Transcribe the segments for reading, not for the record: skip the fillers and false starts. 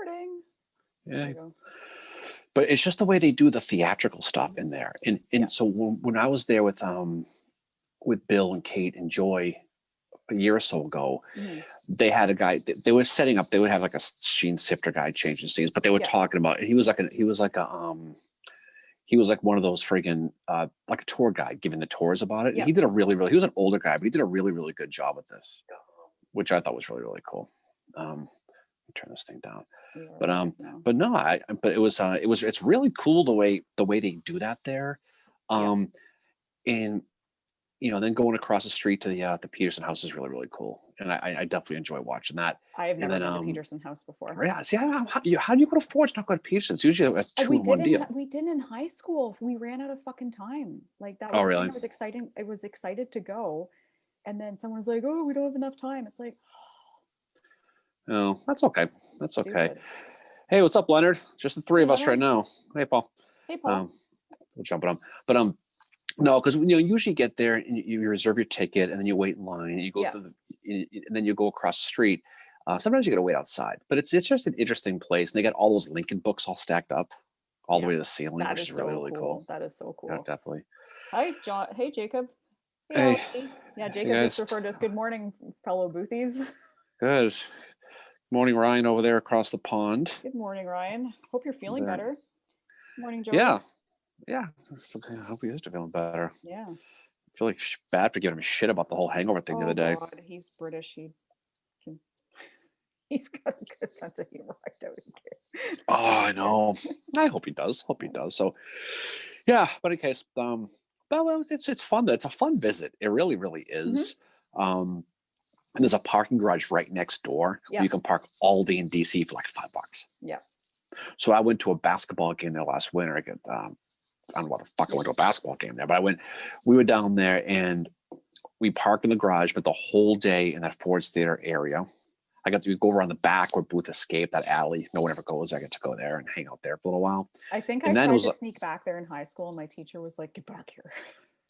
morning. Yeah. But it's just the way they do the theatrical stuff in there. And so when I was there with Bill and Kate and Joy a year or so ago, they had a guy, they were setting up, they would have like a Sheen Sifter guy changing scenes, but they were talking about, he was like one of those friggin' like a tour guide giving the tours about it. And he did he was an older guy, but he did a really, really good job with this, which I thought was really, really cool. Let me turn this thing down. But no, it's really cool the way they do that there. And then going across the street to the Peterson house is really, really cool. And I definitely enjoy watching that. I have never been to Peterson house before. Yeah. See, how do you go to Forge, not go to Peterson's? Usually a 2-in-1 deal. We did in high school. We ran out of fucking time. Like that was really? It was exciting. I was excited to go. And then someone was like, oh, we don't have enough time. It's like, oh, that's okay. That's okay. Hey, what's up, Leonard? Just the three of us right now. Hey, Paul. Hey, Paul. We'll jump it on. But no, because you usually get there and you reserve your ticket and then you wait in line and you go through and then you go across the street. Sometimes you got to wait outside, but it's just an interesting place. And they got all those Lincoln books all stacked up all the way to the ceiling, which is really, really cool. That is so cool. Yeah, definitely. Hi, John. Hey, Jacob. Hey. Yeah, Jacob just referred to us. Good morning, fellow Boothies. Good morning, Ryan, over there across the pond. Good morning, Ryan. Hope you're feeling better. Good morning, Joe. Yeah. I hope he is feeling better. Yeah. I feel like bad for giving him shit about the whole hangover thing the other day. God, he's British. He's got a good sense of humor. I don't care. Oh, I know. I hope he does. So, yeah. But in case, it's fun. It's a fun visit. It really, really is. And there's a parking garage right next door. Where you can park all day in DC for like $5. Yeah. So I went to a basketball game there last winter. I don't know what the fuck I went to a basketball game there, but we were down there and we parked in the garage, but the whole day in that Ford's Theater area. I got to go around the back where Booth Escape, that alley. No one ever goes. I get to go there and hang out there for a little while. I think I tried to sneak back there in high school and my teacher was like, get back here.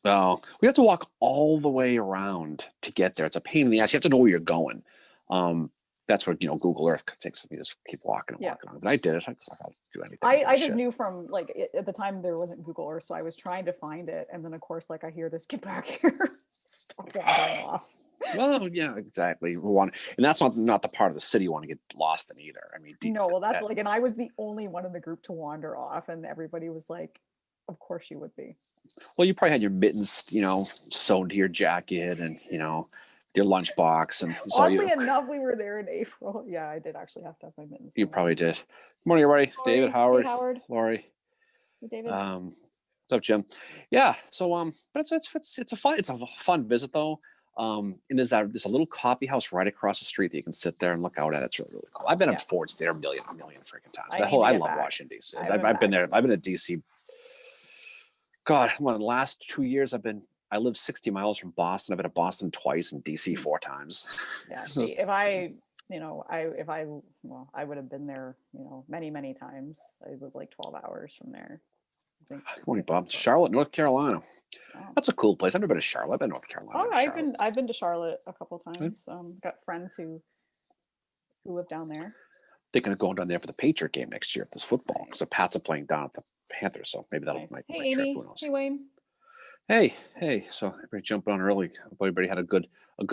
Oh, we have to walk all the way around to get there. It's a pain in the ass. You have to know where you're going. That's what Google Earth takes. You just keep walking and walking on. But I did it. I'll do anything. I just knew from at the time there wasn't Google Earth, so I was trying to find it, and then of course I hear this, get back here, stop wandering off. Well, yeah, exactly. And that's not the part of the city you want to get lost in either. I mean, and I was the only one in the group to wander off, and everybody was like, "Of course you would be." Well, you probably had your mittens, sewn to your jacket, and your lunchbox, and so oddly enough, we were there in April. Yeah, I did actually have to have my mittens. You probably did. Good morning, everybody. Lori, David, Howard, hey, Howard, Lori. Hey, David. What's up, Jim? Yeah. So but it's a fun visit though. And there's a little coffee house right across the street that you can sit there and look out at. It's really, really cool. I've been at Ford's there a million freaking times. I love Washington D.C. I've been there. I've been to D.C. God, in the last 2 years I live 60 miles from Boston. I've been to Boston twice and DC 4 times. Yeah. See, I would have been there, many, many times. I live like 12 hours from there. Good morning, Bob. Charlotte, North Carolina. Oh. That's a cool place. I've never been to Charlotte. I've been to North Carolina. Oh, I've been to Charlotte a couple times. Got friends who live down there. Thinking of going down there for the Patriot game next year if this football, because the Pats are playing down at the Panthers, so maybe that'll make Hey, Amy. Who knows? Hey, Wayne. Hey. So everybody jumping on early. Hope everybody had a good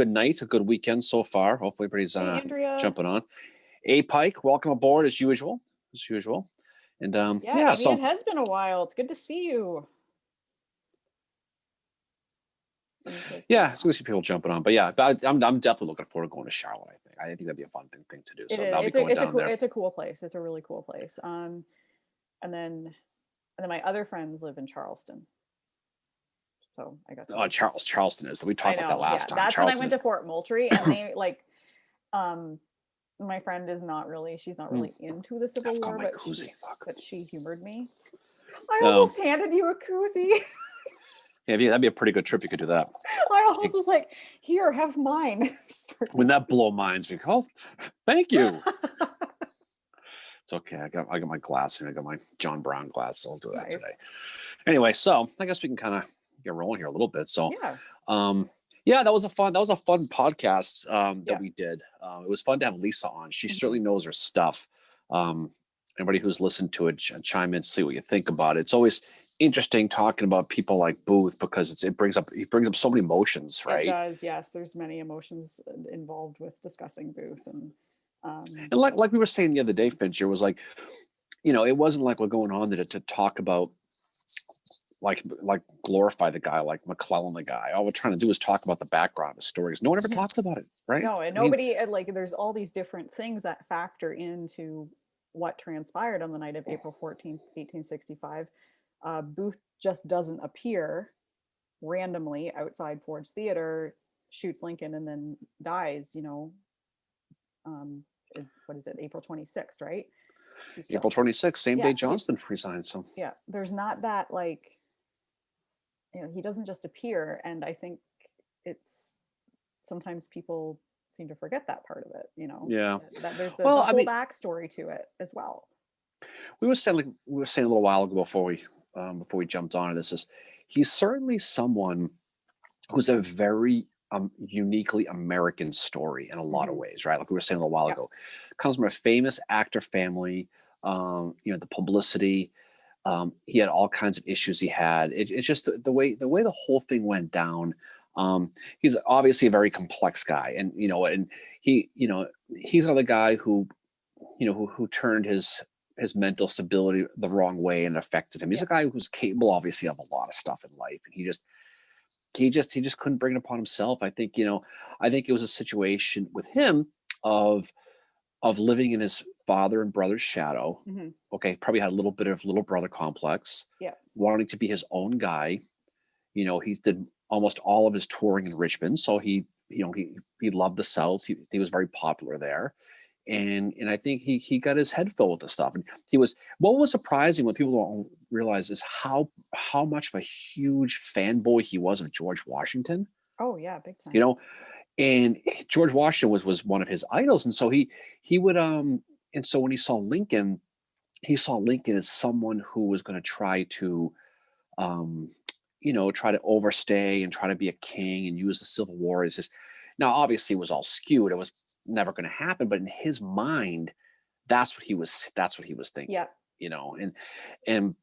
night, a good weekend so far. Hopefully everybody's jumping on. A Pike, welcome aboard as usual. And so it has been a while. It's good to see you. Yeah, it's good to see people jumping on. But yeah, I'm definitely looking forward to going to Charlotte. I think that'd be a fun thing to do. So I'll be going down there. It's a cool place. It's a really cool place. And then my other friends live in Charleston. So I got to Charleston is. We talked about that last time. That's when I went to Fort Moultrie, and they my friend is not really. She's not really into the Civil War, but she humored me. I almost handed you a koozie. Yeah, that'd be a pretty good trip. You could do that. I almost was like, "Here, have mine." When that blow minds me, thank you. It's okay. I got my glass and I got my John Brown glass, so I'll do that today. Anyway, so I guess we can kind of get rolling here a little bit. So, that was a fun podcast that we did. It was fun to have Lisa on. She certainly knows her stuff. Anybody who's listened to it, chime in, see what you think about it. It's always interesting talking about people like Booth because it brings up so many emotions, It right? does, yes. There's many emotions involved with discussing Booth, and And like we were saying the other day, Fincher was like, it wasn't like we're going on there to talk about like glorify the guy, like McClellan the guy. All we're trying to do is talk about the background of his stories. No one ever talks about it, right? no, and I mean, nobody like. There's all these different things that factor into what transpired on the night of April 14th, 1865. Booth just doesn't appear randomly outside Ford's Theater, shoots Lincoln, and then dies. Um, what is it, April 26th, right? So, April 26th, same yeah, day Johnston resigned. So yeah, there's not that like, he doesn't just appear, and I think it's sometimes people seem to forget that part of it. yeah. That there's the Well, I whole mean, backstory to it as well. we were saying a little while ago before we jumped on this is he's certainly someone who's a very uniquely American story in a lot of Mhm. ways, right? Like we were saying a little while Yeah. ago, comes from a famous actor family. The publicity. He had all kinds of issues. He had it's just the way the whole thing went down. He's obviously a very complex guy, and he's another guy who turned his mental stability the wrong way and affected him. He's Yeah. a guy who's capable, obviously, of a lot of stuff in life, and he just couldn't bring it upon himself. I think it was a situation with him of living in his father and brother's shadow. Mhm. Okay, probably had a little bit of little brother complex, Yeah. wanting to be his own guy. He did almost all of his touring in Richmond, so he loved the South. He was very popular there, and I think he got his head filled with the stuff. And what was surprising, what people don't realize, is how much of a huge fanboy he was of George Washington. Oh yeah, big You time. know, and George Washington was one of his idols, and so he would and so when he saw Lincoln as someone who was going to try to um try to overstay and try to be a king and use the Civil War as just. Now obviously it was all skewed, it was never going to happen, but in his mind that's what he was thinking. Yeah. And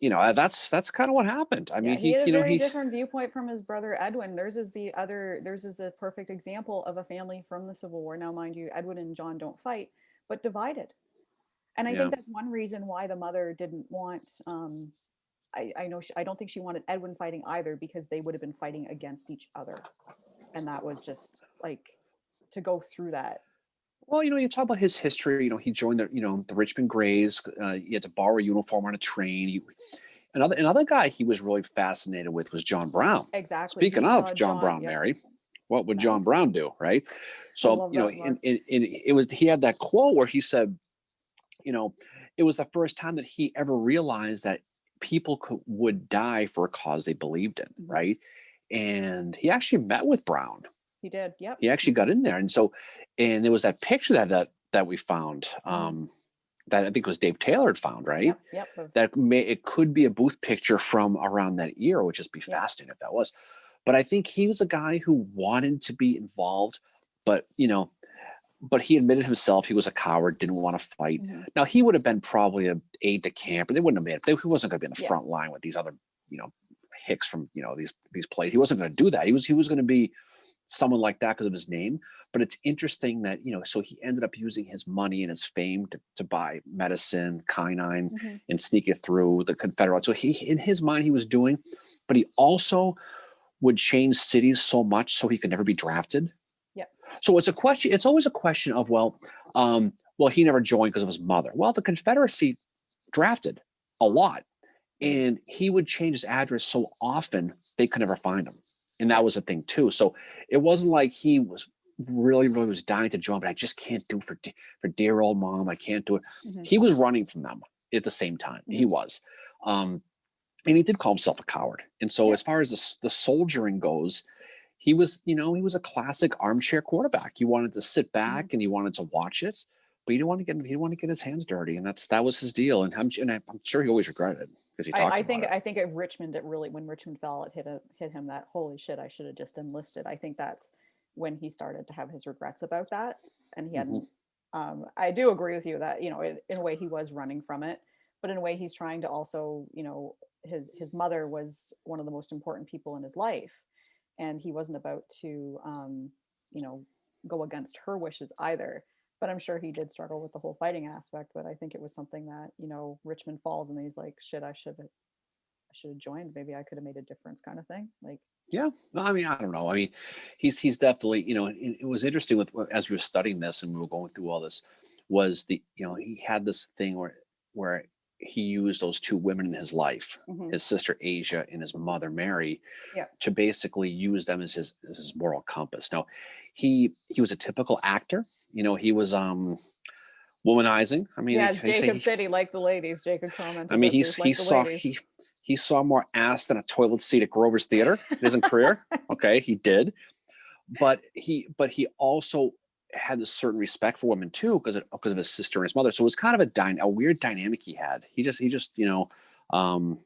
that's kind of what happened. I Yeah, mean, he he had a you know very he different viewpoint from his brother Edwin. Theirs is a perfect example of a family from the Civil War. Now, mind you, Edwin and John don't fight, but divided. And I yeah think that's one reason why the mother didn't want. I know I don't think she wanted Edwin fighting either, because they would have been fighting against each other, and that was just like, to go through that. Well, you talk about his history. He joined the Richmond Grays. He had to borrow a uniform on a train. Another guy he was really fascinated with was John Brown. Exactly. He Speaking of saw John John. Brown, Yep. Mary, what would John Nice. Brown do, right? I So, love that, Mark. he had that quote where he said, it was the first time that he ever realized that people would die for a cause they believed in, Mhm. right? And he actually met with Brown. He did. Yep. He actually got in there, and there was that picture that we found. That I think was Dave Taylor had found, right? Yep. Yep. It could be a Booth picture from around that era, which would be Yeah. fascinating if that was. But I think he was a guy who wanted to be involved, but he admitted himself he was a coward, didn't want to fight. Mhm. Now he would have been probably a aide de camp, but they wouldn't have been. He wasn't going to be in the Yeah. front line with these other, hicks from these plays. He wasn't going to do that. He was going to be someone like that because of his name. But it's interesting that so he ended up using his money and his fame to buy medicine, quinine, Mhm. and sneak it through the Confederates. So he, in his mind, he was doing, but he also would change cities so much so he could never be drafted. Yep. So it's a question. It's always a question of he never joined because of his mother. Well, the Confederacy drafted a lot, and he would change his address so often they could never find him, and that was a thing too. So it wasn't like he was really was dying to join, but I just can't do for dear old mom. I can't do it. Mhm. He was running from them at the same time. He Mhm. was. And he did call himself a coward. And so, Yeah. as far as the soldiering goes, he was a classic armchair quarterback. He wanted to sit back and he wanted to watch it, but he didn't want to get his hands dirty, and that was his deal. And I'm sure he always regretted it because he talked I about think it. I think at Richmond, it really, when Richmond fell, it hit him that, holy shit, I should have just enlisted. I think that's when he started to have his regrets about that, and he Mhm. hadn't I do agree with you that, in a way he was running from it, but in a way he's trying to also, his mother was one of the most important people in his life, and he wasn't about to, you know, go against her wishes either. But I'm sure he did struggle with the whole fighting aspect. But I think it was something that, Richmond Falls, and he's like, shit, I should have joined. Maybe I could have made a difference, kind of thing. Like, Yeah, no, I mean, I don't know. I mean, he's definitely, it was interesting with as we were studying this and we were going through all this, was he had this thing where he used those two women in his life, mhm. his sister Asia and his mother Mary, Yeah, to basically use them as his moral compass. Now, he was a typical actor. He was womanizing. I mean, yeah. As they say Jacob said, he liked the ladies. Jacob I commented mean, that Booth liked the ladies. he saw more ass than a toilet seat at Grover's Theater in his career. Okay, he did, but he also had a certain respect for women too because of his sister and his mother. So it was kind of a weird dynamic he had. Um,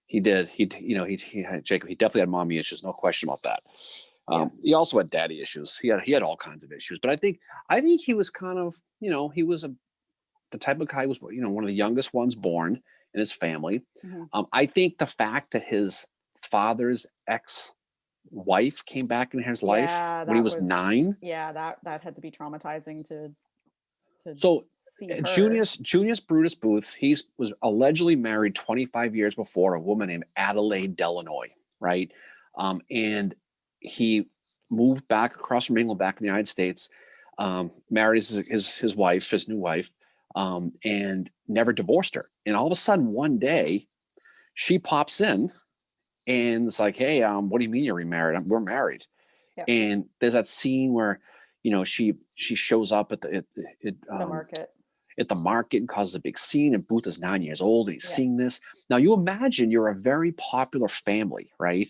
he did he had Jacob. He definitely had mommy issues, no question about that. Yeah. He also had daddy issues. He had all kinds of issues, but I think he was kind of he was the type of guy who was one of the youngest ones born in his family. Mhm. I think the fact that his father's ex-wife came back in his life Yeah, when he that was was 9. yeah, that had to be traumatizing to So see her. Junius Brutus Booth, he was allegedly married 25 years before a woman named Adelaide Delanoy, right? And he moved back across from England, back in the United States, married his wife, his new wife, and never divorced her. And all of a sudden, one day, she pops in and it's like, "Hey, what do you mean you're remarried? We're married." Yep, And there's that scene where, she shows up the market. at the market and causes a big scene. And Booth is 9 years old and he's Yeah. seeing this. Now you imagine you're a very popular family, right?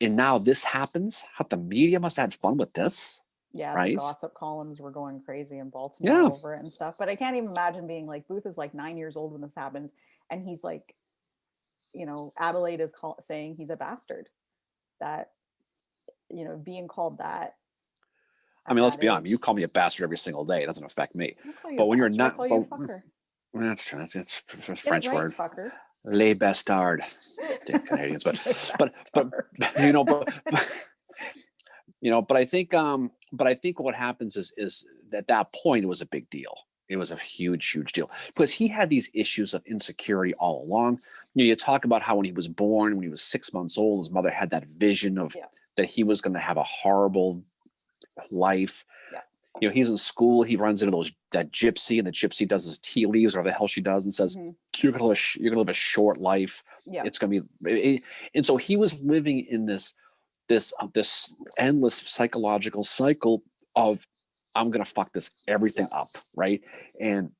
And now this happens. How the media must have had fun with this, Yeah, the right? gossip columns were going crazy in Baltimore Yeah. over it and stuff. But I can't even imagine being like Booth is like 9 years old when this happens, and he's like, Adelaide is saying he's a bastard. That being called that I at mean, let's that be honest. You age. call me a bastard every single day. It doesn't affect me. I don't call you a But when you're bastard. I not, call you a but fucker. that's true. It's a Get it French right, word. fucker. Les bastard. Damn Canadians. But but but Bastard. you know, but I think what happens is at that point it was a big deal. It was a huge deal because he had these issues of insecurity all along. You talk about how when he was born, when he was 6 months old, his mother had that vision of Yeah, that he was going to have a horrible life. yeah, He's in school, he runs into that gypsy, and the gypsy does his tea leaves or the hell she does and says, hmm, you're gonna live a short life. yeah, It's gonna be, and so he was living in this endless psychological cycle of I'm gonna fuck this everything yeah. up, right? And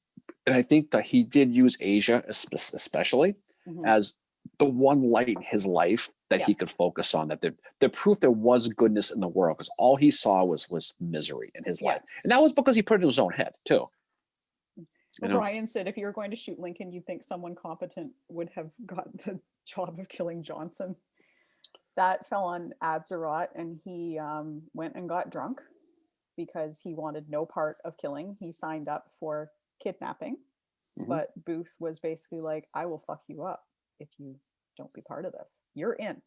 I think that he did use Asia especially Hmm. as the one light in his life that Yeah, he could focus on, that the proof there was goodness in the world, because all he saw was misery in his yeah. life. And that was because he put it in his own head too. You know, Ryan said, if you were going to shoot Lincoln, you think someone competent would have got the job of killing Johnson. That fell on Adzerat, and he went and got drunk because he wanted no part of killing. He signed up for kidnapping, mhm. but Booth was basically like, I will fuck you up if you don't be part of this. You're in.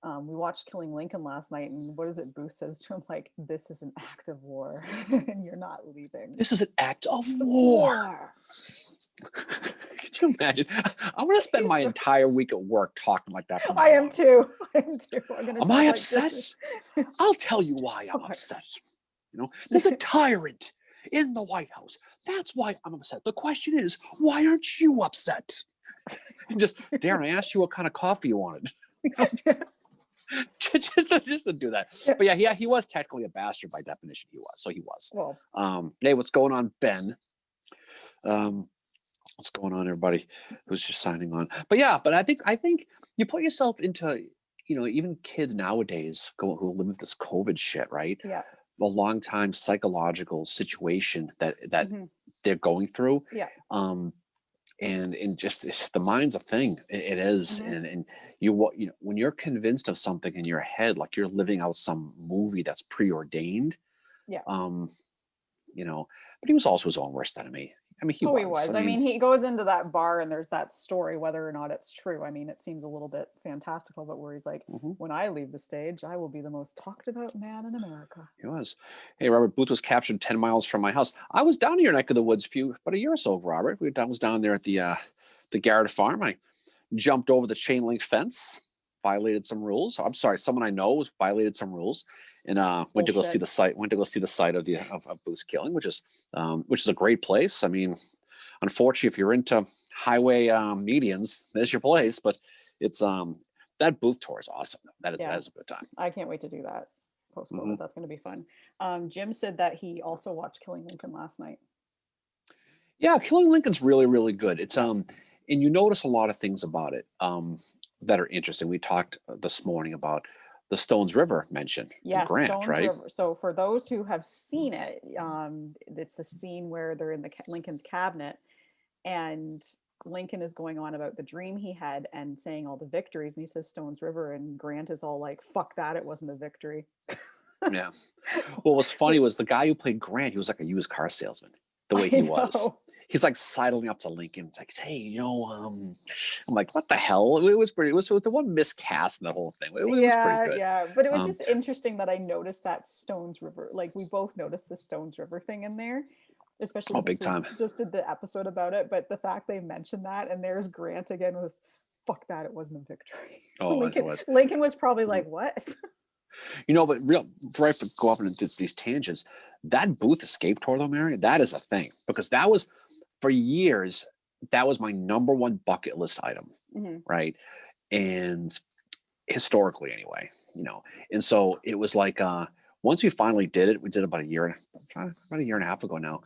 We watched Killing Lincoln last night, and what is it? Booth says to him, like, this is an act of war, and you're not leaving. This is an act of war. War. Could you imagine? I want to spend my entire week at work talking like that from now I am on. too. I am too. I'm gonna Am talk I like upset? this. I'll tell you why I'm upset. There's a tyrant in the White House. That's why I'm upset. The question is, why aren't you upset? And just, Darren, I asked you what kind of coffee you wanted. just to do that. Yeah. But yeah, he was technically a bastard by definition. He was. So he was. Well, Hey, what's going on, Ben? What's going on, everybody who's just signing on? But yeah, but I think you put yourself into, even kids nowadays who live with this COVID shit, right? yeah. A long time psychological situation that Mhm. they're going through. Yeah. And just the mind's a thing. It is. Mhm. And when you're convinced of something in your head, like you're living out some movie that's preordained. Yeah. Um, but he was also his own worst enemy. I mean, he Oh, was. he was. I mean, he goes into that bar and there's that story, whether or not it's true. I mean, it seems a little bit fantastical, but where he's like, when I leave the stage, I will be the most talked about man in America. He was. Hey, Robert, Booth was captured 10 miles from my house. I was down in your neck of the woods about a year or so, Robert. I was down there at the Garrett farm. I jumped over the chain link fence, violated some rules. I'm sorry, someone I know violated some rules, and went to go see the site. Went to go see the site of Booth's killing, which is a great place. I mean, unfortunately, if you're into highway medians, there's your place. But it's that Booth tour is awesome. That is a good time. I can't wait to do that post-COVID. That's going to be fun. Jim said that he also watched Killing Lincoln last night. Yeah, Killing Lincoln's really, really good. It's and you notice a lot of things about it that are interesting. We talked this morning about the Stones River mention. Yes, Grant, Stones right? River. So for those who have seen it, it's the scene where they're in Lincoln's cabinet, and Lincoln is going on about the dream he had and saying all the victories, and he says Stones River, and Grant is all like, "Fuck that! It wasn't a victory." Yeah. What was funny was the guy who played Grant. He was like a used car salesman. The way he was. He's like sidling up to Lincoln. It's like, hey, I'm like, what the hell? It was the one miscast in the whole thing. It was pretty good. Yeah. But it was just interesting that I noticed that Stones River, like we both noticed the Stones River thing in there, especially since big time. we just did the episode about it. But the fact they mentioned that, and there's Grant again, was fuck that, it wasn't a victory. Oh, Lincoln, it was. Lincoln was probably like, what? But right, go up into these tangents. That Booth escape tour, though, Mary, that is a thing, because that was, for years, that was my number one bucket list item, right? And historically, anyway, and so it was like once we finally did it, we did it about a year and a half ago now.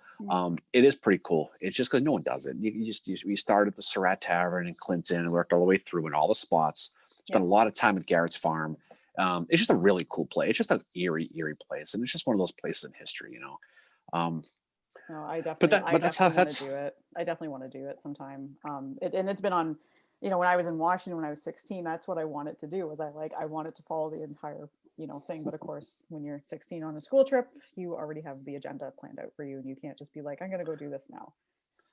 It is pretty cool. It's just because no one does it. We started at the Surratt Tavern in Clinton and worked all the way through in all the spots. Spent a lot of time at Garrett's farm. It's just a really cool place. It's just an eerie place, and it's just one of those places in history, No, I definitely. But that's how want to do it. I definitely want to do it sometime. And it's been on. When I was in Washington when I was 16, that's what I wanted to do. I wanted to follow the entire thing. But of course, when you're 16 on a school trip, you already have the agenda planned out for you, and you can't just be like, I'm going to go do this now.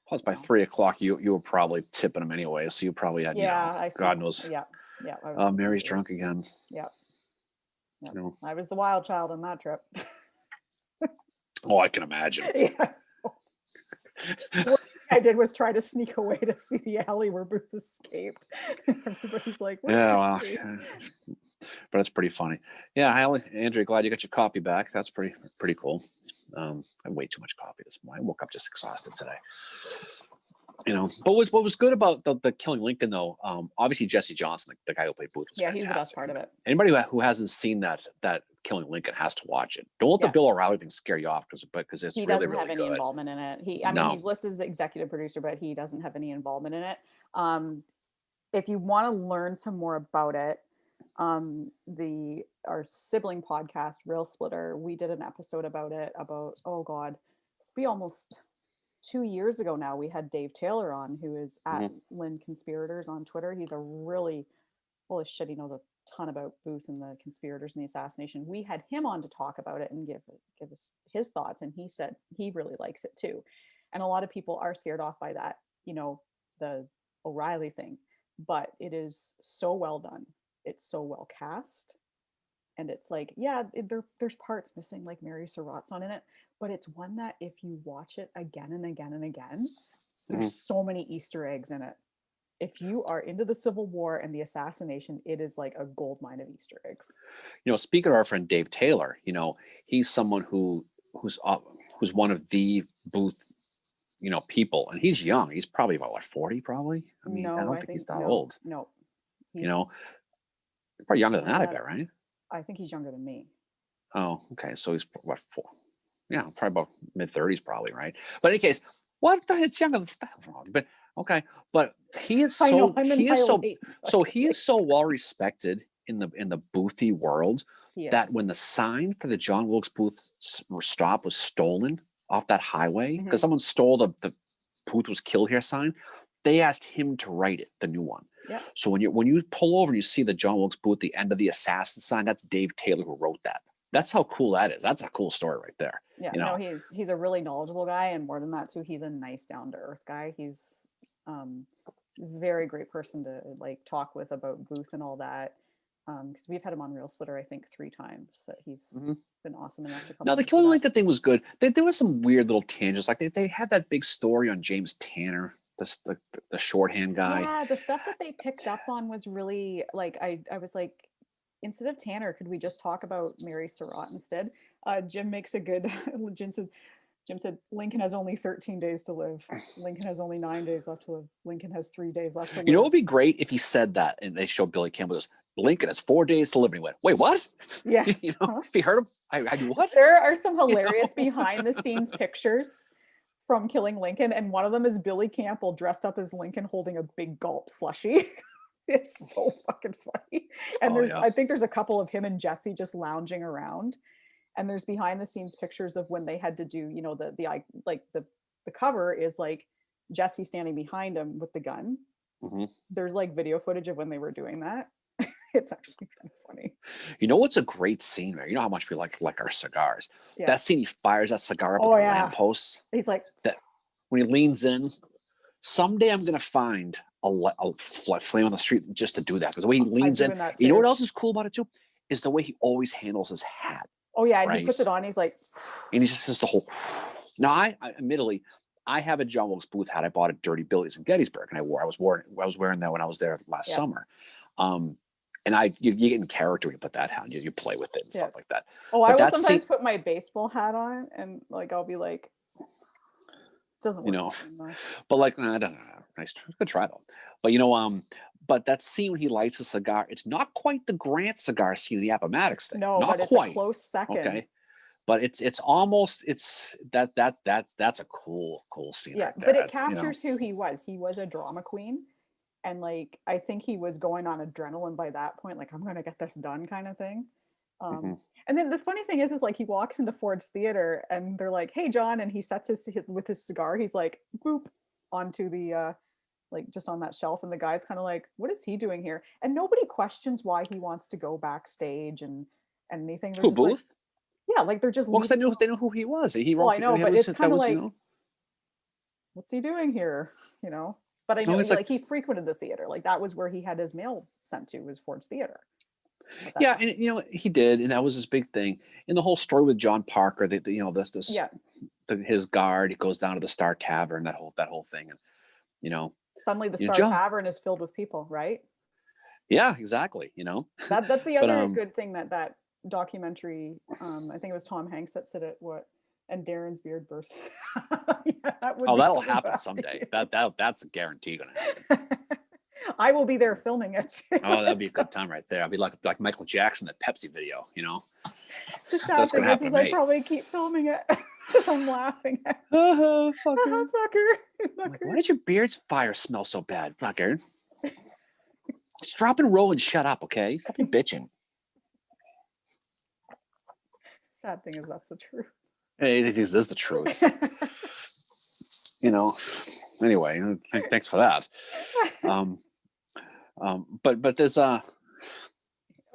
Plus, by 3 o'clock, you were probably tipping them anyway, so you probably had God knows. Yeah. Mary's drunk again. Yeah. I was the wild child on that trip. Oh, I can imagine. Yeah. What I did was try to sneak away to see the alley where Booth escaped. Everybody's like, yeah, but it's pretty funny. Yeah, Andrea, glad you got your coffee back. That's pretty cool. I had way too much coffee this morning. I woke up just exhausted today. But what was good about the Killing Lincoln, though, obviously Jesse Johnson, the guy who played Booth, was fantastic. He's the best part of it. Anybody who hasn't seen that Killing Lincoln has to watch it. Don't let the Bill O'Reilly thing scare you off, because it's really, really good. He doesn't have any involvement in it. He's listed as executive producer, but he doesn't have any involvement in it. If you want to learn some more about it, our sibling podcast, Rail Splitter, we did an episode about it. Be almost 2 years ago now. We had Dave Taylor on, who is at Lynn Conspirators on Twitter. He's a really full of shit. He knows a ton about Booth and the conspirators and the assassination. We had him on to talk about it and give us his thoughts, and he said he really likes it too. And a lot of people are scared off by that, the O'Reilly thing, but it is so well done. It's so well cast, and it's like, there's parts missing, like Mary Surratt's on in it, but it's one that if you watch it again and again and again, there's so many Easter eggs in it. If you are into the Civil War and the assassination, it is like a gold mine of Easter eggs. Speaking of our friend Dave Taylor, he's someone who's one of the Booth, people, and he's young. He's probably about 40, probably. I mean, I don't think he's that old. No, probably younger than that, I bet, right? I think he's younger than me. Oh, okay. So he's what, 4? Yeah, probably about mid-30s, probably, right? But in any case, it's younger than that. But okay, but he is so he is so well respected in the Boothy world that when the sign for the John Wilkes Booth stop was stolen off that highway, because someone stole the Booth was killed here sign, they asked him to write it, the new one. Yeah. So when you pull over and you see the John Wilkes Booth, the end of the assassin sign, that's Dave Taylor who wrote that. That's how cool that is. That's a cool story right there. Yeah, You no, know, he's a really knowledgeable guy, and more than that too, he's a nice, down to earth guy. He's um, very great person to like talk with about Booth and all that. Because we've had him on Real Splitter, I think 3 times. That he's Mhm. been awesome enough to come Now on the and do Killing that. Lincoln thing was good. There was some weird little tangents. Like they had that big story on James Tanner, the shorthand guy. Yeah, the stuff that they picked up on was really like I was like, instead of Tanner, could we just talk about Mary Surratt instead? Jim makes a good Jim said Lincoln has only 13 days to live. Lincoln has only 9 days left to live. Lincoln has 3 days left to live. You know, it would be great if he said that and they showed Billy Campbell goes, Lincoln has 4 days to live. And he went, wait, what? Yeah. You know, if he heard him, I do what? There are some hilarious You know? behind the scenes pictures from Killing Lincoln, and one of them is Billy Campbell dressed up as Lincoln holding a big gulp slushy. It's so fucking funny. And Oh, there's yeah. I think there's a couple of him and Jesse just lounging around. And there's behind the scenes pictures of when they had to do, you know, the cover is like Jesse standing behind him with the gun. Mhm. There's like video footage of when they were doing that. It's actually kind of funny. You know what's a great scene, man? You know how much we like our cigars. Yeah. That scene, he fires that cigar up Oh, at the yeah. lamppost. He's like, That when he leans in, someday I'm gonna find a flame on the street just to do that. Because the way he leans in, doing that you know too. what else is cool about it too? Is the way he always handles his hat. oh yeah, and he Right. puts it on. He's like, And he just says the whole. Now, I admittedly, I have a John Wilkes Booth hat I bought at Dirty Billy's in Gettysburg, and I was wearing that when I was there last Yeah. summer. And you get in character when you put that hat on. You play with it and Yeah. stuff like that. oh, I But will that sometimes scene- put my baseball hat on, and like I'll be like, doesn't work. You know. the same, though. But like, I don't know. Nice, good try though. But but that scene when he lights a cigar, it's not quite the Grant cigar scene in the Appomattox thing. No, not but it's quite. a close second. Okay. But it's almost that's a cool scene. Yeah, right there, but it you know? captures who he was. He was a drama queen, and like I think he was going on adrenaline by that point. Like I'm gonna get this done, kind of thing. Mhm. And then the funny thing is like he walks into Ford's Theater, and they're like, "Hey, John," and he sets his with his cigar. He's like, "Boop," onto the like just on that shelf, and the guy's kind of like, "What is he doing here?" And nobody questions why he wants to go backstage and anything. They're Who, just like, Booth? yeah, like they're just Well, because leaving. they knew who he was. He Well, wrote. I know, that but was- it's that kind of was, like, what's he doing here? You know. But I know, it's like, like- he frequented the theater. Like that was where he had his mail sent to, was Ford's Theater. at that Yeah, time. and he did, and that was his big thing. In the whole story with John Parker, this Yeah. his guard, he goes down to the Star Tavern, that whole thing, and you know, Suddenly, the You know, Star John- Tavern is filled with people, right? yeah, exactly. You know, That's the But, other good thing that documentary. I think it was Tom Hanks that said it. What? And Darren's beard burst. Yeah, that would oh, be that'll something to happen have to someday. do. That's a guarantee going to happen. I will be there filming it. Oh, that'd be a good time right there. I'd be like Michael Jackson, that Pepsi video. You know, The sad That's thing gonna is, happen to I me. probably keep filming it because I'm laughing at fucker. fucker. I'm like, why did your beard's fire smell so bad, fucker? Just drop and roll and shut up, okay? Stop your bitching. Sad thing is, that's the truth. Hey, this is the truth. You know. Anyway, thanks for that. But there's But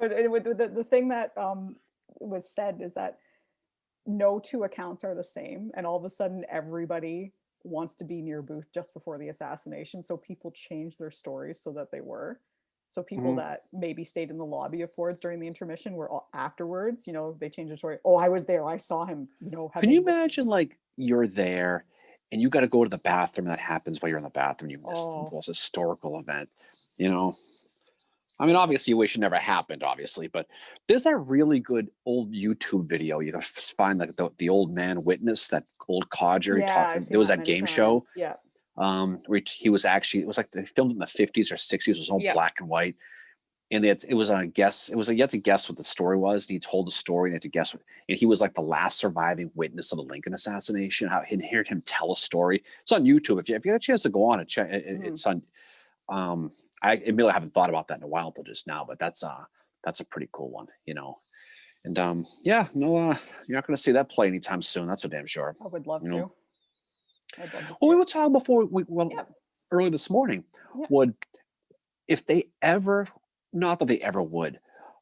the thing that was said is that no two accounts are the same, and all of a sudden everybody wants to be near Booth just before the assassination, so people changed their stories so that they were. So people Mhm. that maybe stayed in the lobby of Ford's during the intermission were afterwards, they changed their story. Oh, I was there. I saw him. Can you having this-" imagine like you're there and you got to go to the bathroom? That happens while you're in the bathroom. You missed Oh. the most historical event. I mean, obviously, you wish it never happened, obviously, but there's that really good old YouTube video. You can find like the old man witness, that old codger. Yeah, I've There seen was that that many game show. times. Yeah. Where he was actually, it was like they filmed in the 50s or 60s. It was all Yeah. black and white. And it was a guess. It was you had to guess what the story was. And he told the story and you had to guess what. And he was like the last surviving witness of the Lincoln assassination. How he heard him tell a story. It's on YouTube. If you get a chance to go on and check, it's on. I admittedly haven't thought about that in a while until just now, but that's a pretty cool one, And yeah, no, you're not going to see that play anytime soon. That's for damn sure. I would love You to. know. I'd love to see Well, we it. were talking before Yeah. early this morning. Yeah. If they ever, not that they ever would,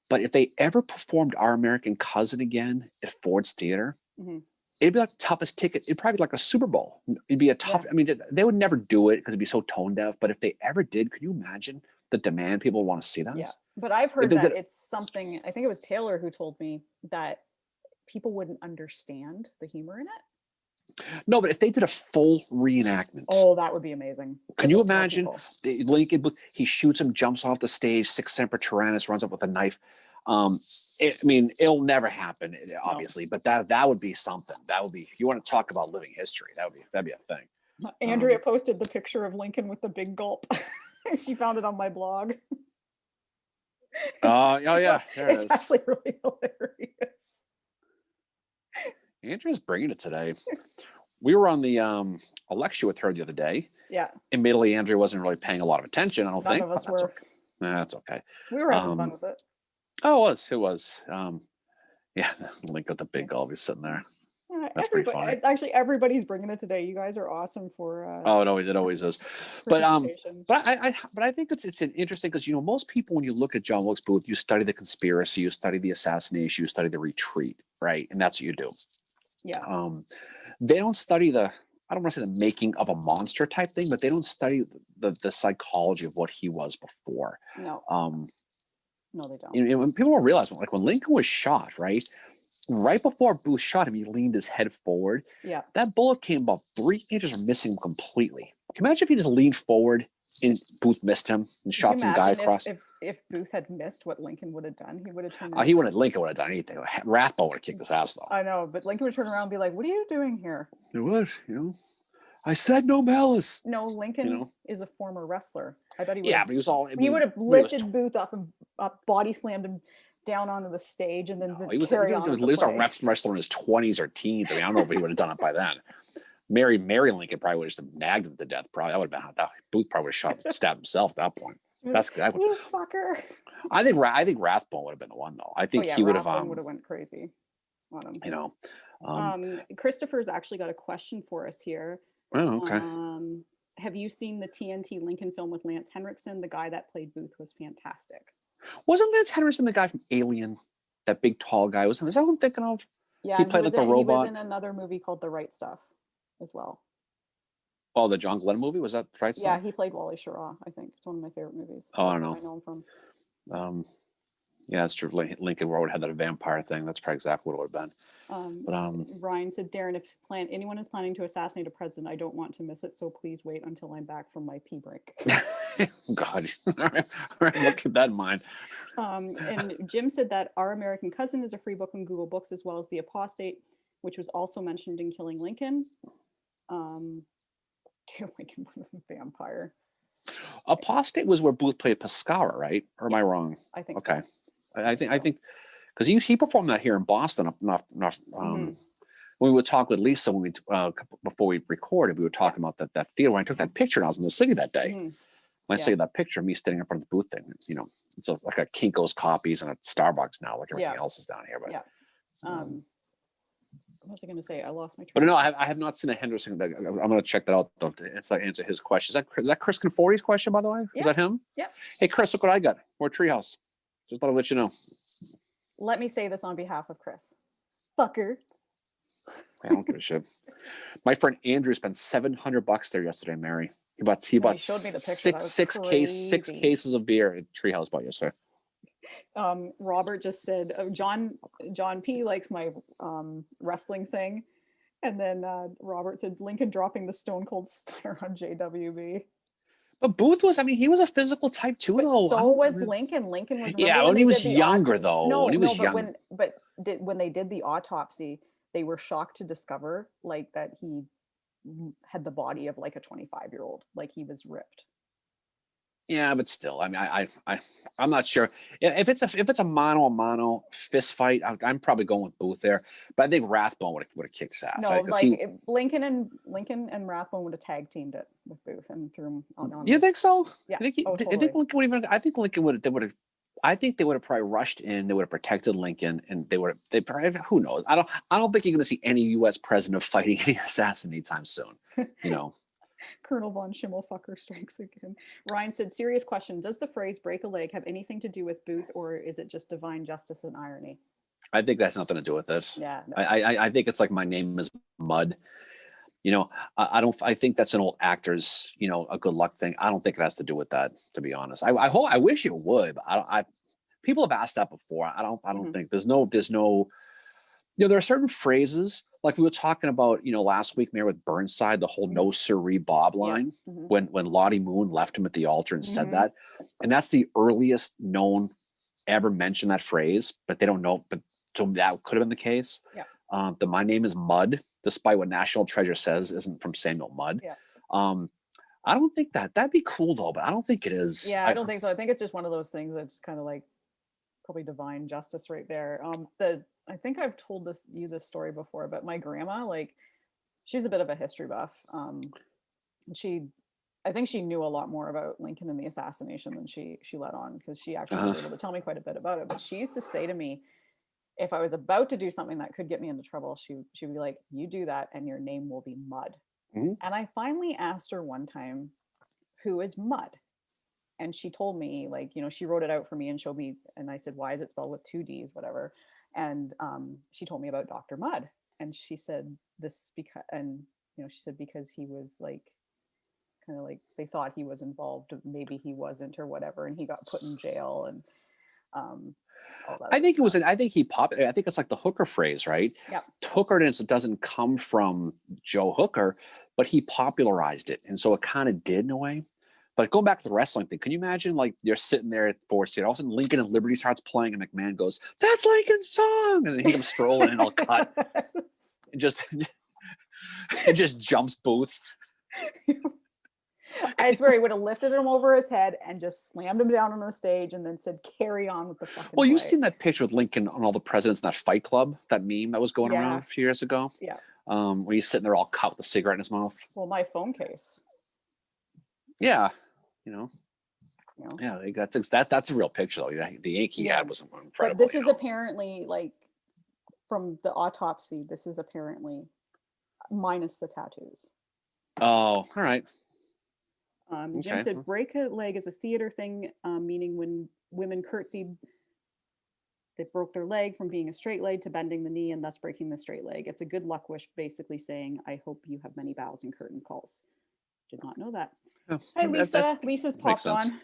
But if they ever performed Our American Cousin again at Ford's Theater, Mhm. it'd be like the toughest ticket. It'd probably be like a Super Bowl. It'd be a tough. Yeah. I mean, they would never do it because it'd be so tone deaf. But if they ever did, could you imagine the demand people want to see that? Yeah. But I've If heard they that did, it's something, I think it was Taylor who told me that people wouldn't understand the humor in it. no, but if they did a full reenactment, Oh, that would be amazing. can Get you those more imagine people. Lincoln Booth? He shoots him, jumps off the stage, Sic Semper Tyrannis, runs up with a knife. I mean, it'll never happen, obviously, but that would be something. That would be, if you want to talk about living history, that'd be a thing. Andrea posted the picture of Lincoln with the big gulp. She found it on my blog. Oh yeah, there it It's is. actually really hilarious. Andrea's bringing it today. We were on the Alexia with her the other day. Yeah, Admittedly, Andrea wasn't really paying a lot of attention, I don't none think. of us but that's were. okay. That's okay. We were having fun with it. Oh, it was. Yeah, Link with the big gulp, he's sitting there. That's pretty funny. Actually, everybody's bringing it today. You guys are awesome for. Oh, it always is. But participation. but I think it's an interesting because most people, when you look at John Wilkes Booth, you study the conspiracy, you study the assassination, you study the retreat, right? And that's what you do. Yeah. They don't study I don't want to say the making of a monster type thing, but they don't study the psychology of what he was before. No. No, they don't. And people don't realize, like when Lincoln was shot, right before Booth shot him, he leaned his head forward. Yeah. That bullet came about 3 inches from missing him completely. Can you imagine if he just leaned forward and Booth missed him and shot some guy across? If Booth had missed, what Lincoln would have done, he would have turned. Lincoln would have done anything. Rathbone would have kicked his ass though. I know, but Lincoln would turn around and be like, "What are you doing here?" It would, I said no malice. No, Lincoln is a former wrestler. I bet he would. Yeah, but he was all. He would have lifted Booth up and body slammed him down onto the stage, and then he was carry on. He was a wrestler in his 20s or teens. I mean, I don't know if he would have done it by then. Mary Lincoln probably would have just nagged him to death. Probably that would have been Booth probably would have stabbed himself at that point. You fucker. I think Rathbone would have been the one though. I think he would have. Would have went crazy on him. Christopher's actually got a question for us here. Oh, okay. Have you seen the TNT Lincoln film with Lance Henriksen? The guy that played Booth was fantastic. Wasn't Lance Henriksen the guy from Alien? That big tall guy is that what I'm thinking of? Yeah, he played like the robot. He was in another movie called The Right Stuff as well. Oh, the John Glenn movie, was that Right Stuff? Yeah, he played Wally Schirra. I think it's one of my favorite movies. Oh, I don't know. I know him from. Yeah, that's true. Lincoln Road had that vampire thing. That's probably exactly what it would have been. Ryan said, Darren, if anyone is planning to assassinate a president, I don't want to miss it. So please wait until I'm back from my pee break. God, all right, we'll keep that in mind. And Jim said that Our American Cousin is a free book on Google Books, as well as The Apostate, which was also mentioned in Killing Lincoln. Killing Lincoln was a vampire. Apostate was where Booth played Pescara, right? Or am I wrong? I think okay. So. I think because he performed that here in Boston. When we would talk with Lisa when we before we recorded, we were talking about that theater. When I took that picture, and I was in the city that day. And I saw that picture of me standing in front of the booth thing. It's like a Kinko's copies and a Starbucks now, like everything else is down here. But what was I going to say? I lost my train. But no, I have not seen a Henderson. I'm going to check that out though to answer his question. Is that Chris Conforti's question, by the way? Yeah. Is that him? Yeah. Hey, Chris, look what I got. More Treehouse. Just thought I'd let you know. Let me say this on behalf of Chris. Fucker. I don't give a shit. My friend Andrew spent $700 there yesterday, Mary. He bought showed me the picture. six cases of beer at Treehouse bought yesterday. Robert just said, John P likes my wrestling thing, and then Robert said Lincoln dropping the Stone Cold Stunner on JWB. But Booth was, he was a physical type too, though. So was Lincoln. Lincoln was. When he was younger, though. No, when he was young. When they did the autopsy, they were shocked to discover that he had the body of like a 25-year-old, like he was ripped. Yeah, but still, I'm not sure if it's a mano fist fight. I'm probably going with Booth there, but I think Rathbone would have kicked his ass. No, Lincoln and Rathbone would have tag teamed it with Booth and threw him on. You think so? Yeah. I think Lincoln would have. I think they would have probably rushed in. They would have protected Lincoln, and they probably. Who knows? I don't think you're going to see any U.S. president fighting any assassin anytime soon. Colonel von Schimmelfucker strikes again. Ryan said, serious question. Does the phrase break a leg have anything to do with Booth, or is it just divine justice and irony? I think that's nothing to do with it. Yeah, no. I think it's like my name is Mud. You know, I don't. I think that's an old actor's, you know, a good luck thing. I don't think it has to do with that, to be honest. I hope. I wish it would. But people have asked that before. I don't. Mhm. think there's no. You know, there are certain phrases like we were talking about. You know, last week, Mayor, with Burnside, the whole "No Siree Bob" line Mhm. when Lottie Moon left him at the altar and said Mhm. that, and that's the earliest known ever mention that phrase. But they don't know. But so that could have been the case. Yeah. The "My name is Mud," despite what National Treasure says, isn't from Samuel Mudd. Yeah. I don't think that'd be cool though, but I don't think it is. Yeah, I don't think so. I think it's just one of those things that's kind of like probably divine justice right there. I think I've told you this story before, but my grandma, like, she's a bit of a history buff. She, I think she knew a lot more about Lincoln and the assassination than she let on, because she actually was able to tell me quite a bit about it. But she used to say to me, if I was about to do something that could get me into trouble, she'd be like, "You do that, and your name will be Mud." Mhm. And I finally asked her one time, "Who is Mud?" And she told me, like, you know, she wrote it out for me and showed me, and I said, "Why is it spelled with two D's, whatever?" And she told me about Dr. Mudd, and she said, "This is because," and you know, she said, because he was like, kind of like, they thought he was involved, maybe he wasn't, or whatever, and he got put in jail, and all that I other think it was. stuff. I think he popped. I think it's like the hooker phrase, right? Yep. Hookerness doesn't come from Joe Hooker, but he popularized it, and so it kind of did in a way. But going back to the wrestling thing, can you imagine like you're sitting there at Ford State, all of a sudden Lincoln and Liberty starts playing, and McMahon goes, "That's Lincoln's song," and then he comes strolling and all cut, and just it just jumps Booth. I swear he would have lifted him over his head and just slammed him down on the stage and then said, "Carry on with the fucking Well, you've play." seen that picture with Lincoln on all the presidents in that Fight Club, that meme that was going Yeah. around a few years ago. Yeah. Where he's sitting there all cut with a cigarette in his mouth. Well, my phone case. Yeah, you know. You know? Yeah, like, that's a real picture though. The Yankee ad was incredible. But this you is know? apparently, like, from the autopsy, this is apparently minus the tattoos. Oh, all right. Jim Okay. said, break a leg is a theater thing, meaning when women curtsied, they broke their leg from being a straight leg to bending the knee and thus breaking the straight leg. It's a good luck wish, basically saying, "I hope you have many bows and curtain calls." Did not know that. Oh, Hi, Lisa. Lisa's popped sense. on.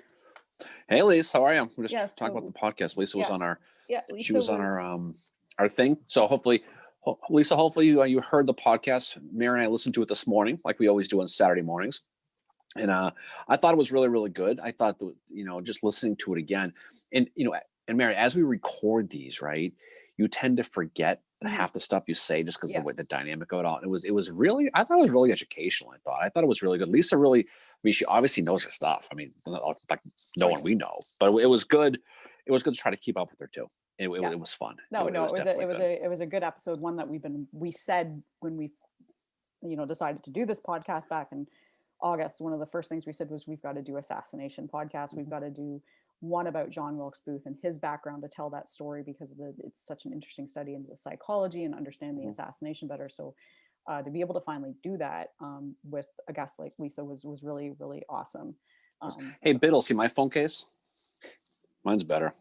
Hey, Lisa, how are you? We're just Yeah, talking so- about the podcast. Lisa was yeah. on our. Yeah, She Lisa was on our thing. So hopefully, Lisa, hopefully you heard the podcast. Mary and I listened to it this morning, like we always do on Saturday mornings. And I thought it was really, really good. I thought that, you know, just listening to it again, and you know, and Mary, as we record these, right, you tend to forget Mhm. half the stuff you say just because Yeah. the way the dynamic of it all. It was really, I thought it was really educational. I thought it was really good. Lisa really, I mean, she obviously knows her stuff. I mean, like no one we know, but it was good. It was good to try to keep up with her too. It was fun. No, it was definitely good. it was a good episode. One that we said when we, you know, decided to do this podcast back in August. One of the first things we said was, we've got to do assassination podcast. We've got to do one about John Wilkes Booth and his background, to tell that story, because it's such an interesting study into the psychology and understand the assassination better. So to be able to finally do that with a guest like Lisa was really, really awesome. Hey, Biddle, see my phone case? Mine's better.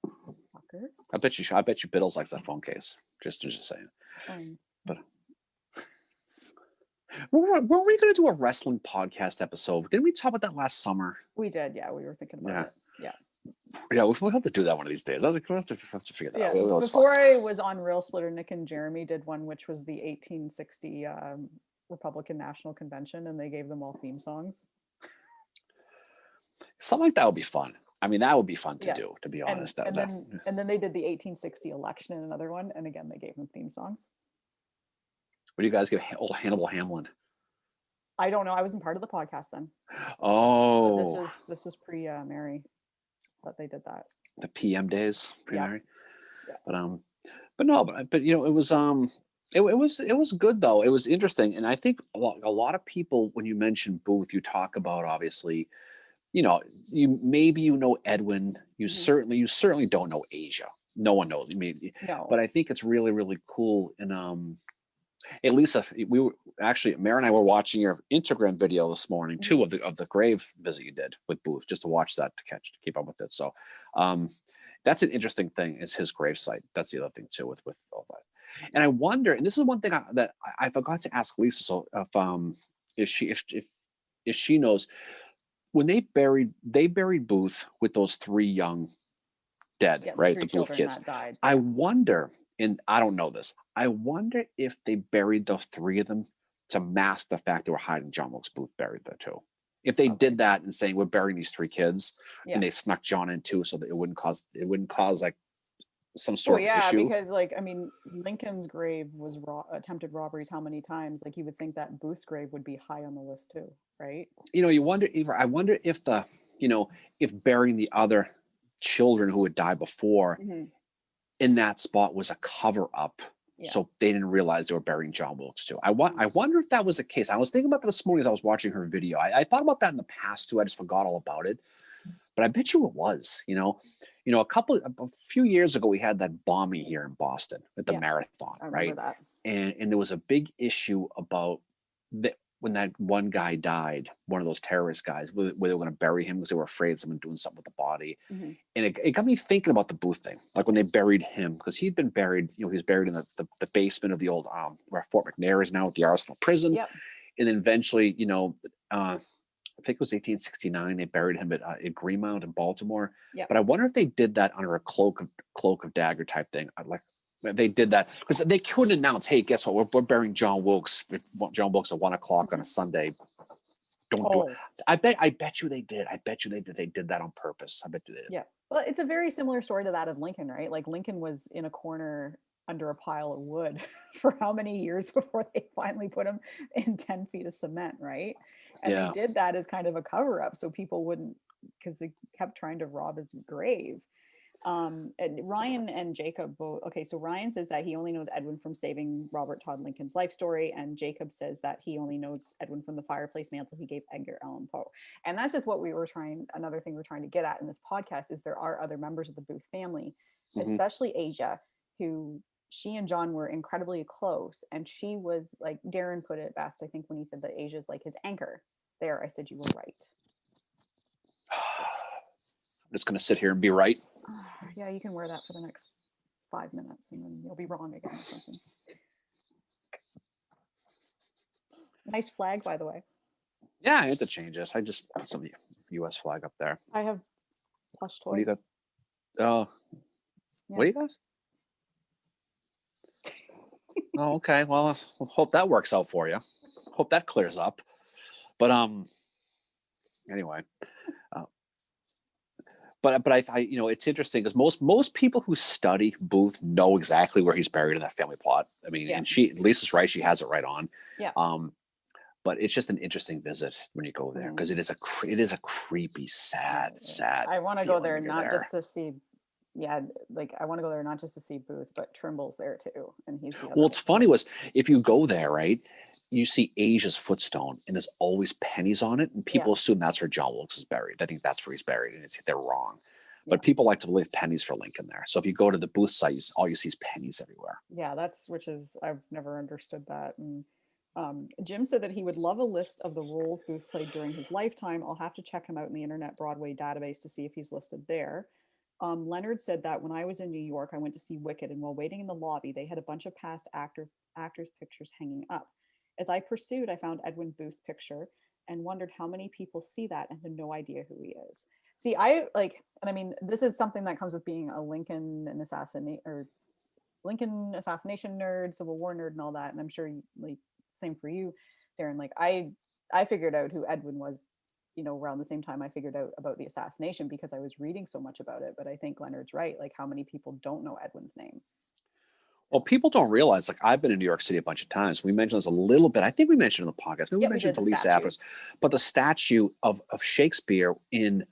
Fucker. I bet you Biddles likes that phone case. Just saying. But were we going to do a wrestling podcast episode? Didn't we talk about that last summer? We did, yeah. We were thinking about it. Yeah. Yeah, we'll have to do that one of these days. I was like, we'll have to figure that out. Yeah. It was Before fun. I was on Rail Splitter, Nick and Jeremy did one, which was the 1860 Republican National Convention, and they gave them all theme songs. Something like that would be fun. I mean, that would be fun to Yeah. do, to be And, honest. and then they did the 1860 election in another one, and again they gave them theme songs. What do you guys give old Hannibal Hamlin? I don't know. I wasn't part of the podcast then. Oh, This was pre Mary that they did that. the PM days, pre-Mary. Yeah. But you know, it was it was good though. It was interesting, and I think a lot of people, when you mention Booth, you talk about, obviously, you know, you know Edwin. You certainly don't know Asia. No one knows. I mean, No. but I think it's really, really cool. And Hey Lisa, we were actually Mary and I were watching your Instagram video this morning too Mhm. of the grave visit you did with Booth, just to watch that to keep up with it. So um that's an interesting thing is his gravesite. That's the other thing too with all that. And I wonder, and this is one thing that I forgot to ask Lisa. So if she if she knows when they buried Booth with those three young dead, Yeah, the right? three The Booth children kids. that died. I Yeah. wonder, and I don't know this, I wonder if they buried the three of them to mask the fact they were hiding John Wilkes Booth buried there too. If they Okay. did that and saying we're burying these three kids, Yeah. and they snuck John in too, so that it wouldn't cause like some Well, sort of yeah, issue. because like I mean, Lincoln's grave was attempted robberies how many times? Like you would think that Booth's grave would be high on the list too, right? You wonder if I wonder if if burying the other children who had died before Mhm. in that spot was a cover up. Yeah. So they didn't realize they were burying John Wilkes too. I wonder if that was the case. I was thinking about that this morning as I was watching her video. I thought about that in the past too. I just forgot all about it. But I bet you it was. A few years ago we had that bombing here in Boston at the Yeah, marathon, I remember right? that. And there was a big issue about when that one guy died, one of those terrorist guys, where they were going to bury him because they were afraid of someone doing something with the body. Mhm. And it got me thinking about the Booth thing, like when they buried him, because he'd been buried, he was buried in the basement of the old where Fort McNair is now at the Arsenal prison. Yep. And then eventually, I think it was 1869, they buried him at Greenmount in Baltimore. Yep. But I wonder if they did that under a cloak of dagger type thing. Like they did that because they couldn't announce, hey, guess what? We're burying John Wilkes. John Wilkes at 1 o'clock on a Sunday. Don't do it. Oh, I bet you they did. I bet you they did. They did that on purpose. I bet you they did. yeah. Well, it's a very similar story to that of Lincoln, right? Like Lincoln was in a corner under a pile of wood for how many years before they finally put him in 10 feet of cement, right? And they Yeah. did that as kind of a cover up so people wouldn't, because they kept trying to rob his grave. And Ryan and Jacob both, okay, so Ryan says that he only knows Edwin from saving Robert Todd Lincoln's life story, and Jacob says that he only knows Edwin from the fireplace mantle he gave Edgar Allan Poe. And that's just what another thing we're trying to get at in this podcast is there are other members of the Booth family, Mhm. especially Asia, who she and John were incredibly close, and she was like Darren put it best, I think, when he said that Asia's like his anchor. There, I said you were right. I'm just gonna sit here and be right. Yeah, you can wear that for the next 5 minutes and then you'll be wrong again or something. Nice flag, by the way. Yeah, I had to change it. I just put some U.S. flag up there. I have plush toys. What do you got? Oh, what do you got? Oh, okay. Well, hope that works out for you. Hope that clears up. But anyway, but I it's interesting because most people who study Booth know exactly where he's buried in that family plot. I mean, Yeah. and Lisa's right; she has it right on. Yeah. But it's just an interesting visit when you go there because it is a creepy, sad. I want to go feeling there when you're not there. just to see, like I want to go there not just to see Booth, but Trimble's there too, and he's the other Well, what's funny was if you go there, right, you see Asia's footstone, and there's always pennies on it, and people assume that's where John Wilkes is buried. I think that's where he's buried, and they're wrong. But people like to believe pennies for Lincoln there. So if you go to the Booth site, all you see is pennies everywhere. Yeah, I've never understood that. And Jim said that he would love a list of the roles Booth played during his lifetime. I'll have to check him out in the Internet Broadway database to see if he's listed there. Leonard said that when I was in New York, I went to see Wicked, and while waiting in the lobby, they had a bunch of past actors' pictures hanging up. As I pursued, I found Edwin Booth's picture and wondered how many people see that and have no idea who he is. See, and I mean, this is something that comes with being a Lincoln assassination nerd, Civil War nerd, and all that. And I'm sure, like, same for you, Darren. Like, I figured out who Edwin was, around the same time I figured out about the assassination because I was reading so much about it. But I think Leonard's right. Like, how many people don't know Edwin's name? Well, people don't realize, like, I've been in New York City a bunch of times. We mentioned this a little bit. I think we mentioned it in the podcast. Maybe we mentioned it to Lisa afterwards. But the statue of Shakespeare in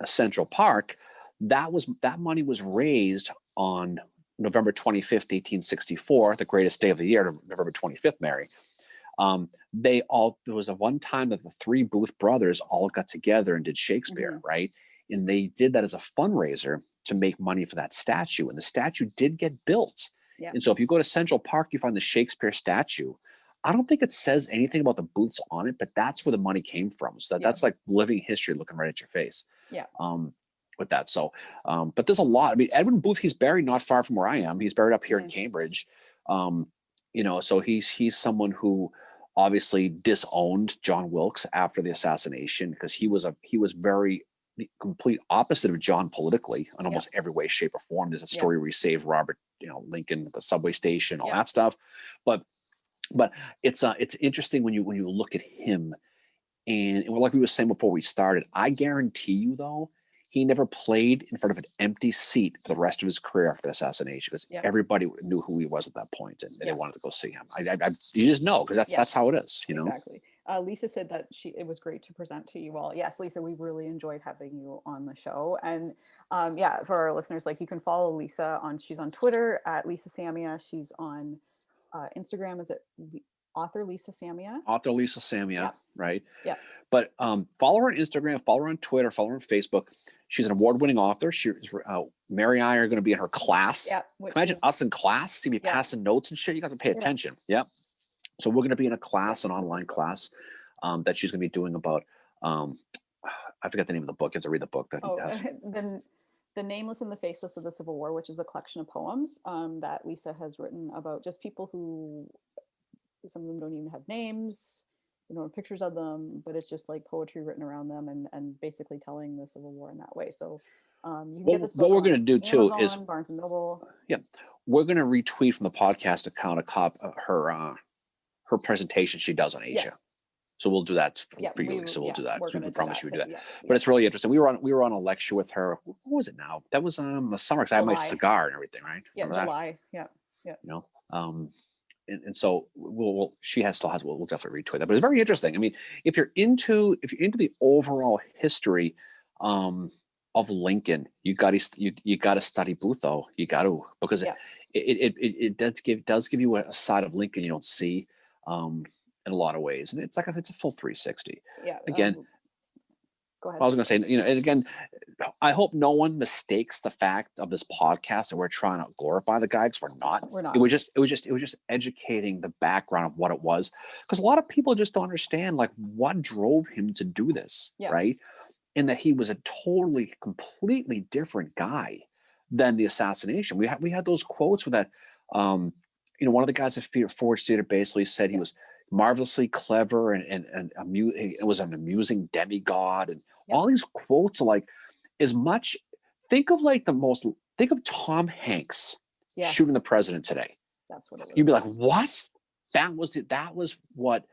Central Park, that money was raised on November 25th, 1864, the greatest day of the year, November 25th, Mary. There was a one time that the three Booth brothers all got together and did Shakespeare, right? And they did that as a fundraiser to make money for that statue. And the statue did get built. Yeah. And so if you go to Central Park, you find the Shakespeare statue. I don't think it says anything about the booths on it, but that's where the money came from. So Yeah. that's like living history looking right at your face. Yeah. With that. So, but there's a lot. I mean, Edwin Booth, he's buried not far from where I am. He's buried up here in Cambridge. So he's someone who obviously disowned John Wilkes after the assassination, because he was very the complete opposite of John politically in almost every way, shape, or form. There's a story where he saved Robert, Lincoln at the subway station, all that stuff. But it's interesting when you look at him, and like we were saying before we started, I guarantee you though, he never played in front of an empty seat for the rest of his career after the assassination, because everybody knew who he was at that point, and they wanted to go see him. You just know, because that's how it is, Exactly. Lisa said that it was great to present to you all. Yes, Lisa, we really enjoyed having you on the show. And for our listeners, like, you can follow Lisa she's on Twitter at Lisa Samia. She's on Instagram. Is it author Lisa Samia? Author Lisa Samia, right? Yeah. But follow her on Instagram, follow her on Twitter, follow her on Facebook. She's an award-winning author. Mary and I are going to be in her class. Yeah. Imagine us in class. You'd be passing notes and shit. You got to pay attention. Yeah. So we're going to be in a class, an online class that she's going to be doing about, I forget the name of the book. You have to read the book. The Nameless and the Faceless of the Civil War, which is a collection of poems that Lisa has written about just people who, some of them don't even have names, pictures of them, but it's just like poetry written around them, and basically telling the Civil War in that way. So you can get this book. What we're going to do too is Barnes and Noble. Yeah, we're going to retweet from the podcast account her presentation she does on Asia. So we'll do that for you. So we'll do that. We promise you we do that. But it's really interesting. We were on a lecture with her. What was it now? That was the summer, because I had my cigar and everything, right? Yeah, July. Yeah. And so we'll definitely retweet that. But it's very interesting. I mean, if you're into the overall history of Lincoln, you got to study Booth, though. You got to, because it does give you a side of Lincoln you don't see in a lot of ways, and it's a full 360. Yeah. Again, go ahead. I was going to say, and again, I hope no one mistakes the fact of this podcast that we're trying to glorify the guy, because we're not. It was just educating the background of what it was, because a lot of people just don't understand like what drove him to do this, right? And that he was a completely different guy than the assassination. We had those quotes with that. One of the guys at Forge Theater basically said he was marvelously clever and it was an amusing demigod, and all these quotes are like, think of Tom Hanks shooting the president today. That's what it was. You'd be like, what? That was what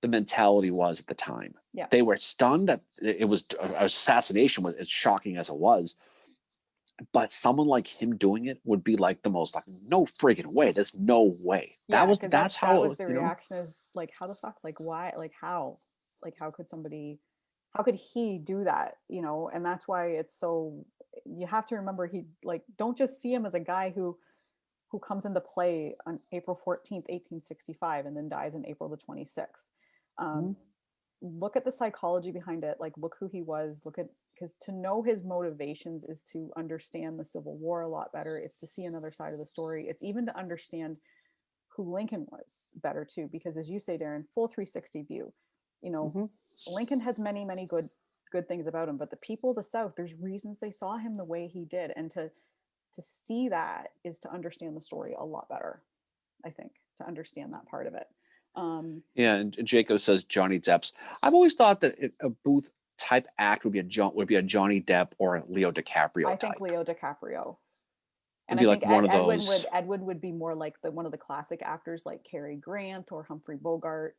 the mentality was at the time. Yeah. They were stunned that it was assassination, was as shocking as it was. But someone like him doing it would be like the most, like, no friggin' way. There's no way. That's how the reaction is, like, how the fuck, like, why, like, how could he do that? And that's why it's so, you have to remember, don't just see him as a guy who comes into play on April 14th, 1865, and then dies in April the 26th. Look at the psychology behind it. Like, look who he was. Because to know his motivations is to understand the Civil War a lot better. It's to see another side of the story. It's even to understand who Lincoln was better too. Because as you say, Darren, full 360 view. Lincoln has many, many good things about him, but the people of the South, there's reasons they saw him the way he did, and to see that is to understand the story a lot better. I think, to understand that part of it. And Jacob says Johnny Depp's. I've always thought that a Booth type act would be a Johnny Depp or a Leo DiCaprio. I think Leo DiCaprio. And I think like one of those. Edwin would be more like one of the classic actors, like Cary Grant or Humphrey Bogart,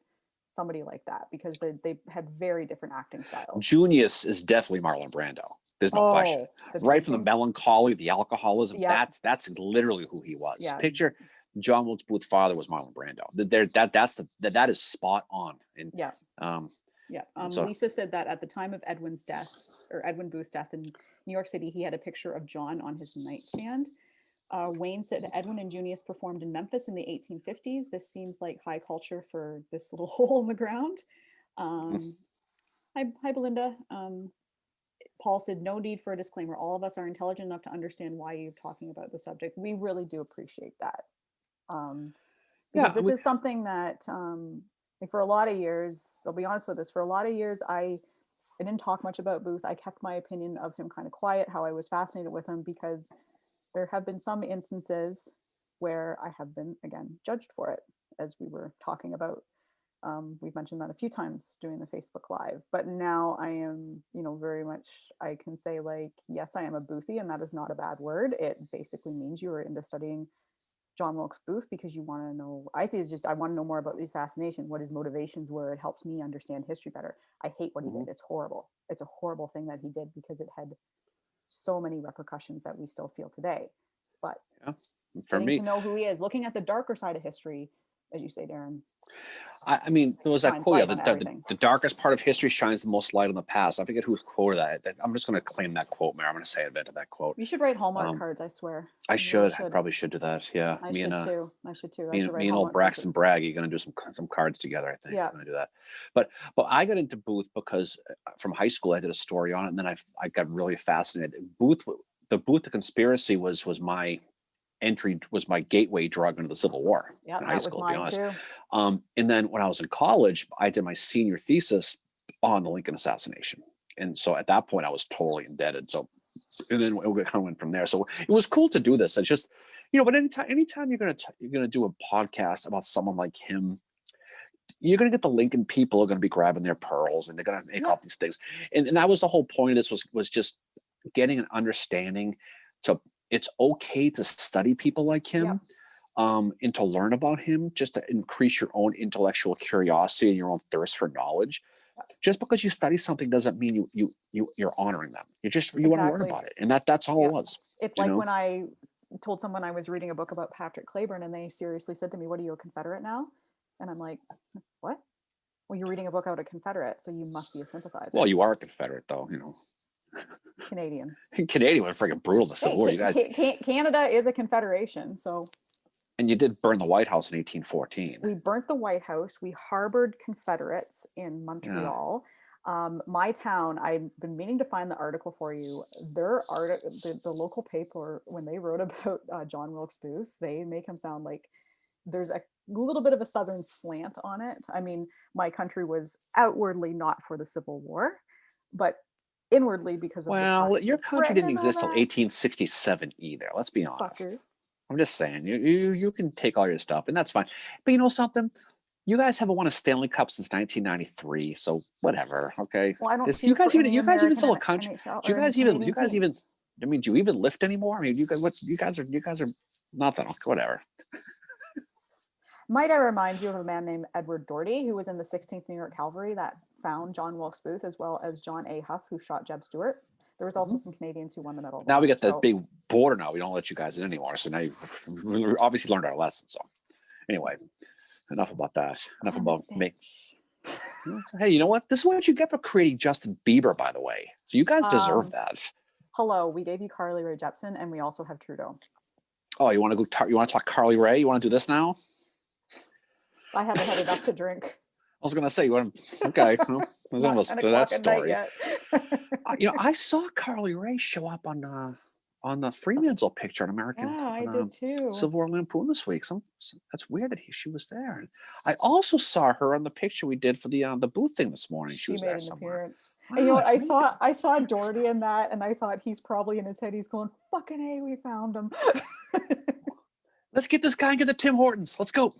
somebody like that, because they had very different acting styles. Junius is definitely Marlon Brando. There's no question. Right from the melancholy, the alcoholism. Yep. That's literally who he was. Yeah. Picture John Wilkes Booth's father was Marlon Brando. That is spot on. And Lisa said that at the time of Edwin Booth's death in New York City, he had a picture of John on his nightstand. Wayne said Edwin and Junius performed in Memphis in the 1850s. This seems like high culture for this little hole in the ground. Hi, Belinda. Paul said, no need for a disclaimer. All of us are intelligent enough to understand why you're talking about the subject. We really do appreciate that. Because Yeah, this is something that, like for a lot of years, I'll be honest with this, for a lot of years, I didn't talk much about Booth. I kept my opinion of him kind of quiet, how I was fascinated with him, because there have been some instances where I have been, again, judged for it, as we were talking about. We've mentioned that a few times during the Facebook Live, but now I am, very much, I can say, like, yes, I am a Boothie, and that is not a bad word. It basically means you are into studying John Wilkes Booth because you want to know. I see it's just I want to know more about the assassination, what his motivations were. It helps me understand history better. I hate what he hmm did. It's horrible. It's a horrible thing that he did because it had so many repercussions that we still feel today. But yeah. For getting to me, know who he is, looking at the darker side of history, as you say, Darren, I mean, there was that shines quote. Yeah, light on the everything. the darkest part of history shines the most light on the past. I forget who quoted that. I'm just going to claim that quote, Mary. I'm going to say a bit of that quote. You should write Hallmark Um, cards. I swear, I you really should. I should. probably should do that. Yeah, I should too. I should too. I me should and write me and old Hallmark cards. Braxton Bragg are going to do some cards together. I think Yeah. we're going to do that. But I got into Booth because from high school I did a story on it, and then I got really fascinated. The conspiracy was my entry, was my gateway drug into the Civil War Yeah, in high that was school, to be mine honest. too. And then when I was in college, I did my senior thesis on the Lincoln assassination, and so at that point I was totally indebted. So, and then it kind of went from there. So it was cool to do this. It's just, but anytime you're gonna do a podcast about someone like him, you're gonna get the Lincoln people are gonna be grabbing their pearls and they're gonna make Yeah. all these things. And that was the whole point of this, was just getting an understanding. So it's okay to study people like Yep. him, and to learn about him, just to increase your own intellectual curiosity and your own thirst for knowledge. Just because you study something doesn't mean you're honoring them. You want to learn Exactly. about it, and that's all it Yeah. was. It's You like know, when I told someone I was reading a book about Patrick Claiborne and they seriously said to me, "What are you, a Confederate now?" And I'm like, "What?" Well, you're reading a book about a Confederate, so you must be a sympathizer. well, you are a Confederate, though. Canadian. Canadian was freaking brutal in the Civil War. You guys, Canada is a confederation, so and you did burn the White House in 1814. we burnt the White House. We harbored Confederates in Yeah. Montreal. My town, I've been meaning to find the article for you. The local paper, when they wrote about John Wilkes Booth, they make him sound like there's a little bit of a Southern slant on it. I mean, my country was outwardly not for the Civil War, but inwardly because of the Well, times your of country Britain didn't and all exist till that. 1867 either. Let's be honest. Fuckers. I'm just saying, you can take all your stuff, and that's fine. But you know something? You guys haven't won a Stanley Cup since 1993, so whatever. Okay, Well, I don't it's you cheer for guys even any you guys even American still a country. NHL Do or you any guys even Canadian teams. I mean, do you even lift anymore? I mean, you guys are nothing. Whatever. Might I remind you of a man named Edward Doherty, who was in the 16th New York Cavalry that found John Wilkes Booth, as well as John A. Huff, who shot Jeb Stuart. There was also some Canadians who won the Medal of Now Honor. we got the So big border. Now we don't let you guys in anymore. So now we obviously learned our lesson. So anyway, enough about that. Enough I'm about a me. Hey, you know what? This is what you get for creating Justin Bieber, by the way. So you guys deserve that. Hello, we gave you Carly Rae Jepsen, and we also have Trudeau. Oh, you want to go? You want to talk Carly Rae? You want to do this now? I haven't had enough to drink. I was gonna say you want to. Okay, well, It's there's not almost 10 to o'clock that at night story. yet. I saw Carly Rae show up on the Fremantle picture on American Yeah, I on, did too. Civil War Lampoon this week. That's weird that she was there. And I also saw her on the picture we did for the Booth thing this morning. She was made there an somewhere. appearance. Wow, And you know what? it's amazing. I saw Doherty in that, and I thought he's probably in his head. He's going, "Fucking A, we found him." Let's get this guy and get the Tim Hortons. Let's go.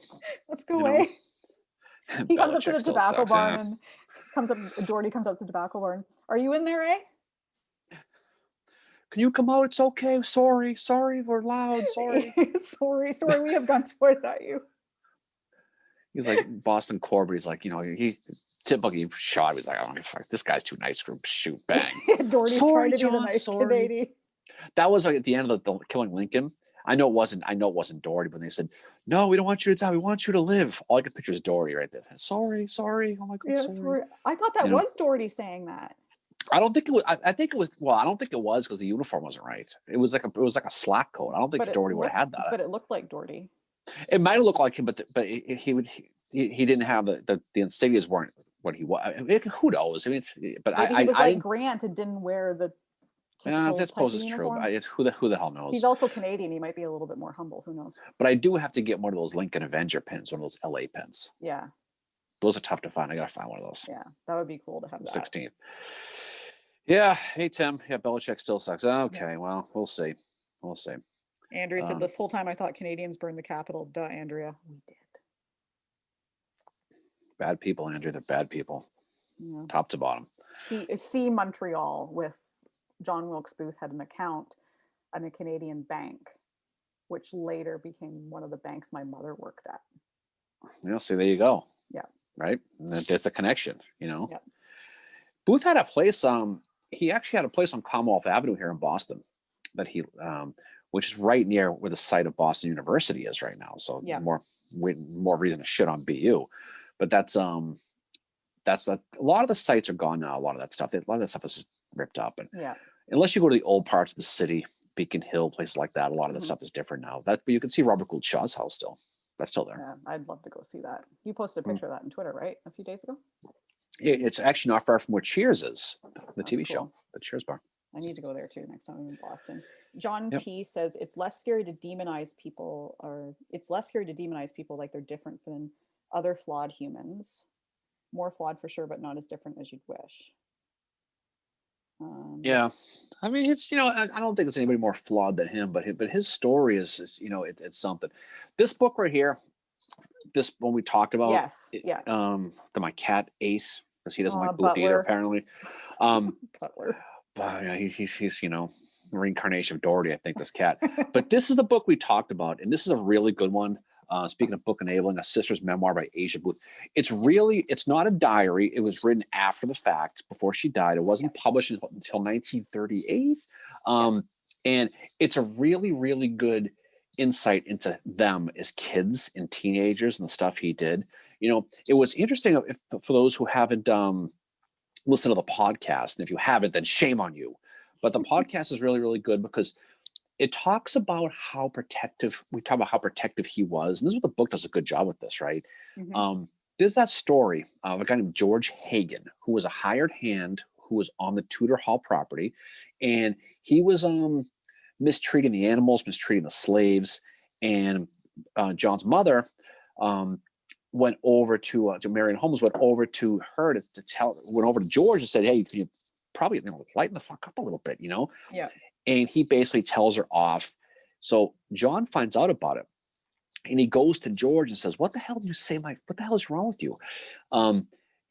Let's go away. He comes up to the Belichick still tobacco sucks, barn yeah. and Doherty comes up to the tobacco barn. "Are you in there, eh?" Can you come out? It's okay. Sorry, we're loud. Sorry. sorry, we have guns pointed at you. He's like Boston Corbett. He's like, he typically shot. He's like, I don't give a fuck. This guy's too nice for him. Shoot, bang. Doherty's Sorry, trying to be the John, nice sorry. Canadian. That was like at the end of the killing Lincoln. I know it wasn't Doherty, but they said, "No, we don't want you to die. We want you to live." All I can picture is Doherty right there. Sorry. Oh my God, Yeah, sorry. I thought that was Doherty saying that. I don't think it was. I think it was. Well, I don't think it was because the uniform wasn't right. It was like a slack coat. I don't think Doherty would have had that. But it looked like Doherty. It might have looked like him, but he didn't have the insignias weren't what he was. Who knows? I mean, Maybe he was like Grant and didn't wear the Yeah, typical I type suppose of it's true. But uniform. it's, who the hell knows? He's also Canadian. He might be a little bit more humble. Who knows? But I do have to get one of those Lincoln Avenger pins, one of those LA pins. Yeah, Those are tough to find. I gotta find one of those. yeah, that would be cool to have The that. 16th. Yeah. Hey Tim. Yeah, Belichick still sucks. Okay. Yeah. Well, we'll see. We'll see. Andrea said, Um, this whole time I thought Canadians burned the Capitol. Duh, Andrea. We did. Bad people, Andrew. They're bad people, Yeah. top to bottom. See Montreal with John Wilkes Booth had an account in a Canadian bank, which later became one of the banks my mother worked at. Yeah. See, there you go. Yeah. Right. And there's a connection. You know. Yep. Booth had a place. He actually had a place on Commonwealth Avenue here in Boston, that he, which is right near where the site of Boston University is right now. So Yeah. more reason to shit on BU, but that's a lot of the sites are gone now. A lot of that stuff, a lot of that stuff is just ripped up, and Yeah. unless you go to the old parts of the city, Beacon Hill, places like that, a lot of the Mhm. stuff is different now. But you can see Robert Gould Shaw's house still. That's still there. Yeah, I'd love to go see that. You posted a picture of that on Twitter, right? A few days ago? It's actually not far from where Cheers is, the That's TV show, cool. the Cheers bar. I need to go there too next time I'm in Boston. John Yep. P says it's less scary to demonize people, or it's less scary to demonize people like they're different than other flawed humans. More flawed for sure, but not as different as you'd wish. Yeah, I mean, it's I don't think it's anybody more flawed than him, but his story is it's something. This book right here, this one we talked about, Yes. Yeah. that my cat ate because he doesn't like Booth Butler. either, apparently. Butler. But yeah, he's reincarnation of Doherty, I think, this cat. But this is the book we talked about, and this is a really good one. Speaking of book enabling, A Sister's Memoir by Asia Booth. It's not a diary. It was written after the fact, before she died. It wasn't published until 1938. And it's a really, really good insight into them as kids and teenagers and the stuff he did. It was interesting for those who haven't listened to the podcast, and if you haven't, then shame on you. But the podcast is really, really good because it talks about how protective he was. And this is what the book does a good job with this, right? Mhm. There's that story of a guy named George Hagen, who was a hired hand who was on the Tudor Hall property. And he was mistreating the animals, mistreating the slaves. And John's mother went over to Marion Holmes, went over to George and said, hey, you probably lighten the fuck up a little bit, Yeah. And he basically tells her off. So John finds out about it, and he goes to George and says, what the hell did you say? What the hell is wrong with you?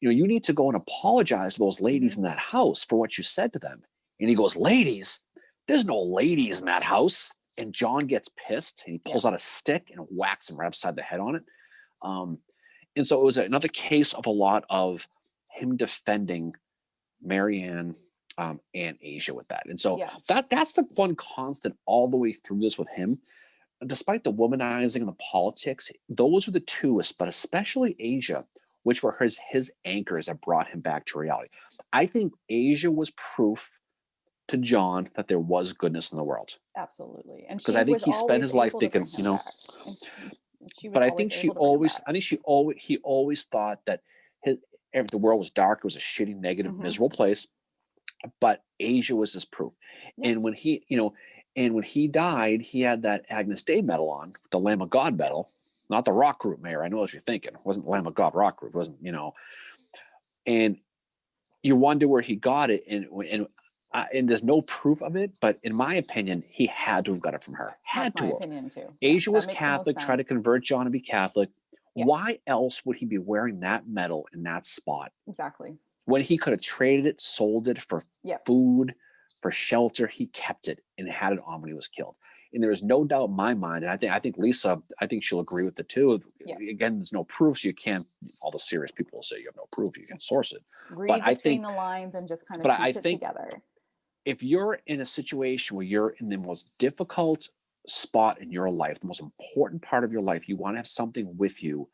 You need to go and apologize to those ladies in that house for what you said to them. And he goes, ladies? There's no ladies in that house. And John gets pissed, and he pulls out a stick and whacks him right upside the head on it. And so it was another case of a lot of him defending Marianne and Asia with that. And so that's the one constant all the way through this with him. Despite the womanizing and the politics, those are the two, but especially Asia, which were his anchors that brought him back to reality. I think Asia was proof to John that there was goodness in the world. Absolutely. And because I think he spent his life thinking, but I think he always thought that if the world was dark, it was a shitty, negative, miserable place. But Asia was his proof. And when he died, he had that Agnus Dei medal on, the Lamb of God medal, not the rock group, Mayor. I know what you're thinking. It wasn't the Lamb of God rock group. It wasn't, and you wonder where he got it. And there's no proof of it, but in my opinion, he had to have got it from her. That's my opinion too. Asia was Catholic, tried to convert John to be Catholic. Yeah. Why else would he be wearing that medal in that spot? Exactly. When he could have traded it, sold it for food, for shelter, he kept it and had it on when he was killed. And there is no doubt in my mind, and I think Lisa, I think she'll agree with the two. Yeah. Again, there's no proof, so you can't. All the serious people will say you have no proof. You can source it. Read between the lines and just kind of piece it together. If you're in a situation where you're in the most difficult spot in your life, the most important part of your life, you want to have something with you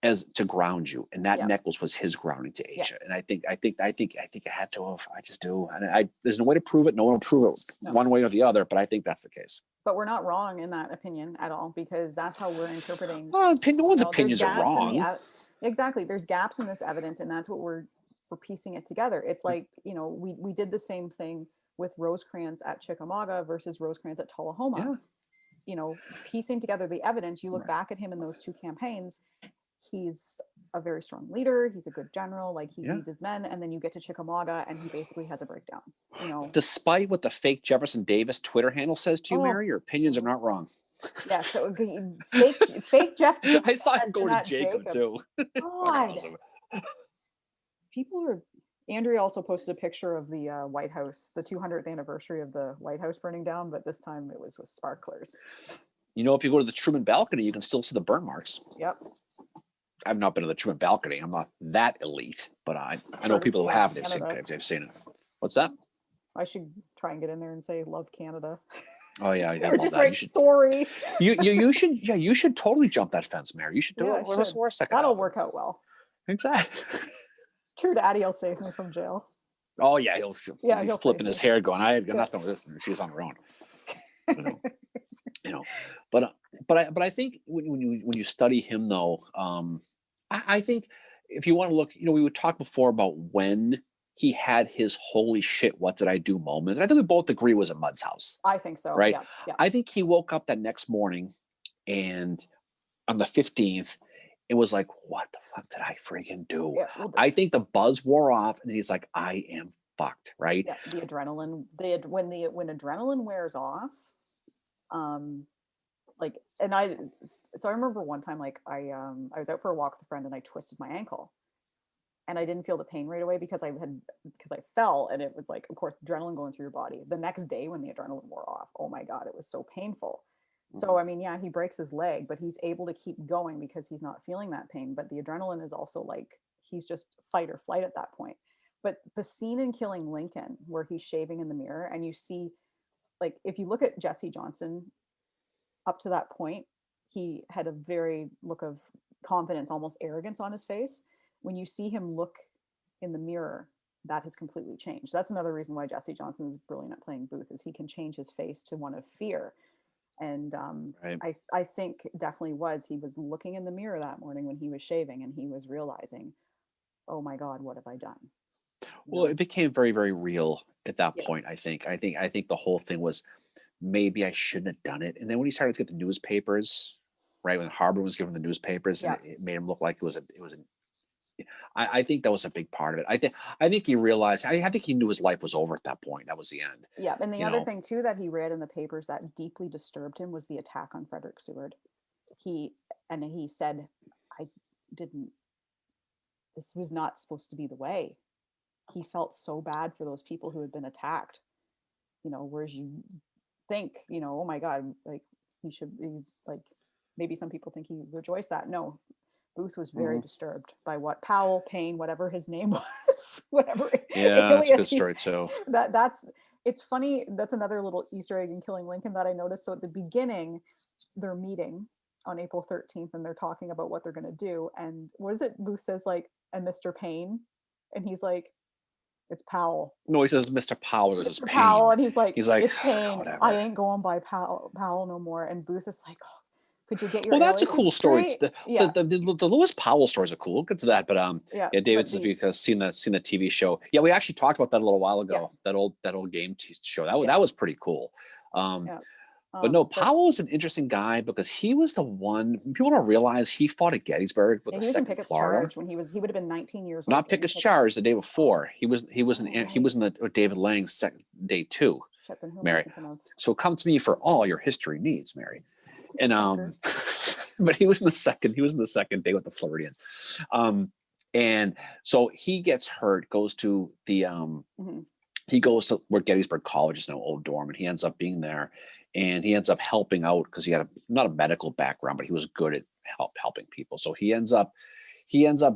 as to ground you, and that necklace was his grounding to Asia. And I think it had to have. I just do, and there's no way to prove it. No one will prove it one way or the other, but I think that's the case. But we're not wrong in that opinion at all, because that's how we're interpreting. Well, no one's opinions are wrong. Exactly, there's gaps in this evidence, and that's what we're piecing it together. It's like, we did the same thing with Rosecrans at Chickamauga versus Rosecrans at Tullahoma. Yeah. You know, piecing together the evidence, you look Right. back at him in those two campaigns, he's a very strong leader, he's a good general, like he Yeah. leads his men, and then you get to Chickamauga and he basically has a breakdown, you know. Despite what the fake Jefferson Davis Twitter handle says to you, Oh, Mary, your opinions are not wrong. yeah, so fake Jeff I saw has him go been to at Jacob too. Fucking God, awesome. people are. Andrea also posted a picture of the White House, the 200th anniversary of the White House burning down, but this time it was with sparklers. You know, if you go to the Truman balcony, you can still see the burn marks. Yep. I've not been to the Truman balcony. I'm not that elite, but I know people who have. They've seen it. What's that? I should try and get in there and say "Love Canada." Oh yeah, I Or love just that. write sorry. You should you should totally jump that fence, Mary. You should do Yeah, it. What's the worst that could that'll happen? work out well. Exactly. True Daddy will save me from jail. Oh yeah, he'll he'll flipping save his me. hair, going, "I got nothing with this." She's on her own. You know, but I think when you study him though, I think if you want to look, we would talk before about when he had his holy shit, what did I do moment. And I think we both agree it was at Mud's house. I think so. Right? Yeah. I think he woke up that next morning and on the 15th, it was like, what the fuck did I freaking do? Yeah, well, I think the buzz wore off and he's like, I am fucked, right? Yeah, the adrenaline. When adrenaline wears off, like, and I remember one time, like I was out for a walk with a friend and I twisted my ankle. And I didn't feel the pain right away because I fell, and it was like, of course, adrenaline going through your body. The next day when the adrenaline wore off, oh my God, it was so painful. So, I mean, yeah, he breaks his leg, but he's able to keep going because he's not feeling that pain. But the adrenaline is also like, he's just fight or flight at that point. But the scene in Killing Lincoln where he's shaving in the mirror and you see, like, if you look at Jesse Johnson up to that point, he had a very look of confidence, almost arrogance on his face. When you see him look in the mirror, that has completely changed. That's another reason why Jesse Johnson is brilliant at playing Booth, is he can change his face to one of fear. And Right. I think definitely he was looking in the mirror that morning when he was shaving and he was realizing, oh my God, what have I done? Well, it became very, very real at that Yeah. point. I think the whole thing was maybe I shouldn't have done it. And then when he started to get the newspapers, right, when Harbor was given the newspapers, and it made him look like it was I think that was a big part of it. I think he realized. I think he knew his life was over at that point. That was the end. Yeah, and the other thing too that he read in the papers that deeply disturbed him was the attack on Frederick Seward. He said, "I didn't. This was not supposed to be the way." He felt so bad for those people who had been attacked. Whereas you think, oh my God, like he should be like. Maybe some people think he rejoiced that. No, Booth was very disturbed by what Powell, Payne, whatever his name was, whatever. Yeah, that's a good story too. It's funny. That's another little Easter egg in Killing Lincoln that I noticed. So at the beginning, they're meeting on April 13th and they're talking about what they're going to do. And what is it? Booth says like, and Mr. Payne, and he's like, it's Powell. No, he says Mr. Powell. It was Mr. Powell, and he's like, it's Payne. Whatever. I ain't going by Powell no more. And Booth is like, oh, could you get your that's a cool story. The Lewis Powell stories are cool. We'll get to that, but David says because seen the TV show. Yeah, we actually talked about that a little while ago. Yeah. That old game show. That was pretty cool. But no, Powell is an interesting guy because he was the one. People don't realize he fought at Gettysburg with the Second Florida Charge when he would have been 19 years old. Not Pickett's Charge the day before. He was in the David Lang's second day 2. Mary. So come to me for all your history needs, Mary. And but he was in the second day with the Floridians. And so he gets hurt, goes to the he goes to where Gettysburg College is now, Old Dorm, and he ends up being there, and he ends up helping out because he had not a medical background, but he was good at helping people. So he ends up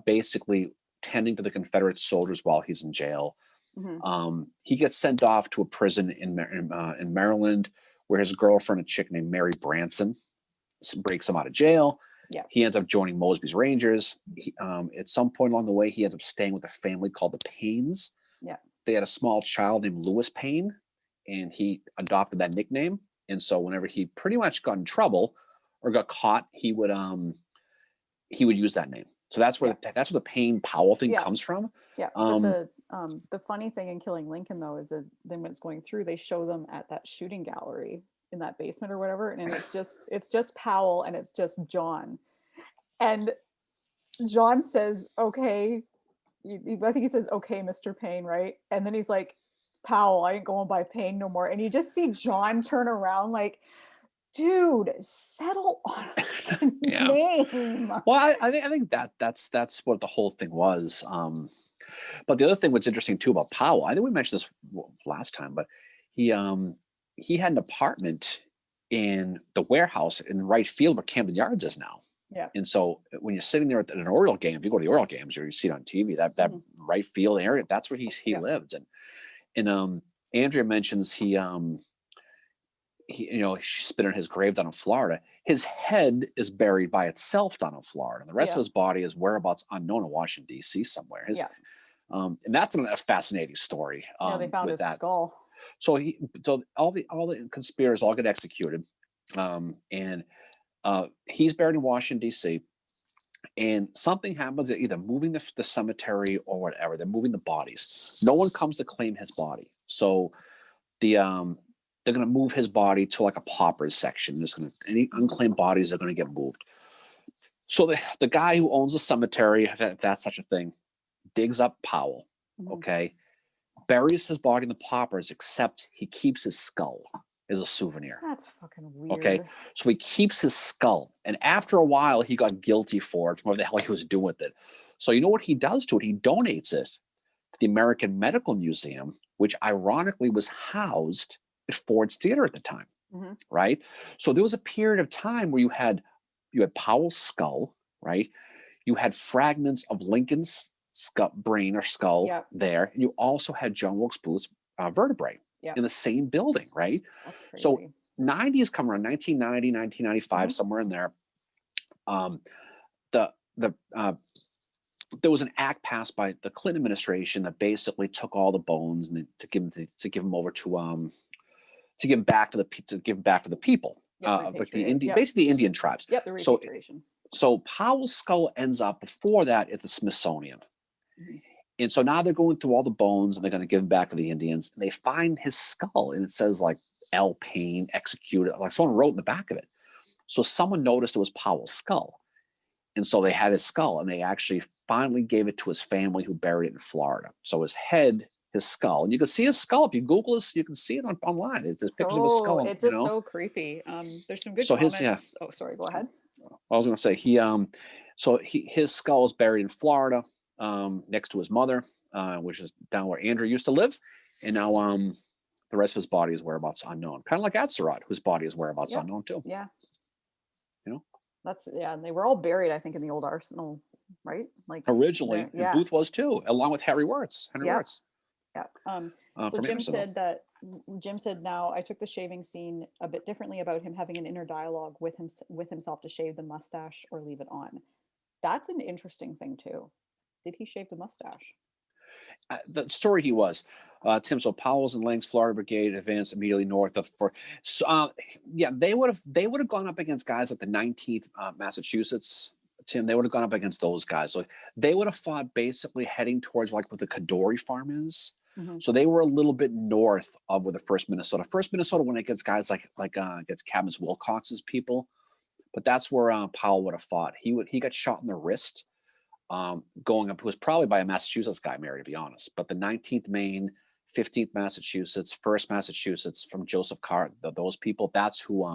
basically tending to the Confederate soldiers while he's in jail. He gets sent off to a prison in Maryland where his girlfriend, a chick named Mary Branson, breaks him out of jail. Yeah. He ends up joining Mosby's Rangers. At some point along the way, he ends up staying with a family called the Paynes. Yeah. They had a small child named Lewis Payne, and he adopted that nickname. And so whenever he pretty much got in trouble or got caught, he would use that name. So that's where the Payne Powell thing comes from. Yeah. The funny thing in Killing Lincoln, though, is that then when it's going through, they show them at that shooting gallery in that basement or whatever, and it's just Powell and it's just John, and John says, "Okay," I think he says, "Okay, Mr. Payne," right? And then he's like, "Powell, I ain't going by Payne no more." And you just see John turn around like, dude, settle on a Yeah. name. Well, I think that's what the whole thing was. But the other thing what's interesting too about Powell, I think we mentioned this last time, but he had an apartment in the warehouse in right field where Camden Yards is now. Yeah. And so when you're sitting there at an Oriole game, if you go to the Oriole games or you see it on TV, that right field area, that's where he lived. And Andrea mentions he she's been in his grave down in Florida. His head is buried by itself down in Florida. And the rest of his body is whereabouts unknown in Washington, D.C. somewhere. And that's a fascinating story. They found his skull. So all the conspirators all get executed. And he's buried in Washington, D.C. And something happens, either moving the cemetery or whatever. They're moving the bodies. No one comes to claim his body. So they're going to move his body to like a pauper's section. Any unclaimed bodies are going to get moved. So the guy who owns the cemetery, if that's such a thing, digs up Powell, okay, buries his body in the paupers, except he keeps his skull as a souvenir. That's fucking weird. Okay, so he keeps his skull, and after a while, he got guilty for it, from whatever the hell he was doing with it. So you know what he does to it? He donates it to the American Medical Museum, which ironically was housed at Ford's Theater at the time, right? So there was a period of time where you had Powell's skull, right? You had fragments of Lincoln's brain or skull there. And you also had John Wilkes Booth's vertebrae in the same building, right? So 90s come around, 1990, 1995, somewhere in there. There was an act passed by the Clinton administration that basically took all the bones and to give them over to give back to the people, basically the Indian tribes. Yep, the repatriation. So Powell's skull ends up before that at the Smithsonian. And so now they're going through all the bones and they're going to give them back to the Indians. And they find his skull and it says like L. Payne executed, like someone wrote in the back of it. So someone noticed it was Powell's skull. And so they had his skull and they actually finally gave it to his family who buried it in Florida. So his head, his skull, and you can see his skull. If you Google this, you can see it online. It's just pictures of his skull. It's just so creepy. There's some good comments. Oh, sorry, go ahead. I was going to say his skull is buried in Florida, next to his mother, which is down where Andrew used to live, and now the rest of his body is whereabouts unknown. Kind of like Atzerodt, whose body is whereabouts unknown too. Yeah. And they were all buried, I think, in the old arsenal, right? Like originally, and Booth was too, along with Henry Wirtz. Yeah. So Jim said, now I took the shaving scene a bit differently about him having an inner dialogue with himself to shave the mustache or leave it on. That's an interesting thing too. Did he shave the mustache? The story he was, Tim. So Powell's and Lang's Florida Brigade advanced immediately north of they would have gone up against guys like the 19th Massachusetts. Tim, they would have gone up against those guys. So they would have fought basically heading towards like what the Kadoorie farm is. So they were a little bit north of where the First Minnesota when it gets guys like gets Cadmus Wilcox's people, but that's where Powell would have fought. He got shot in the wrist. Going up, it was probably by a Massachusetts guy, Mary, to be honest. But the 19th Maine, 15th Massachusetts, 1st Massachusetts from Joseph Carr, those people, that's who.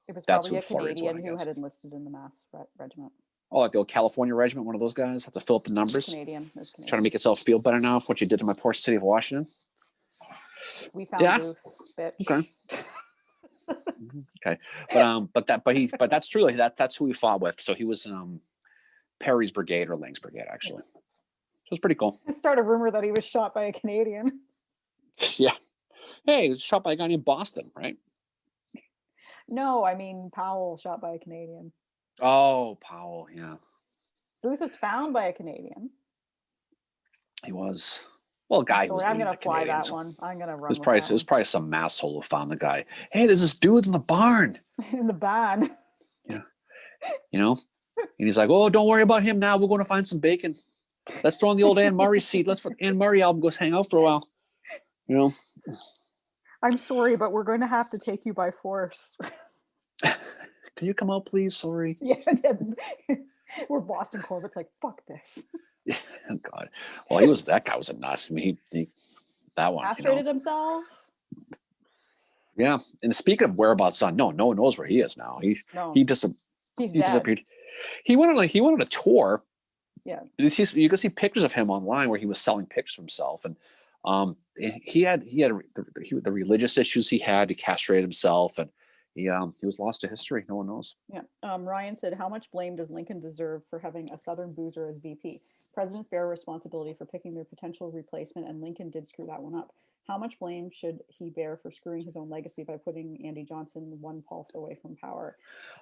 It was probably a Canadian who had enlisted in the Mass Regiment. Oh, like the old California Regiment, one of those guys. Have to fill up the numbers. Canadian. Trying to make yourself feel better now for what you did to my poor city of Washington. We found Booth, bitch. Okay. Okay, but that's true. That's who he fought with. So he was Perry's brigade or Lang's brigade, actually. So it was pretty cool. Start a rumor that he was shot by a Canadian. Yeah. Hey, he was shot by a guy named Boston, right? No, I mean Powell shot by a Canadian. Oh, Powell, yeah. Booth was found by a Canadian. He was. Well, guy. Sorry, I'm gonna fly that one. I'm gonna run. It was probably some asshole who found the guy. Hey, there's this dude's in the barn. In the barn. Yeah. And he's like, "Oh, don't worry about him now. We're going to find some bacon." Let's throw on the old Anne Murray seat. Let's Anne Murray album go hang out for a while. You know, I'm sorry, but we're going to have to take you by force. can you come out, please? Sorry. Yeah, we're Boston Corbett's like, fuck this. Oh, God. Well, that guy was a nut. I mean, that one. Castrated himself. Yeah. And speaking of whereabouts on, no one knows where he is now. He He's dead. disappeared. He went on a tour. Yeah. You can see pictures of him online where he was selling pictures of himself, and he had the religious issues he had. He castrated himself, and he was lost to history. No one knows. Yeah. Ryan said, how much blame does Lincoln deserve for having a Southern boozer as VP? Presidents bear responsibility for picking their potential replacement, and Lincoln did screw that one up. How much blame should he bear for screwing his own legacy by putting Andy Johnson one pulse away from power?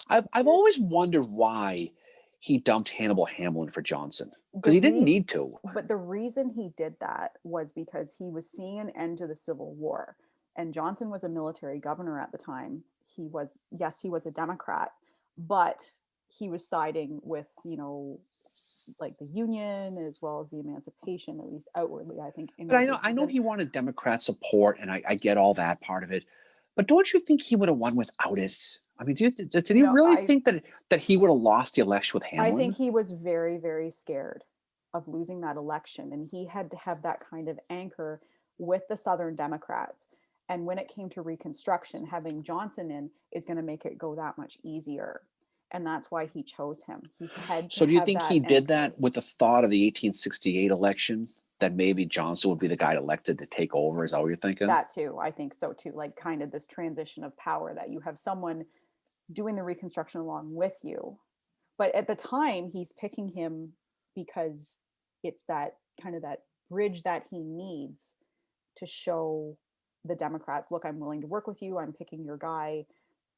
I've always wondered why he dumped Hannibal Hamlin for Johnson, because he didn't need to. But the reason he did that was because he was seeing an end to the Civil War, and Johnson was a military governor at the time. He was a Democrat, but he was siding with, like the Union as well as the emancipation, at least outwardly, I think. But I know he wanted Democrat support, and I get all that part of it. But don't you think he would have won without it? I mean, did he really think that he would have lost the election with Hamlin? I think he was very, very scared of losing that election, and he had to have that kind of anchor with the Southern Democrats. And when it came to Reconstruction, having Johnson in is going to make it go that much easier. And that's why he chose him. So do you think he did that with the thought of the 1868 election, that maybe Johnson would be the guy elected to take over? Is that what you're thinking? That too. I think so too. Like kind of this transition of power, that you have someone doing the Reconstruction along with you. But at the time, he's picking him because it's that kind of that bridge that he needs to show the Democrats, look, I'm willing to work with you. I'm picking your guy.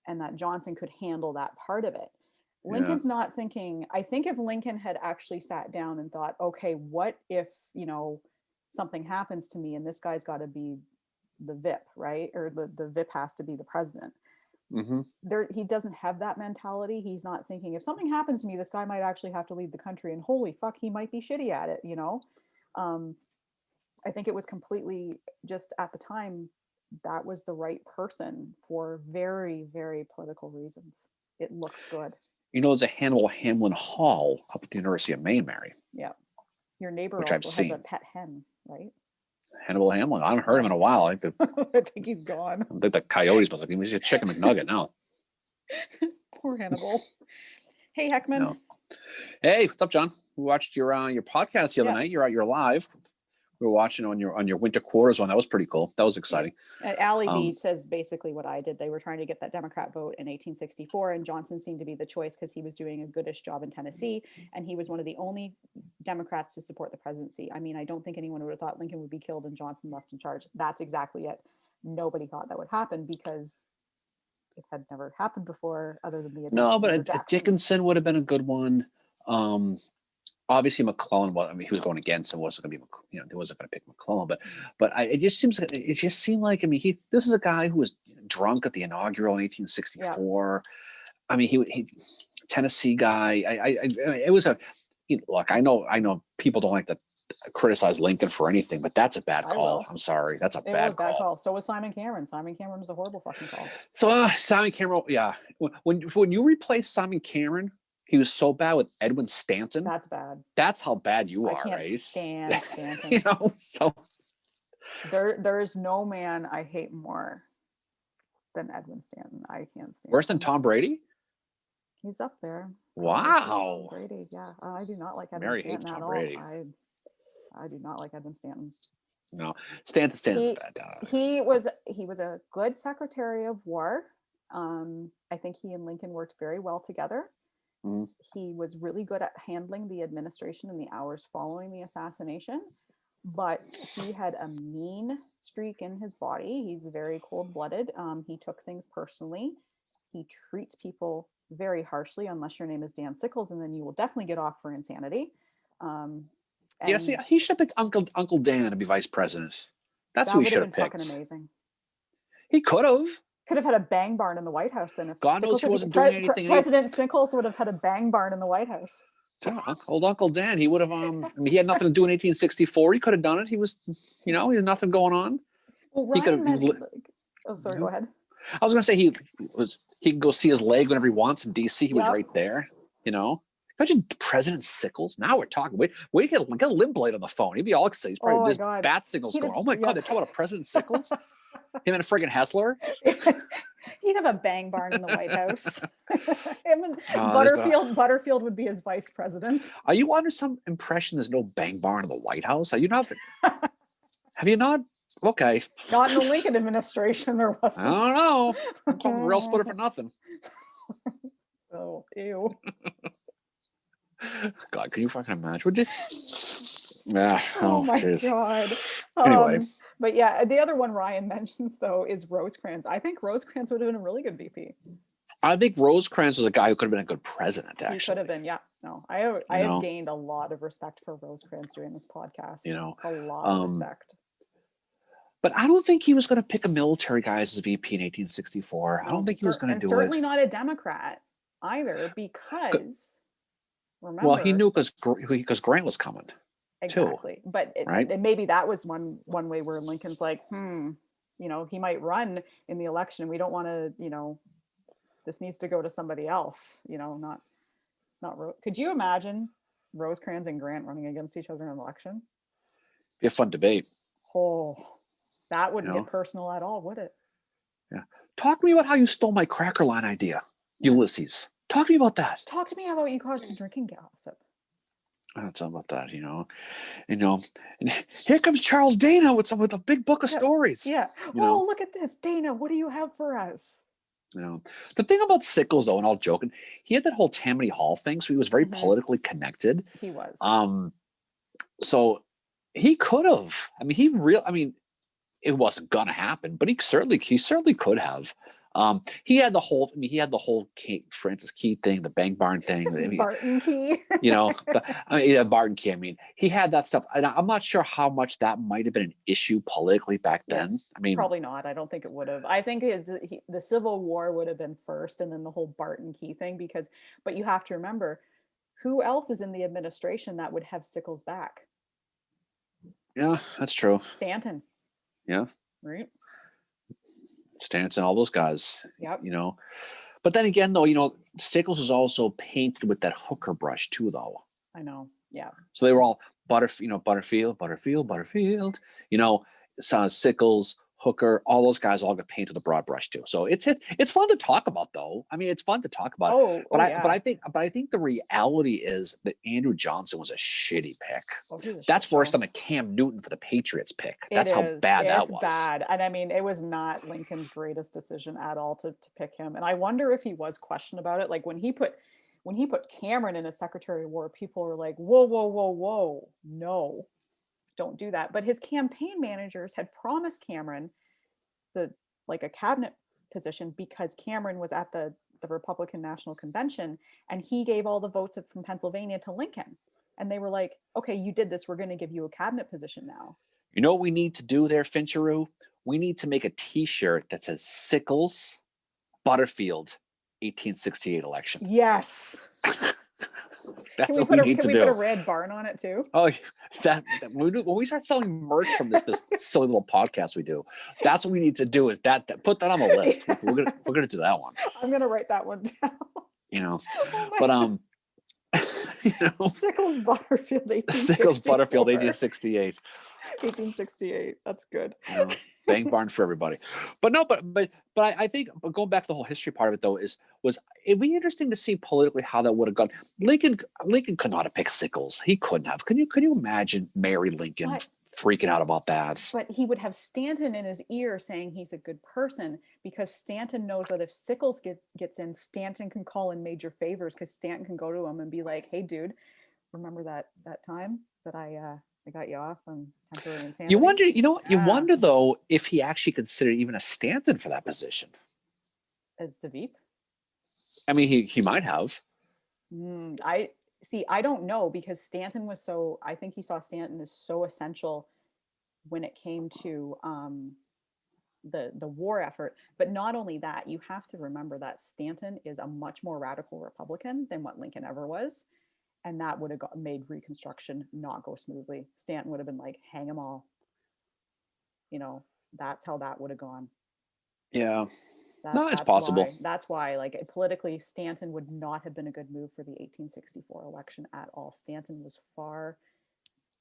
And that Johnson could handle that part of it. Lincoln's not thinking, I think if Lincoln had actually sat down and thought, okay, what if, something happens to me and this guy's got to be the VIP, right? Or the VIP has to be the president. Mm-hmm. He doesn't have that mentality. He's not thinking, if something happens to me, this guy might actually have to leave the country, and holy fuck, he might be shitty at it, I think it was completely just at the time, that was the right person for very, very political reasons. It looks good. There's a Hannibal Hamlin Hall up at the University of Maine, Mary. Yeah. Your neighbor which also has a pet hen, right? Hannibal Hamlin. I haven't heard him in a while. I think he's gone. I think the Coyotes must have been. He's a chicken McNugget now. Poor Hannibal. Hey, Heckman. No. Hey, what's up, John? We watched your podcast the other night. You're live. We were watching on your winter quarters one. That was pretty cool. That was exciting. Allie B says basically what I did. They were trying to get that Democrat vote in 1864, and Johnson seemed to be the choice because he was doing a goodish job in Tennessee, and he was one of the only Democrats to support the presidency. I mean, I don't think anyone would have thought Lincoln would be killed and Johnson left in charge. That's exactly it. Nobody thought that would happen because it had never happened before, other than the no, but Dickinson would have been a good one. Obviously, McClellan he was going against him. Wasn't going to be, they wasn't going to pick McClellan. But it just seemed like, this is a guy who was drunk at the inaugural in 1864. Yeah. He Tennessee guy. It was look. I know people don't like to criticize Lincoln for anything, but that's a bad call. I'm sorry, that's a bad call. So was Simon Cameron. Simon Cameron was a horrible fucking call. So Simon Cameron, yeah. When you replace Simon Cameron, he was so bad with Edwin Stanton. That's bad. That's how bad you are, I can't right? Stand Stanton. So there is no man I hate more than Edwin Stanton. I can't stand. Worse than Tom Brady? He's up there. Wow. Tom Brady, yeah. I do not like Edwin Mary Stanton hates Tom at all. Brady. I do not like Edwin Stanton. No, Stanton's a bad guy. He was a good Secretary of War. I think he and Lincoln worked very well together. Mm-hmm. He was really good at handling the administration in the hours following the assassination, but he had a mean streak in his body. He's very cold-blooded. He took things personally. He treats people very harshly, unless your name is Dan Sickles, and then you will definitely get off for insanity. He should have picked Uncle Dan to be vice president. That's who he should have picked. Fucking amazing. He could have had a bang barn in the White House then. If God knows he wasn't doing anything. President Sickles would have had a bang barn in the White House. Old Uncle Dan, he would have. I mean, he had nothing to do in 1864. He could have done it. He was, he had nothing going on. Well, He could Ryan have. mentioned, like, oh, sorry, go ahead. I was gonna say he can go see his leg whenever he wants in DC. He was Yep. right there. Imagine President Sickles. Now we're talking. Wait, get a limb blade on the phone. He'd be all excited. He's probably Oh my this God. bat signals He'd going. have- Oh my yeah. God, they're talking about President Sickles. Him and a friggin' Hessler. He'd have a bang barn in the White House. Him and Oh, Butterfield would be his vice president. Are you under some impression there's no bang barn in the White House? Are you not? Have you not? Okay. Not in the Lincoln administration, there I wasn't. don't know. I'm calling rail splitter for nothing. Oh, ew. God, can you fucking imagine? Would you? Yeah. Oh my jeez. God. Anyway. But yeah, the other one Ryan mentions though is Rosecrans. I think Rosecrans would have been a really good VP. I think Rosecrans was a guy who could have been a good president, actually. He could have been, yeah. No, I have gained a lot of respect for Rosecrans doing this podcast. A lot of respect. But I don't think he was going to pick a military guy as a VP in 1864. I don't think he was going to do it. Certainly not a Democrat either, because remember. Well, he knew because Grant was coming. Exactly. Too, but and maybe that was one way where Lincoln's like, he might run in the election and we don't want to, this needs to go to somebody else, not could you imagine Rosecrans and Grant running against each other in an election? Be a fun debate. Oh, that wouldn't get personal at all, would it? Yeah. Talk to me about how you stole my Cracker Line idea, Ulysses. Talk to me about that. Talk to me about you caused drinking gossip. That's all about that, and here comes Charles Dana with a big book of stories. Yeah. Look at this, Dana. What do you have for us? The thing about Sickles, though, and all joking, he had that whole Tammany Hall thing, so he was very politically connected. He was. So he could have. It wasn't gonna happen, but he certainly could have. He had the whole Francis Key thing, the Bang Barn thing, Barton Key. Barton Key. He had that stuff, and I'm not sure how much that might have been an issue politically back then. Probably not. I don't think it would have. I think the Civil War would have been first, and then the whole Barton Key thing. But you have to remember, who else is in the administration that would have Sickles back? Yeah, that's true. Stanton. Yeah. Right. Stanton, all those guys. Yep. But then again, though, Sickles was also painted with that hooker brush too, though. I know. Yeah. So they were all Butterfield. Sickles, Hooker, all those guys all get painted with a broad brush too. So it's fun to talk about, though. It's fun to talk about. But I think the reality is that Andrew Johnson was a shitty pick. That's worse than a Cam Newton for the Patriots pick. That's how bad that was. It's bad. And it was not Lincoln's greatest decision at all to pick him. And I wonder if he was questioned about it. Like when he put Cameron in as Secretary of War, people were like, whoa, no. Don't do that. But his campaign managers had promised Cameron a cabinet position because Cameron was at the Republican National Convention and he gave all the votes from Pennsylvania to Lincoln. And they were like, okay, you did this. We're going to give you a cabinet position now. You know what we need to do there, Fincheroo? We need to make a T-shirt that says Sickles, Butterfield, 1868 election. Yes. That's what we need to do. Can we put a red barn on it too? Oh, when we start selling merch from this silly little podcast we do, that's what we need to do. Is that put that on the list? Yeah. We're gonna do that one. I'm gonna write that one down. Sickles Butterfield 1868. 1868. That's good. Bang barn for everybody. But I think going back to the whole history part of it though it'd be interesting to see politically how that would have gone. Lincoln could not have picked Sickles. He couldn't have. Can you imagine Mary Lincoln freaking out about that? But he would have Stanton in his ear saying he's a good person because Stanton knows that if Sickles gets in, Stanton can call in major favors because Stanton can go to him and be like, hey dude, remember that time that I got you off on temporary insanity? You wonder though if he actually considered even a Stanton for that position. As the Veep? He might have. I don't know because Stanton was I think he saw Stanton as so essential when it came to the war effort. But not only that, you have to remember that Stanton is a much more radical Republican than what Lincoln ever was. and that would have made Reconstruction not go smoothly. Stanton would have been like, hang them all. You know, that's how that would have gone. Yeah. That, No, it's possible. That's why, like, politically, Stanton would not have been a good move for the 1864 election at all. Stanton was far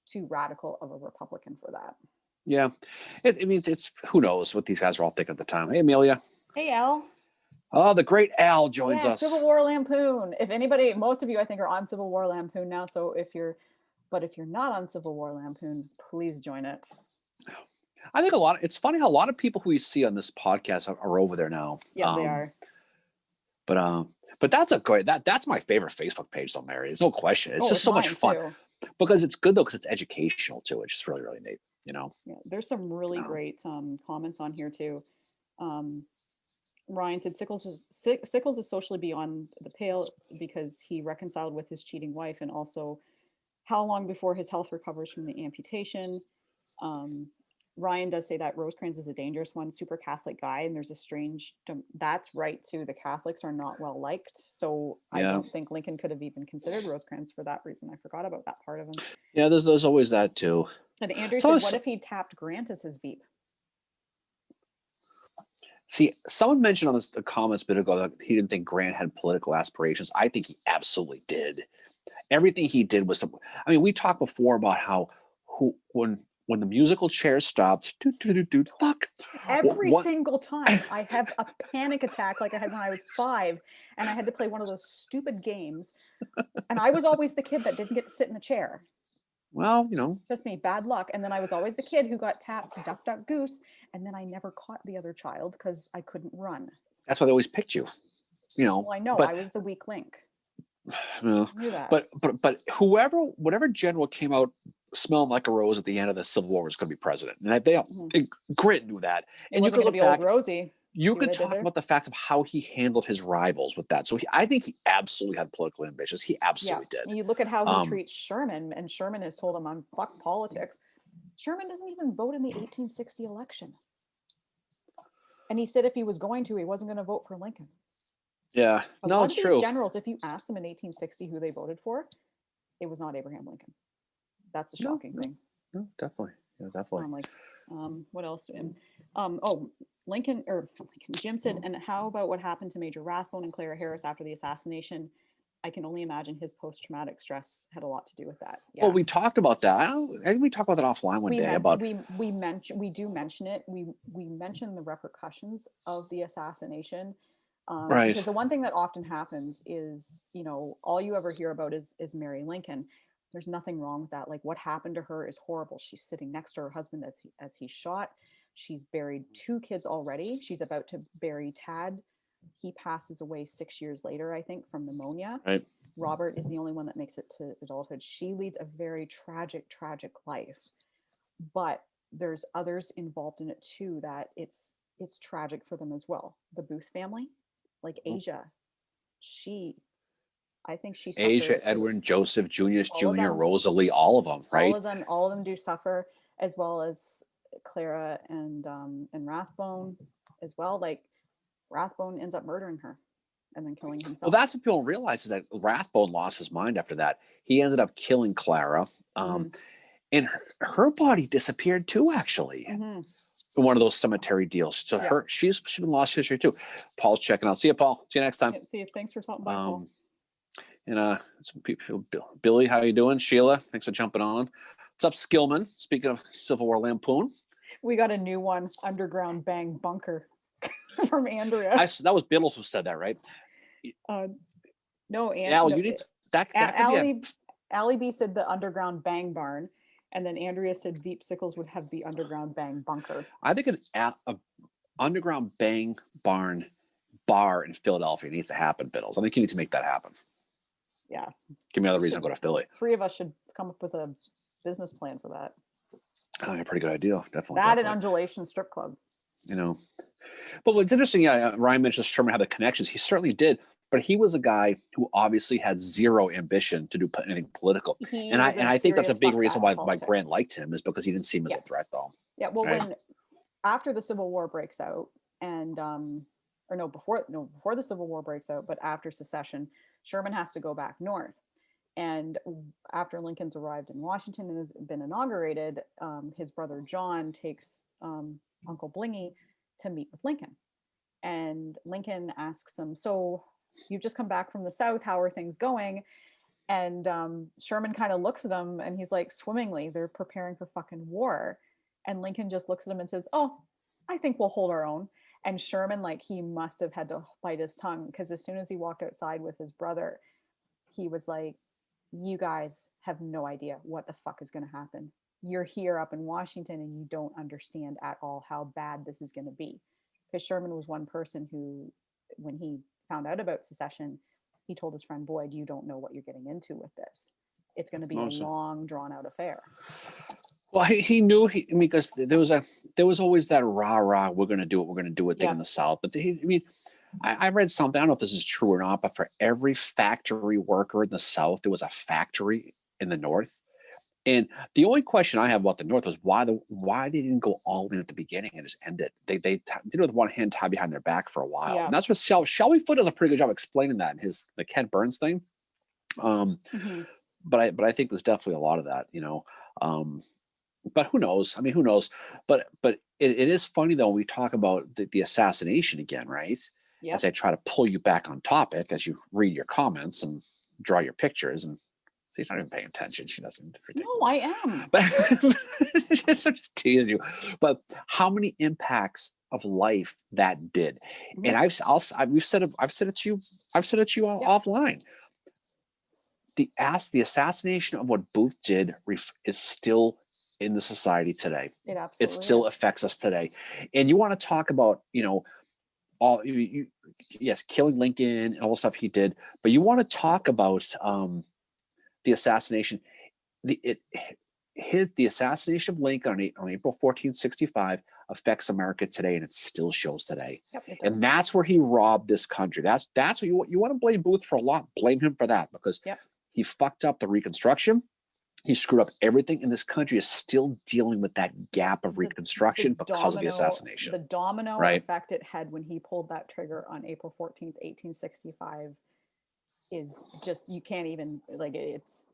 too radical of a Republican for that. Yeah. I mean, it's who knows what these guys are all thinking at the time. Hey, Amelia. Hey, Al. Oh, the great Al joins us. Civil War Lampoon. If anybody, most of you, I think, are on Civil War Lampoon now. So if you're not on Civil War Lampoon, please join it. I think it's funny how a lot of people who we see on this podcast are over there now. Yeah, they are. But that's that's my favorite Facebook page, though, Mary. There's no question. It's just so much fun too. Because it's good though, because it's educational too, which is really, really neat. You know. Yeah, there's some really great comments on here too. Ryan said Sickles is socially beyond the pale because he reconciled with his cheating wife, and also how long before his health recovers from the amputation. Ryan does say that Rosecrans is a dangerous one, super Catholic guy, and there's a strange, that's right too. The Catholics are not well liked. So I don't think Lincoln could have even considered Rosecrans for that reason. I forgot about that part of him. Yeah, there's always that too. And Andrew said, what if he tapped Grant as his Veep? See, someone mentioned on the comments a bit ago that he didn't think Grant had political aspirations. I think he absolutely did. Everything he did was, I mean, we talked before about how when the musical chairs stopped, fuck. Every single time I have a panic attack like I had when I was 5, and I had to play one of those stupid games. And I was always the kid that didn't get to sit in the chair. Well, you know. Just me, bad luck. And then I was always the kid who got tapped, duck, duck, goose. And then I never caught the other child because I couldn't run. That's why they always picked you. You know. Well, I know. I was the weak link. No, I knew that. But whatever general came out smelling like a rose at the end of the Civil War was going to be president, and Grant knew that. And you could look back, old Rosie. You could talk about the fact of how he handled his rivals with that. So I think he absolutely had political ambitions. He absolutely did. You look at how he treats Sherman, and Sherman has told him, "I'm fuck politics." Sherman doesn't even vote in the 1860 election, and he said if he was going to, he wasn't going to vote for Lincoln. Yeah, no, it's true. These generals, if you ask them in 1860 who they voted for, it was not Abraham Lincoln. That's the shocking thing. No, definitely. Yeah, definitely. I'm like, what else? Jim said, and how about what happened to Major Rathbone and Clara Harris after the assassination? I can only imagine his post-traumatic stress had a lot to do with that. Yeah. Well, we talked about that. I think we talked about that offline one day. We do mention it. We mention the repercussions of the assassination. Right. Because the one thing that often happens is, all you ever hear about is Mary Lincoln. There's nothing wrong with that. Like, what happened to her is horrible. She's sitting next to her husband as he's shot. She's buried 2 kids already. She's about to bury Tad. He passes away 6 years later, I think, from pneumonia. Right. Robert is the only one that makes it to adulthood. She leads a very tragic life. But there's others involved in it too that it's tragic for them as well. The Booth family, like Asia, I think she suffered. Asia, Edwin, Joseph, Junius, Junior, Rosalie, all of them, right? All of them do suffer, as well as Clara and Rathbone as well. Like, Rathbone ends up murdering her and then killing himself. Well, that's what people don't realize, is that Rathbone lost his mind after that. He ended up killing Clara, and her body disappeared too, actually. In one of those cemetery deals. So she's been lost history too. Paul's checking out. See you, Paul. See you next time. See you. Thanks for stopping by, Paul. And some people, Billy, how you doing? Sheila, thanks for jumping on. What's up, Skillman? Speaking of Civil War Lampoon, we got a new one, Underground Bang Bunker, from Andrea. That was Biddles who said that, right? No, Al, you need that. Allie B said the Underground Bang Barn, and then Andrea said Veep Sickles would have the Underground Bang Bunker. I think an Underground Bang Barn bar in Philadelphia needs to happen, Biddles. I think you need to make that happen. Yeah. Give me another reason to go to Philly. 3 of us should come up with a business plan for that. Oh, a pretty good idea. Definitely. That and Undulation Strip Club. But what's interesting, Ryan mentions Sherman had the connections. He certainly did. But he was a guy who obviously had zero ambition to do anything political. And I think that's a big reason why Grant liked him, is because he didn't see him as a threat, though. Yeah, well, after the Civil War breaks out, and before the Civil War breaks out, but after secession, Sherman has to go back north. And after Lincoln's arrived in Washington and has been inaugurated, his brother John takes Uncle Blingy to meet with Lincoln. And Lincoln asks him, "So you've just come back from the South. How are things going?" And Sherman kind of looks at him and he's like, "Swimmingly, they're preparing for fucking war." And Lincoln just looks at him and says, "Oh, I think we'll hold our own." And Sherman, like, he must have had to bite his tongue, because as soon as he walked outside with his brother, he was like, "You guys have no idea what the fuck is going to happen. You're here up in Washington and you don't understand at all how bad this is going to be." Because Sherman was one person who, when he found out about secession, he told his friend Boyd, "You don't know what you're getting into with this. It's going to be a long, drawn out affair." Well, he knew because there was always that rah, we're going to do it thing in the South. But I read something, I don't know if this is true or not, but for every factory worker in the South, there was a factory in the North. And the only question I have about the North was why they didn't go all in at the beginning and just end it. They did it with one hand tied behind their back for a while. And that's what Shelby Foote does a pretty good job explaining that in the Ken Burns thing. But I think there's definitely a lot of that, but who knows? I mean, who knows? But it is funny though when we talk about the assassination again, right? As I try to pull you back on topic as you read your comments and draw your pictures, and she's not even paying attention. She doesn't. No, I am. But just teasing you. But how many impacts of life that did? And I've said it to you offline. The assassination of what Booth did is still in the society today. It still affects us today. And you want to talk about, killing Lincoln and all the stuff he did, but you want to talk about the assassination. The assassination of Lincoln on April 14, 1965 affects America today, and it still shows today. And that's where he robbed this country. That's what you want to blame Booth for a lot. Blame him for that, because he fucked up the Reconstruction. He screwed up everything, and this country is still dealing with that gap of Reconstruction because of the assassination. The domino effect it had when he pulled that trigger on April 14th, 1865 is just, you can't even, like, it's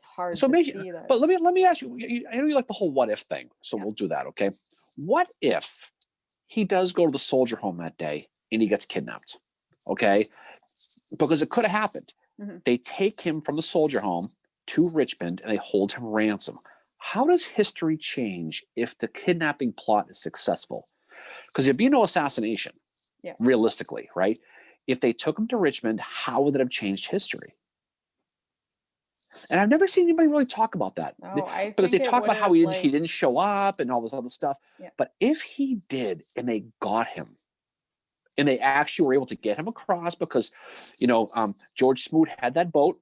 hard to see that. But let me ask you, I know you like the whole what if thing, so we'll do that, okay? What if he does go to the soldier home that day and he gets kidnapped, okay? Because it could have happened. They take him from the soldier home to Richmond and they hold him ransom. How does history change if the kidnapping plot is successful? Because there'd be no assassination, realistically, right? If they took him to Richmond, how would it have changed history? And I've never seen anybody really talk about that. Because they talk about how he didn't show up and all this other stuff. But if he did and they got him, and they actually were able to get him across, because, George Smoot had that boat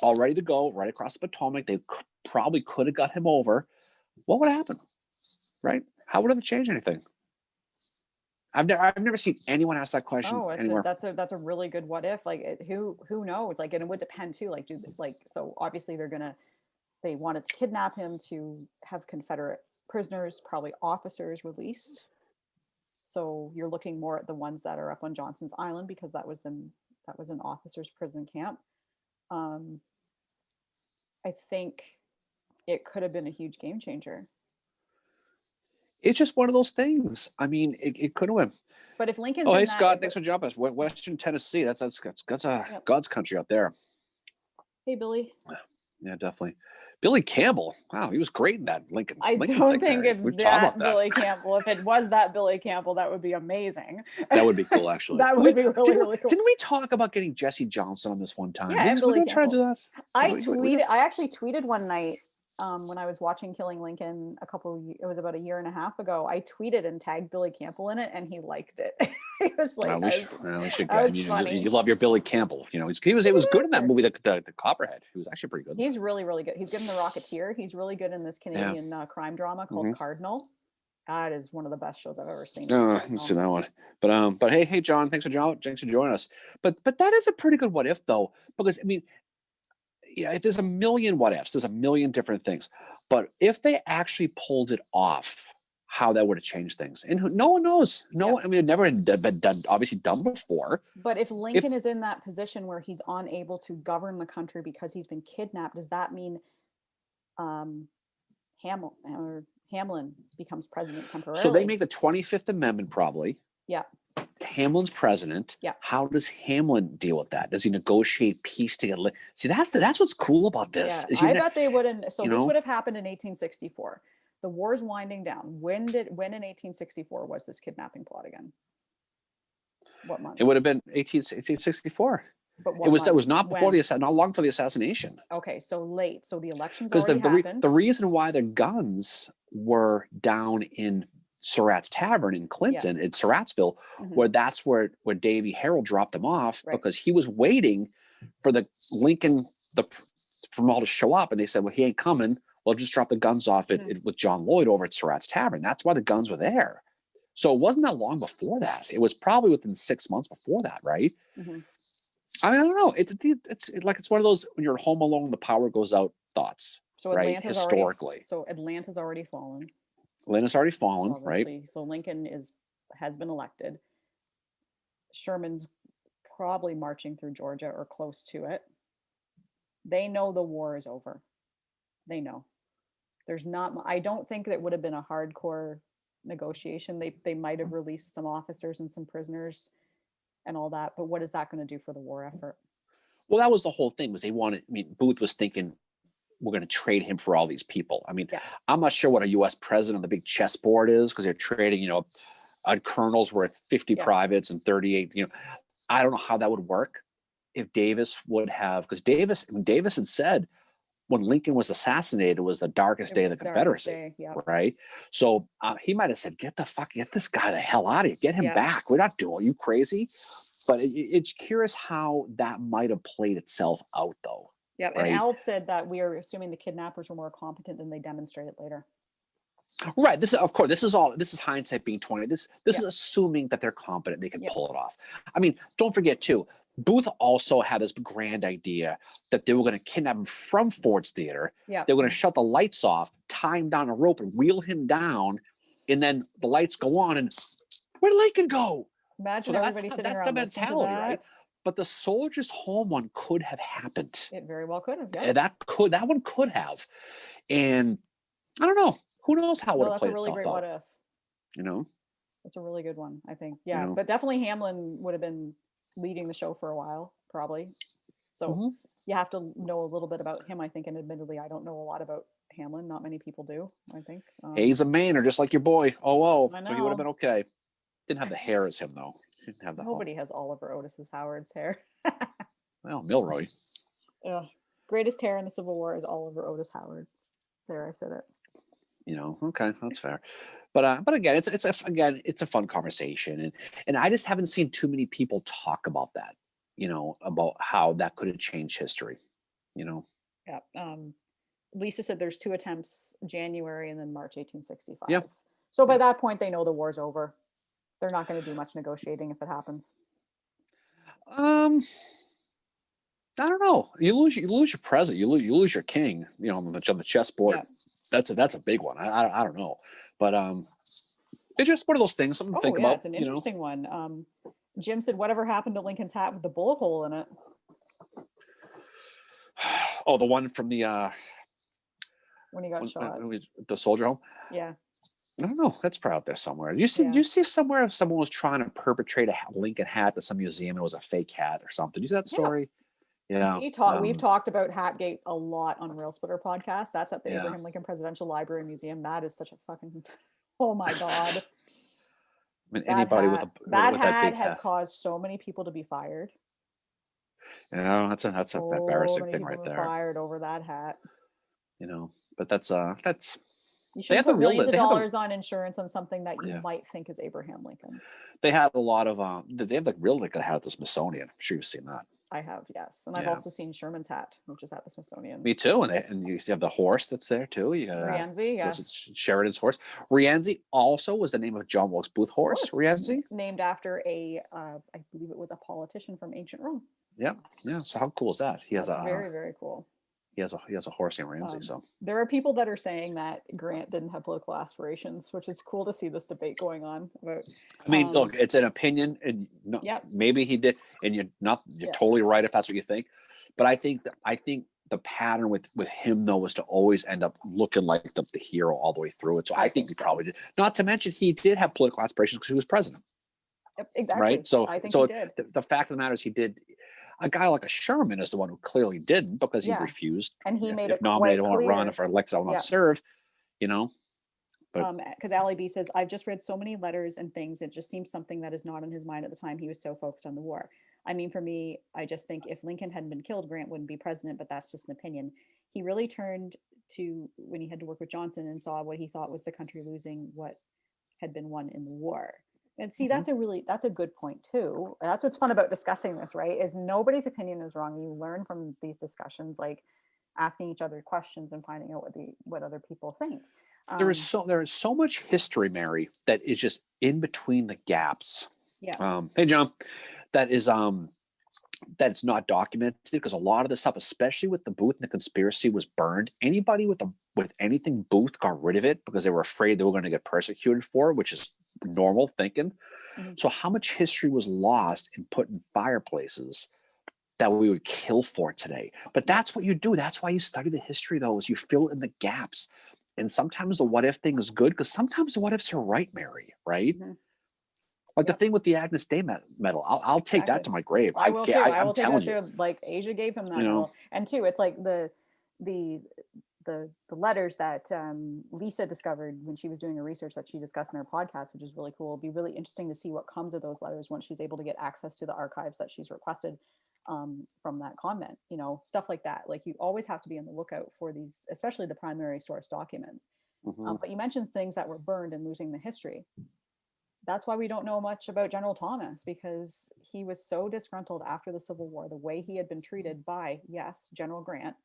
all ready to go right across the Potomac. They probably could have got him over. What would happen, right? How would it have changed anything? I've never seen anyone ask that question anywhere. That's a really good what if. Like, who knows? Like, and it would depend too. Like, so obviously they wanted to kidnap him to have Confederate prisoners, probably officers, released. So you're looking more at the ones that are up on Johnson's Island, because that was an officers' prison camp. I think it could have been a huge game changer. It's just one of those things. I mean, it could have. But if Lincoln, hey Scott, thanks for joining us. Western Tennessee, that's God's country out there. Hey Billy. Yeah, definitely. Billy Campbell. Wow, he was great in that Lincoln. I don't think it's that Billy Campbell. If it was that Billy Campbell, that would be amazing. That would be cool, actually. That would be really cool. Didn't we talk about getting Jesse Johnson on this one time? Yeah, and Billy try to do that. I actually tweeted one night when I was watching Killing Lincoln it was about a year and a half ago. I tweeted and tagged Billy Campbell in it, and he liked it. He was like, we should get him. You love your Billy Campbell. He was good in that movie, the Copperhead. He was actually pretty good. He's really, really good. He's good in The Rocketeer. He's really good in this Canadian crime drama called Cardinal. That is one of the best shows I've ever seen. Let's see that one. But hey, John, thanks for joining us. But that is a pretty good what if though, because I mean, there's a million what ifs. There's a million different things. But if they actually pulled it off, how that would have changed things. And no one knows. No Yeah. one, I mean, it never had been done, obviously done before. But if Lincoln is in that position where he's unable to govern the country because he's been kidnapped, does that mean Hamlin becomes president temporarily? So they make the 25th Amendment probably. Yeah. Hamlin's president. Yeah. How does Hamlin deal with that? Does he negotiate peace to get? See, that's what's cool about this. Yeah, I bet they wouldn't. So this would have happened in 1864. The war's winding down. When in 1864 was this kidnapping plot again? What month? It would have been 1864. But it was not before not long for the assassination. Okay, so late. So the elections because already happened. The reason why the guns were down in Surratt's Tavern in Clinton, in Surrattsville, where that's where Davy Harold dropped them off, because he was waiting for the Lincoln from all to show up, and they said, well, he ain't coming. Well, just drop the guns off with John Lloyd over at Surratt's Tavern. That's why the guns were there. So it wasn't that long before that. It was probably within 6 months before that, right? I mean, I don't know. It's one of those when you're home alone, the power goes out thoughts. So right? Historically. Atlanta's already fallen. Atlanta's already fallen, obviously. right? So Lincoln has been elected. Sherman's probably marching through Georgia or close to it. They know the war is over. They know. I don't think that would have been a hardcore negotiation. They might have released some officers and some prisoners and all that, but what is that going to do for the war effort? Well, that was the whole thing. Booth was thinking, we're going to trade him for all these people. I mean, I'm not sure what a U.S. president on the big chessboard is, because they're trading, a colonel's worth 50 privates and 38. I don't know how that would work. If Davis would have, because Davis had said when Lincoln was assassinated, it was the darkest day of the Confederacy, right? So he might have said, get this guy the hell out of here. Get him back. We're not doing, are you crazy? But it's curious how that might have played itself out, though. Yeah, right? And Al said that we are assuming the kidnappers were more competent than they demonstrated later. Right. This is hindsight being 20. This is assuming that they're competent, they can pull it off. I mean, don't forget too, Booth also had this grand idea that they were going to kidnap him from Ford's Theater. Yeah. They were going to shut the lights off, tie him down a rope, and wheel him down, and then the lights go on, and where'd Lincoln go? Imagine everybody sitting around. That's the mentality, right? But the Soldiers Home one could have happened. It very well could have. Yeah. And that one could have, and I don't know. Who knows how it would have played itself out? That's a really great what if. That's a really good one, I think. Yeah, but definitely Hamlin would have been leading the show for a while, probably. So you have to know a little bit about him, I think. And admittedly, I don't know a lot about Hamlin. Not many people do, I think. He's a Mainer, just like your boy. Oh, but he would have been okay. Didn't have the hair as him, though. Didn't have Nobody has Oliver Otis's Howard's hair. Well, Milroy. Yeah, greatest hair in the Civil War is Oliver Otis Howard. There, I said it. Okay, that's fair. But again, it's a fun conversation, and I just haven't seen too many people talk about that. About how that could have changed history. Yeah. Lisa said there's 2 attempts, January and then March 1865. Yeah. So by that point, they know the war's over. They're not going to do much negotiating if it happens. I don't know. You lose your president. You lose your king. On the chessboard. Yeah. That's a big one. I don't know, but it's just one of those things. Something to think about. It's an interesting one. Jim said, "Whatever happened to Lincoln's hat with the bullet hole in it?" Oh, the one from the when he got shot, the soldier home. Yeah. I don't know. That's probably out there somewhere. You see somewhere if someone was trying to perpetrate a Lincoln hat to some museum, it was a fake hat or something. You see that story? Yeah. We've talked about Hatgate a lot on Rail Splitter podcast. That's at the Abraham Lincoln Presidential Library and Museum. That is such a fucking, oh my God. I mean, anybody with that hat big has caused so many people to be fired. That's an embarrassing thing right there. Fired over that hat. But that's you should put millions of dollars on insurance on something that you might think is Abraham Lincoln's. They had a lot of they have the real Lincoln hat at the Smithsonian. I'm sure you've seen that. I have, yes, and I've also seen Sherman's hat, which is at the Smithsonian. Me too, and you have the horse that's there too. You got Rienzi, yes. Sheridan's horse. Rienzi also was the name of John Wilkes Booth horse. Rienzi, named after I believe it was a politician from ancient Rome. Yeah. So how cool is that? He has very, very cool. he has a horse named Ramsey. So There are people that are saying that Grant didn't have political aspirations, which is cool to see this debate going on about. I mean, look, it's an opinion, and no, Yep. maybe he did, and you're Yeah. totally right if that's what you think. But I think the pattern with him though was to always end up looking like the hero all the way through it. So I think he probably did. Not to mention he did have political aspirations because he was president. Yep, exactly. Right. So I think so he did. the fact of the matter is he did. A guy like a Sherman is the one who clearly didn't because he Yeah. refused. And he made if it nominated, I quite won't run. clear. If elected, I will not Yeah. serve. You know. But Because Ali B says, I've just read so many letters and things. It just seems something that is not on his mind at the time. He was so focused on the war. I mean, for me, I just think if Lincoln hadn't been killed, Grant wouldn't be president, but that's just an opinion. He really turned to when he had to work with Johnson and saw what he thought was the country losing what had been won in the war. And see, that's a good point too. And that's what's fun about discussing this, right? Is nobody's opinion is wrong. You learn from these discussions, like asking each other questions and finding out what other people think. there is so much history, Mary, that is just in between the gaps. Yeah. Hey, John, that is that it's not documented because a lot of the stuff, especially with the Booth and the conspiracy, was burned. Anybody with anything Booth got rid of it because they were afraid they were going to get persecuted for it, which is normal thinking. Mm-hmm. So how much history was lost and put in fireplaces that we would kill for today? But that's what you do. That's why you study the history, though, is you fill in the gaps. And sometimes the what if thing is good because sometimes the what ifs are right, Mary, right? Mm-hmm. Like the thing with the Agnes Day medal. I'll take that to my grave. I will too. I will take that you. too. Like Asia gave him that medal. And two, it's like the letters that Lisa discovered when she was doing her research that she discussed in her podcast, which is really cool. It'll be really interesting to see what comes of those letters once she's able to get access to the archives that she's requested from that convent, stuff like that. Like you always have to be on the lookout for these, especially the primary source documents. Mm-hmm. But you mentioned things that were burned and losing the history. That's why we don't know much about General Thomas, because he was so disgruntled after the Civil War, the way he had been treated by, yes, General Grant,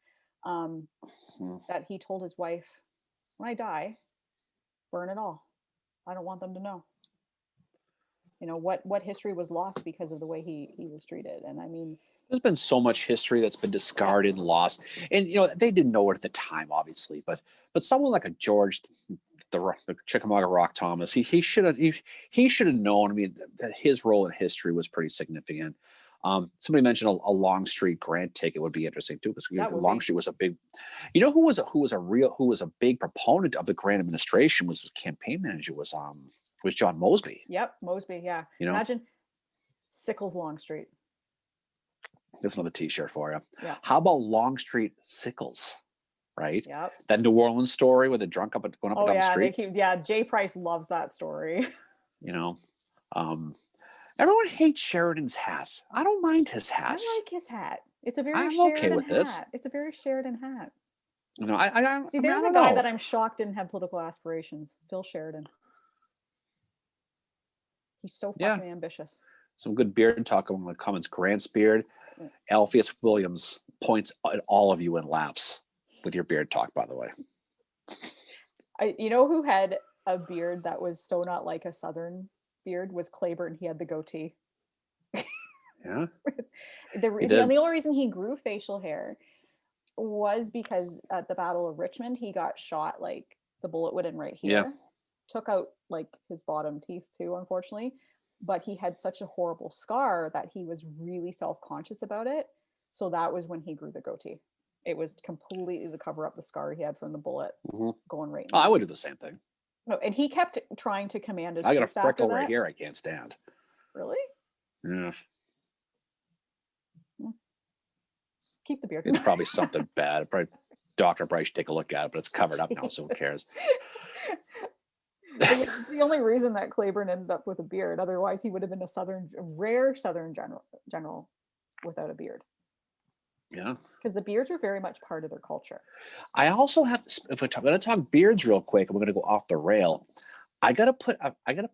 that he told his wife, when I die, burn it all. I don't want them to know. What history was lost because of the way he was treated. And I mean, there's been so much history that's been discarded and lost. And, they didn't know it at the time, obviously, but someone like a George, the Chickamauga Rock Thomas, he should have known. I mean, that his role in history was pretty significant. Somebody mentioned a Longstreet Grant ticket would be interesting too, because Longstreet was a big, who was a big proponent of the Grant administration, was his campaign manager was John Mosby. Yep, Mosby. Yeah, imagine Sickles Longstreet. There's another T-shirt for you. Yeah. How about Longstreet Sickles? Right. Yep. That New Orleans story where they're drunk going up and down the street. Jay Price loves that story. Everyone hates Sheridan's hat. I don't mind his hat. I like his hat. It's a very Sheridan okay with hat. It's a very Sheridan hat. There's a guy that I'm shocked didn't have political aspirations. Phil Sheridan. He's so fucking ambitious. Some good beard talk among the comments. Grant's beard. Alpheus Williams points at all of you and laughs with your beard talk, by the way. Who had a beard that was so not like a Southern beard was Claiborne. He had the goatee. Yeah. The only reason he grew facial hair was because at the Battle of Richmond, he got shot, like the bullet went in right here. Yeah. Took out like his bottom teeth too, unfortunately. But he had such a horrible scar that he was really self-conscious about it. So that was when he grew the goatee. It was completely to cover up the scar he had from the bullet going right. I would do the same thing. No, and he kept trying to command his. I got a freckle right here. I can't stand. Really? Yeah. Keep the beard. It's probably something bad. Probably Dr. Bryce should take a look at it, but it's covered up now, so who cares? The only reason that Claiborne ended up with a beard, otherwise he would have been a rare Southern general without a beard. Yeah, because the beards were very much part of their culture. I also have, if we're going to talk beards real quick, and we're going to go off the rail. I got to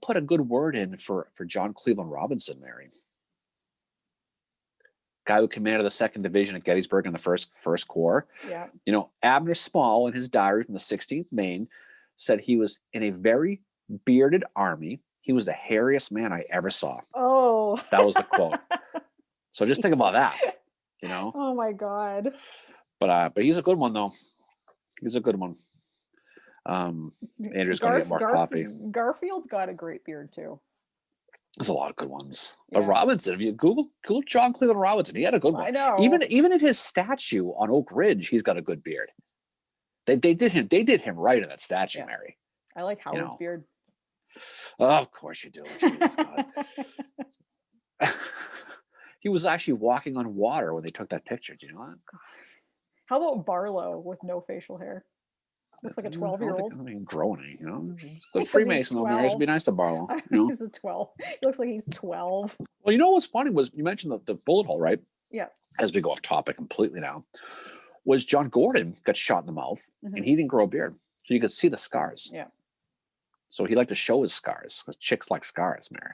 put a good word in for John Cleveland Robinson, Mary. Guy who commanded the 2nd Division at Gettysburg in the First Corps. Yeah. Abner Small, in his diary from the 16th Maine, said he was in a very bearded army. He was the hairiest man I ever saw. Oh. That was the quote. So just think about that. Oh my God. But he's a good one though. He's a good one. Andrew's going to get more coffee. Garfield's got a great beard too. There's a lot of good ones. Yeah. But Robinson, if you Google John Cleveland Robinson, he had a good one. I know. Even in his statue on Oak Ridge, he's got a good beard. They did him right in that statue, Yeah. Mary. I like Howard's beard. Oh, of course you do. Jesus God. He was actually walking on water when they took that picture. Do you know that? How about Barlow with no facial hair? Looks like a 12-year-old. I mean, growing it, you know. Because Good he's Freemason over here. It'd 12. be nice to Barlow. You know? He's a 12. He looks like he's 12. Well, you know what's funny was you mentioned the bullet hole, right? Yeah. As we go off topic completely now, was John Gordon got shot in the mouth and he didn't grow a beard. So you could see the scars. Yeah. So he liked to show his scars because chicks like scars, Mary.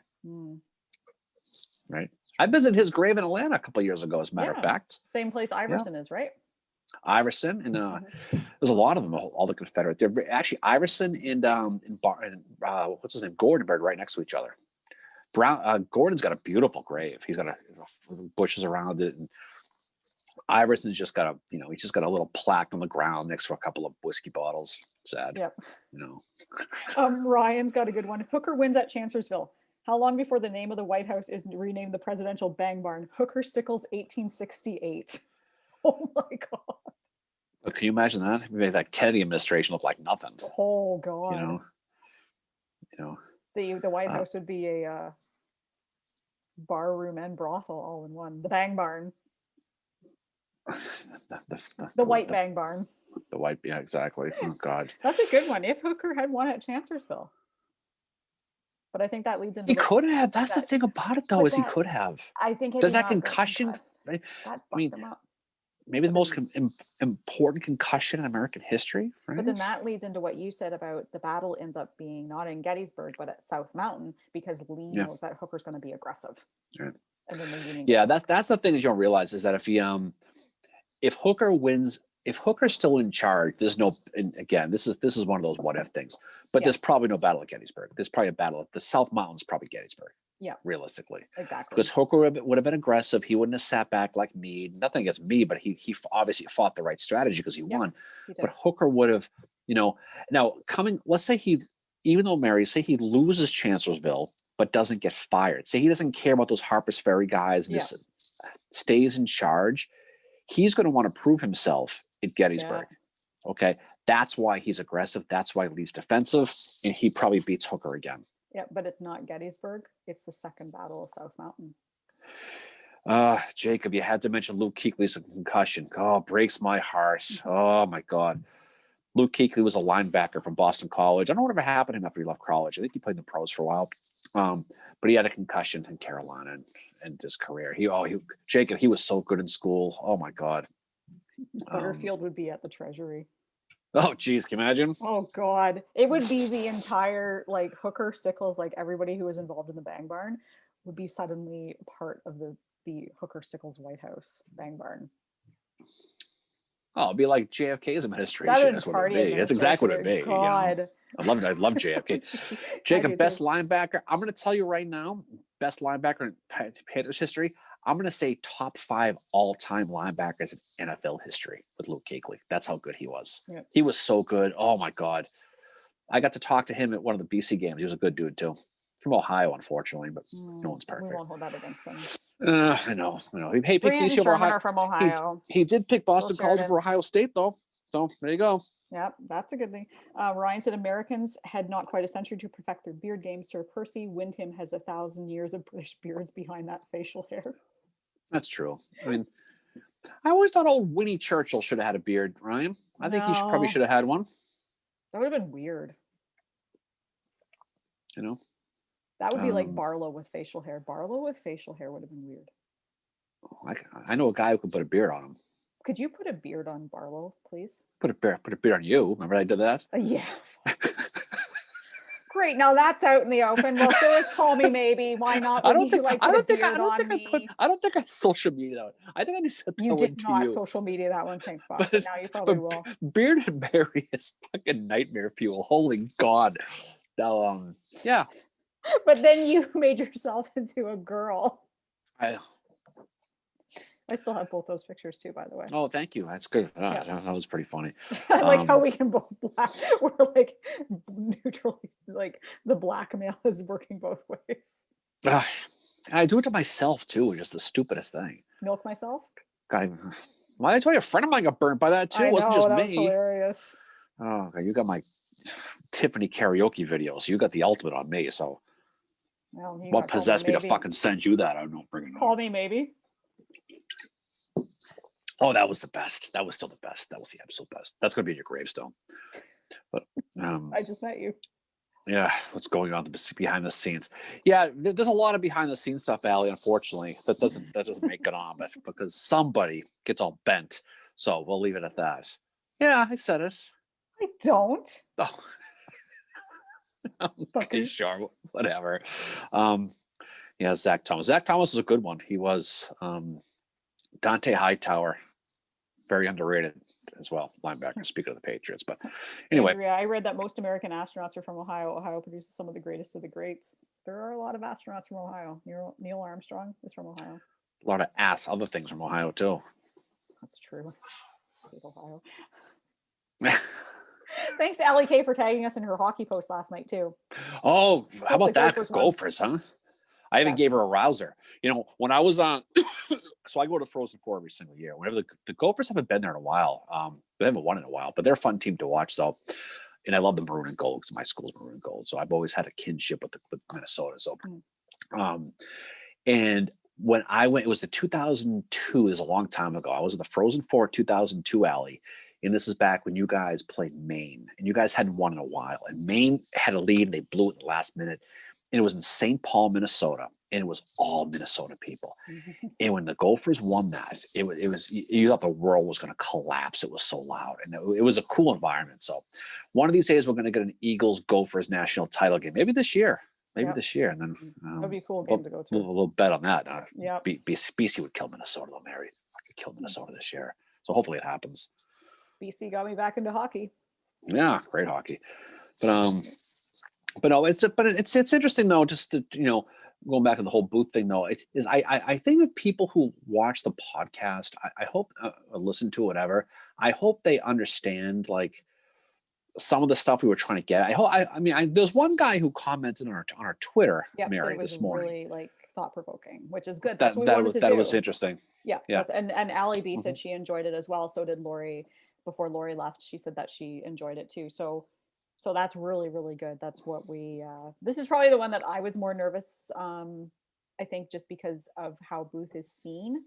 Right? I visited his grave in Atlanta a couple of years ago, as a matter of fact. Same place Iverson is, right? Iverson and there's a lot of them, all the Confederate. They're actually Iverson and what's his name? Gordon buried right next to each other. Gordon's got a beautiful grave. He's got bushes around it, and Iverson's just got he's just got a little plaque on the ground next to a couple of whiskey bottles. Sad. Yep. You know. Ryan's got a good one. Hooker wins at Chancellorsville. How long before the name of the White House is renamed the Presidential Bang Barn? Hooker Sickles 1868. Oh my God. But can you imagine that? Maybe that Kennedy administration looked like nothing. Oh God. You know. The White House would be a bar room and brothel all in one. The Bang Barn. The White Bang Barn. The white, yeah, exactly. Oh God. That's a good one. If Hooker had won at Chancellorsville. But I think that leads into he could have. That's the thing about it, though, is he could have. I think does that concussion? I mean, maybe the most important concussion in American history. Right? But then that leads into what you said about the battle ends up being not in Gettysburg, but at South Mountain, because Lee knows that Hooker's going to be aggressive. Right. And then the Union that's the thing that you don't realize is that if Hooker wins. If Hooker's still in charge, there's no. And again, this is one of those what if things. But there's probably no battle at Gettysburg. There's probably a battle at the South Mountains, probably Gettysburg. Yeah, realistically, exactly. Because Hooker would have been aggressive. He wouldn't have sat back like Meade. Nothing against Meade, but he obviously fought the right strategy because he won. He but Hooker would have, now let's say even though Mary, say he loses Chancellorsville, but doesn't get fired. Say he doesn't care about those Harper's Ferry guys and just stays in charge. He's going to want to prove himself at Gettysburg. Yeah. Okay. That's why he's aggressive. That's why Lee's defensive. And he probably beats Hooker again. Yeah, but it's not Gettysburg. It's the Second Battle of South Mountain. Jacob, you had to mention Luke Kuechly's concussion. Oh, breaks my heart. Oh my God. Luke Kuechly was a linebacker from Boston College. I don't know whatever happened to him after he left college. I think he played in the pros for a while. But he had a concussion in Carolina and his career. Jacob, he was so good in school. Oh my God. Butterfield would be at the Treasury. Oh geez, can you imagine? Oh God. It would be the entire Hooker, Sickles, everybody who was involved in the Bang Barn would be suddenly part of the Hooker Sickles White House Bang Barn. Oh, it'd be like JFK's administration. That's what it'd be. That's exactly what it'd be. God. I love JFK. Jacob, best linebacker. I'm going to tell you right now, best linebacker in Panthers history. I'm going to say top 5 all-time linebackers in NFL history with Luke Kuechly. That's how good he was. Yeah. He was so good. Oh my God. I got to talk to him at one of the BC games. He was a good dude too. From Ohio, unfortunately, but no one's perfect. We won't hold that against him. I know. He picked BC over Ohio. From Ohio. He did pick Boston College over Ohio State, though. So there you go. Yep, that's a good thing. Ryan said Americans had not quite a century to perfect their beard game. Sir Percy Wyndham has 1,000 years of British beards behind that facial hair. That's true. I mean, I always thought old Winnie Churchill should have had a beard, Ryan. I think he probably should have had one. That would have been weird. That would be like Barlow with facial hair. Barlow with facial hair would have been weird. I know a guy who could put a beard on him. Could you put a beard on Barlow, please? Put a beard on you. Remember I did that? Yeah. Great. Now that's out in the open. Well, Phyllis, call me maybe. Why not? I don't think I social media that one. I think I just said that you did not social media that one. Thank fuck. But now you probably will. Beard and Mary is fucking nightmare fuel. Holy God. Now, yeah. But then you made yourself into a girl. I still have both those pictures too, by the way. Oh, thank you. That's good. Yeah. That was pretty funny. I like how Um, we can both black. We're like neutrally, like the blackmail is working both ways. ah, I do it to myself too, which is the stupidest thing. Milk myself. God, why I told you a friend of mine got burnt by that too. I It wasn't know just that was me. hilarious. Oh, God, you got my Tiffany karaoke video, so you got the ultimate on me. So Well, you what got call me possessed me to maybe. fucking send you that? I don't bring it Call up. me maybe. Oh, that was the best. That was still the best. That was the absolute best. That's gonna be your gravestone. But I just met you. yeah, what's going on behind the scenes? Yeah, there's a lot of behind the scenes stuff, Allie. Unfortunately, that doesn't make it on, but because somebody gets all bent, so we'll leave it at that. Yeah, I said it. I don't. Oh, okay, Fucker. sure, whatever. Um, yeah, Zach Thomas. Zach Thomas is a good one. He was Dante Hightower, very underrated as well, linebacker. Speaking of the Patriots, but anyway, Andrea, I read that most American astronauts are from Ohio. Ohio produces some of the greatest of the greats. There are a lot of astronauts from Ohio. Neil Armstrong is from Ohio. a lot of other things from Ohio too. That's true. I hate Ohio. Thanks to Allie K for tagging us in her hockey post last night too. Oh, how about that? Gophers Gophers, huh? I even Yeah. gave her a rouser. When I was on, so I go to Frozen Four every single year. Whenever the Gophers haven't been there in a while, they haven't won in a while, but they're a fun team to watch. So, and I love the maroon and gold because my school's maroon and gold. So I've always had a kinship with Minnesota. So, and when I went, it was the 2002. It was a long time ago. I was in the Frozen Four 2002 Alley. And this is back when you guys played Maine, and you guys hadn't won in a while. And Maine had a lead, and they blew it in the last minute. And it was in St. Paul, Minnesota, and it was all Minnesota people. And when the Gophers won that, it was you thought the world was going to collapse. It was so loud, and it was a cool environment. So, one of these days we're going to get an Eagles Gophers national title game. Maybe this year. And then that'd be a cool game to go to. We'll bet on that. Yeah, BC would kill Minnesota though, Mary. I could kill Minnesota this year. So hopefully it happens. BC got me back into hockey. Yeah, great hockey. But no, it's interesting though. Just to, going back to the whole booth thing though, I think that people who watch the podcast, I hope listen to whatever. I hope they understand like some of the stuff we were trying to get. There's one guy who commented on our Twitter, Mary, this morning. Really like thought provoking, which is good. That's what we wanted to do. That was interesting. Yeah. And Allie B said she enjoyed it as well. So did Lori. Before Lori left, she said that she enjoyed it too. So that's really, really good. That's what we, this is probably the one that I was more nervous. I think just because of how Booth is seen,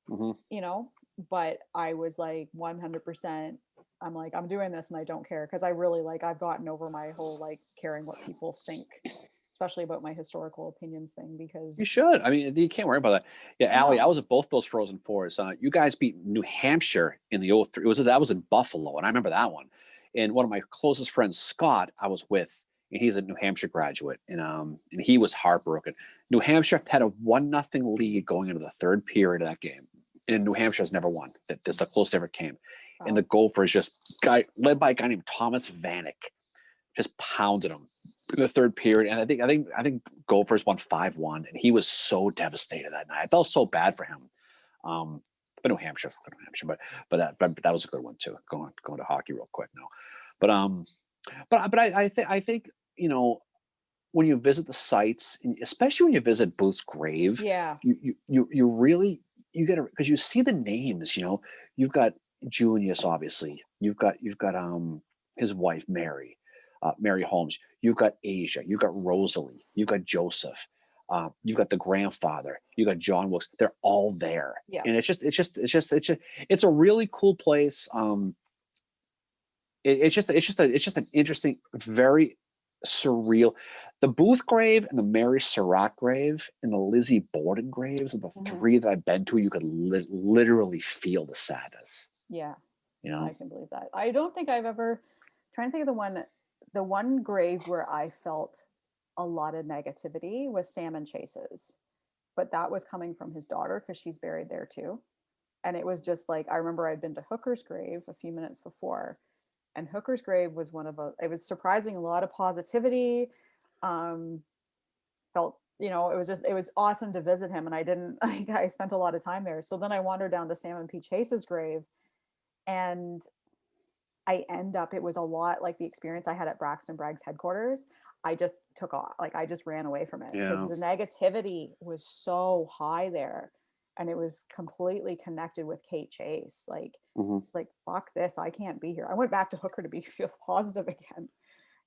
but I was like 100%, I'm like, I'm doing this and I don't care. Cause I really I've gotten over my whole, caring what people think, especially about my historical opinions thing, because you should. I mean, you can't worry about that. Yeah, Allie, I was at both those Frozen Fours. You guys beat New Hampshire in the 03. That was in Buffalo, and I remember that one. And one of my closest friends, Scott, I was with, and he's a New Hampshire graduate, and he was heartbroken. New Hampshire had a 1-0 lead going into the third period of that game, and New Hampshire has never won. That's the closest ever came. Wow. And the Gophers led by a guy named Thomas Vanek, just pounded him in the third period. And I think Gophers won 5-1, and he was so devastated that night. I felt so bad for him. But New Hampshire, but that was a good one too. Going to hockey real quick now, but I think when you visit the sites, especially when you visit Booth's grave, you really get it because you see the names. You've got Junius, obviously. You've got his wife Mary. Mary Holmes, you've got Asia, you've got Rosalie, you've got Joseph, you've got the grandfather, you've got John Wilkes. They're all there, and it's a really cool place. It's just an interesting, very surreal. The Booth grave and the Mary Surratt grave and the Lizzie Borden graves are the three that I've been to. You could literally feel the sadness. Yeah, I can believe that. I don't think I've ever. Trying to think of the one grave where I felt a lot of negativity was Salmon Chase's, but that was coming from his daughter because she's buried there too. And it was just I remember I'd been to Hooker's grave a few minutes before, and Hooker's grave was it was surprising, a lot of positivity. Felt you know, it was awesome to visit him, and I didn't like I spent a lot of time there. So then I wandered down to Salmon P. Chase's grave, and I end up it was a lot like the experience I had at Braxton Bragg's headquarters. I just took off, like I just ran away from it because Yeah. the negativity was so high there, and it was completely connected with Kate Chase. Like Hmm. it's like fuck this, I can't be here. I went back to Hooker to be feel positive again,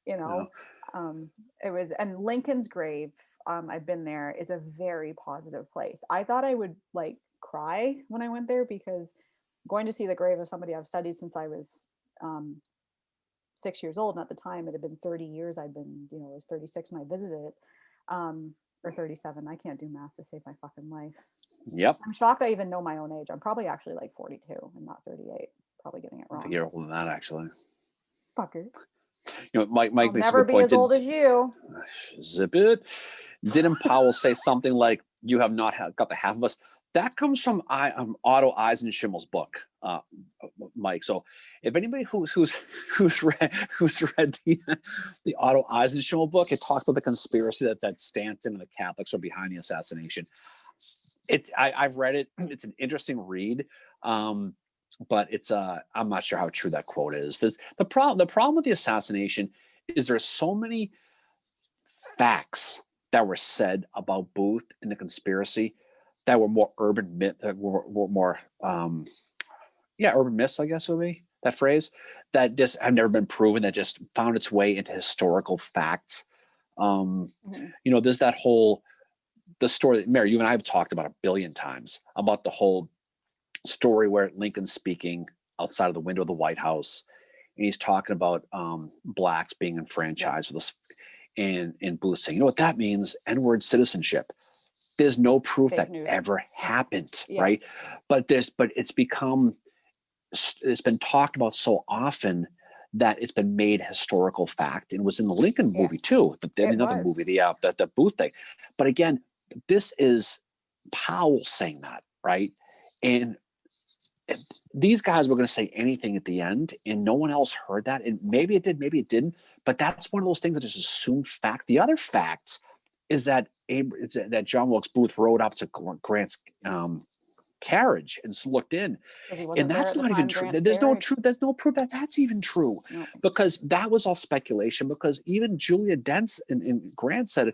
you Yeah. know. um it was, and Lincoln's grave, I've been there, is a very positive place. I thought I would like cry when I went there because going to see the grave of somebody I've studied since I was um 6 years old, and at the time it had been 30 years I'd been, you know, I was 36 when I visited it, or 37. I can't do math to save my fucking life. Yep. I'm shocked I even know my own age. I'm probably actually like 42 and not 38. Probably getting it I think wrong. you're older than that, actually. Fucker. You know, Mike I'll makes a never good be point. as old as you. Zip it. Didn't Powell say something like, "You have not got the half of us"? That comes from Otto Eisenschimmel's book, Mike. So if anybody who's read the Otto Eisenschimmel book, it talks about the conspiracy that Stanton and the Catholics are behind the assassination. I've read it. It's an interesting read. But I'm not sure how true that quote is. The problem with the assassination is there's so many facts that were said about Booth and the conspiracy that were more urban myth, that were more urban myths, I guess would be that phrase, that just have never been proven, that just found its way into historical facts. Mhm. You know, there's that whole the story that Mary, you and I have talked about a billion times about the whole story where Lincoln's speaking outside of the window of the White House, and he's talking about blacks being Yeah. enfranchised with us, and Booth saying, "You know what that means? N-word citizenship." There's no proof Fake that news. ever happened, Yeah. right? But it's been talked about so often that it's been made historical fact, and was in the Lincoln Yeah. movie too. It Another was. movie, the Booth thing. But again, this is Powell saying that, right? And these guys were going to say anything at the end, and no one else heard that. And maybe it did, maybe it didn't. But that's one of those things that is assumed fact. The other fact is that John Wilkes Booth rode up to Grant's carriage and looked in, Because he and wasn't there that's at the not even time true. Grant's There's no carriage. truth. There's no proof that that's even true, No. because that was all speculation. Because even Julia Dents and Grant said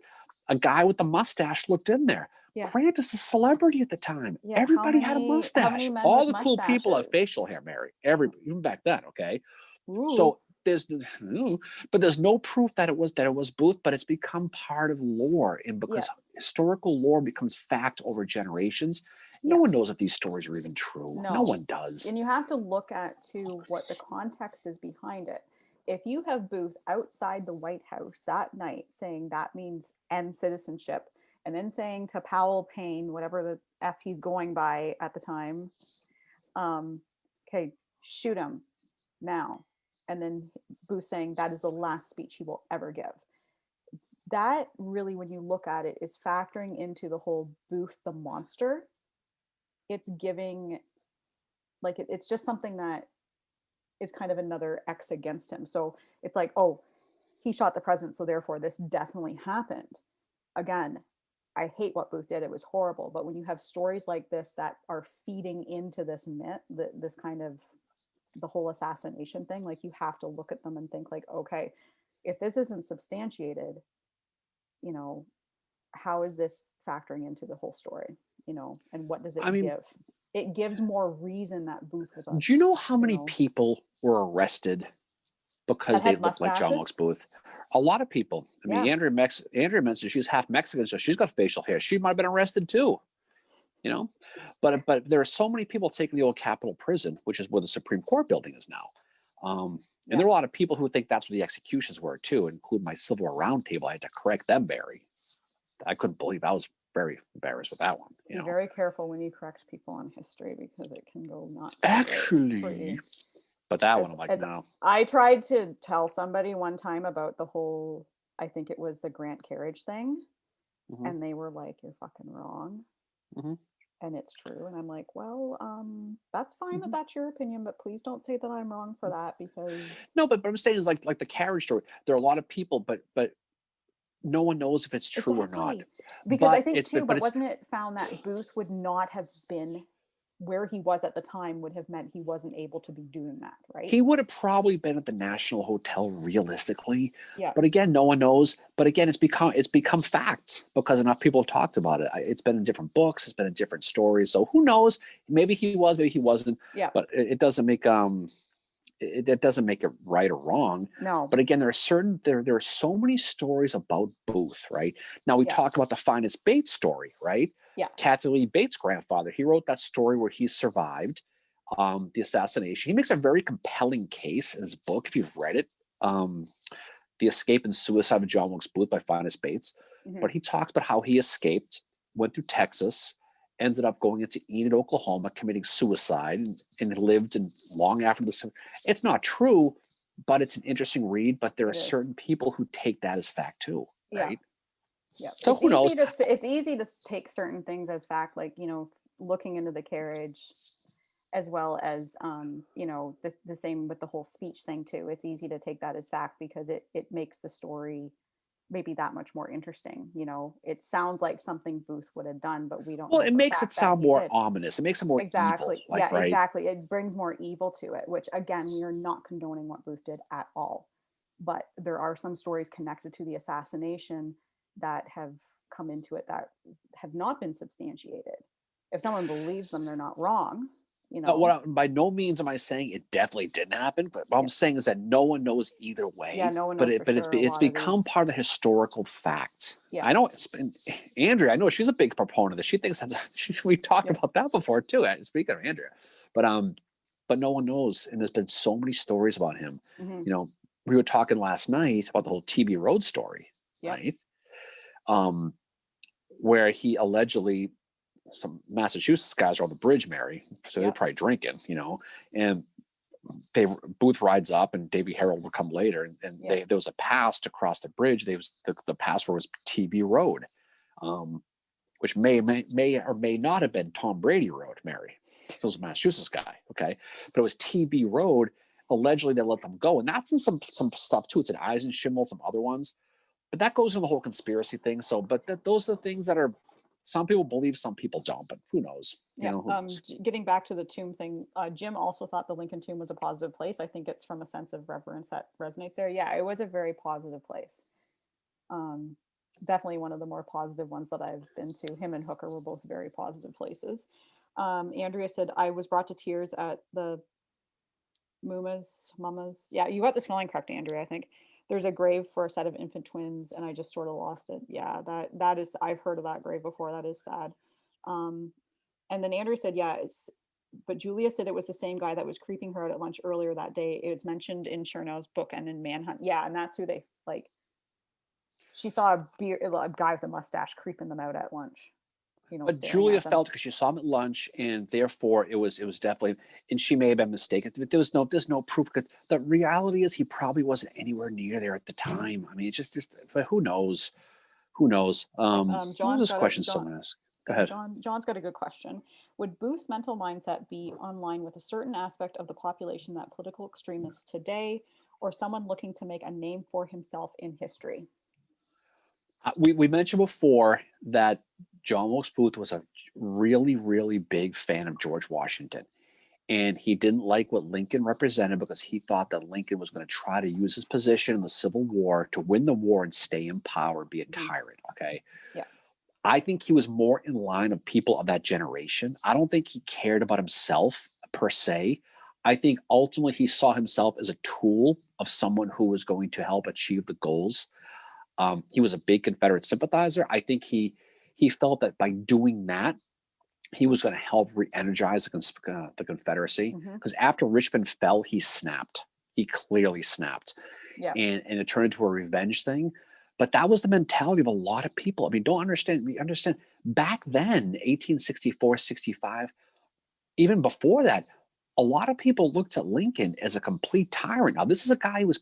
a guy with a mustache looked in there. Yeah. Grant is a celebrity at the time. Yeah. Everybody had a How many mustache. men All with the cool people have mustaches? facial hair, Mary. Everybody, even back then, okay. Ooh. So but there's no proof that it was Booth, but it's become part of lore, and Yeah. because historical lore becomes fact over generations, no Yeah. one knows if these stories are even true. No No. one does. And you have to look at too what the context is behind it. If you have Booth outside the White House that night saying that means end citizenship, and then saying to Powell Payne, whatever the F he's going by at the time, okay, shoot him now. And then Booth saying that is the last speech he will ever give. That really, when you look at it, is factoring into the whole Booth the monster. It's giving, like, it's just something that is kind of another X against him. So it's like, oh, he shot the president, so therefore this definitely happened. Again, I hate what Booth did. It was horrible. But when you have stories like this that are feeding into this myth, this kind of the whole assassination thing, like you have to look at them and think like, okay, if this isn't substantiated, you know, how is this factoring into the whole story? You know, and what does I it mean, give? It gives more reason that Booth was a, do you know how you many know, people were arrested because that they had looked like John Wilkes mustaches. Booth? A lot of people. I mean, Yeah. Andrea mentioned she's half Mexican, so she's got facial hair. She might have been arrested too. You know, but there are so many people taking the old Capitol Prison, which is where the Supreme Court building is now. And Yeah. there are a lot of people who think that's where the executions were too, include my Civil War Roundtable. I had to correct them, Barry. I couldn't believe I was very embarrassed with that one. Be very careful when you correct people on history because it can go not so great for Actually, you. but that one As, I'm like, as no. I tried to tell somebody one time about the whole, I think it was the Grant carriage thing, Mm-hmm, and they were like, "You're fucking wrong," mm-hmm, and it's true. And I'm like, "Well, that's fine that mm-hmm. that's your opinion, but please don't say that I'm wrong for that because No, but I'm saying is like the carriage story. There are a lot of people, but no one knows if it's true or not. Exactly. Because I But think it's too, but but it's wasn't it found that Booth would not have been where he was at the time would have meant he wasn't able to be doing that, right? he would have probably been at the National Hotel realistically. Yeah. But again, no one knows. But again, it's become fact because enough people have talked about it. It's been in different books, it's been in different stories. So who knows? Maybe he was, maybe he wasn't. Yeah. But it doesn't make it doesn't make it right or wrong. No. But again, there are so many stories about Booth, right? Now we Yeah. talked about the Finest Bates story, right? Yeah. Kathy Lee Bates' grandfather. He wrote that story where he survived the assassination. He makes a very compelling case in his book, if you've read it. The Escape and Suicide of John Wilkes Booth by Finest Bates. Mhm. But he talks about how he escaped, went through Texas, ended up going into Enid, Oklahoma, committing suicide, and lived in long after this. It's not true, but it's an interesting read. But there are It is. certain people who take that as fact too, Yeah. right? Yeah. So It's who knows? it's easy to take certain things as fact, like, looking into the carriage, as well as the same with the whole speech thing too. It's easy to take that as fact because it makes the story maybe that much more interesting. It sounds like something Booth would have done, but we don't Well, know it for a makes it fact that sound he more did. ominous. It makes it more evil, Exactly. Yeah, right? exactly. It brings more evil to it, which again, we are not condoning what Booth did at all. But there are some stories connected to the assassination that have come into it that have not been substantiated. If someone believes them, they're not wrong, By no means am I saying it definitely didn't happen, but what I'm Yeah. saying is that no one knows either way. Yeah, no one But knows for it's sure a it's lot of become these. part of the historical fact. Yeah. I know it's been Andrea. I know she's a big proponent of this. She thinks that's we talked Yep. about that before too. Speaking of Andrea, but no one knows, and there's been so many stories about him. Mhm. We were talking last night about the whole TB Road story, Yep. right? Where he allegedly some Massachusetts guys are on the bridge, Mary, so they're Yep. probably drinking, and Booth rides up and Davy Harold will come later, and Yeah. there was a pass to cross the bridge. The password was TB Road, which may or may not have been Tom Brady Road, Mary. So it was a Massachusetts guy, okay, but it was TB Road. Allegedly, they let them go, and that's in some stuff too. It's in Eisenschimmel, some other ones, but that goes into the whole conspiracy thing. So, but those are the things that are. Some people believe, some people don't, but who knows? Yeah. Who knows? Getting back to the tomb thing, Jim also thought the Lincoln Tomb was a positive place. I think it's from a sense of reverence that resonates there. Yeah, it was a very positive place. Definitely one of the more positive ones that I've been to. Him and Hooker were both very positive places. Andrea said, I was brought to tears at the Mamas. Yeah, you got the spelling correct, Andrea, I think. There's a grave for a set of infant twins, and I just sort of lost it. Yeah, that is, I've heard of that grave before. That is sad. And then Andrea said, yeah, but Julia said it was the same guy that was creeping her out at lunch earlier that day. It was mentioned in Chernow's book and in Manhunt. Yeah, and that's who they like. She saw a guy with a mustache creeping them out at lunch. But Julia felt because she saw him at lunch, and therefore it was definitely, and she may have been mistaken. There's no proof. Because the reality is he probably wasn't anywhere near there at the time. I mean, it's just but who knows? Who knows? What was this question someone asked? Go ahead. John's got a good question. Would Booth's mental mindset be online with a certain aspect of the population that political extremists today, or someone looking to make a name for himself in history? We mentioned before that John Wilkes Booth was a really, really big fan of George Washington. And he didn't like what Lincoln represented because he thought that Lincoln was going to try to use his position in the Civil War to win the war and stay in power and be a tyrant. Okay. Yeah. I think he was more in line of people of that generation. I don't think he cared about himself per se. I think ultimately he saw himself as a tool of someone who was going to help achieve the goals. He was a big Confederate sympathizer. I think he felt that by doing that, he was going to help re-energize the Confederacy. Because after Richmond fell, he snapped. He clearly snapped. Yeah. And it turned into a revenge thing. But that was the mentality of a lot of people. I mean, we understand back then, 1864, 65, even before that, a lot of people looked at Lincoln as a complete tyrant. Now, this is a guy who's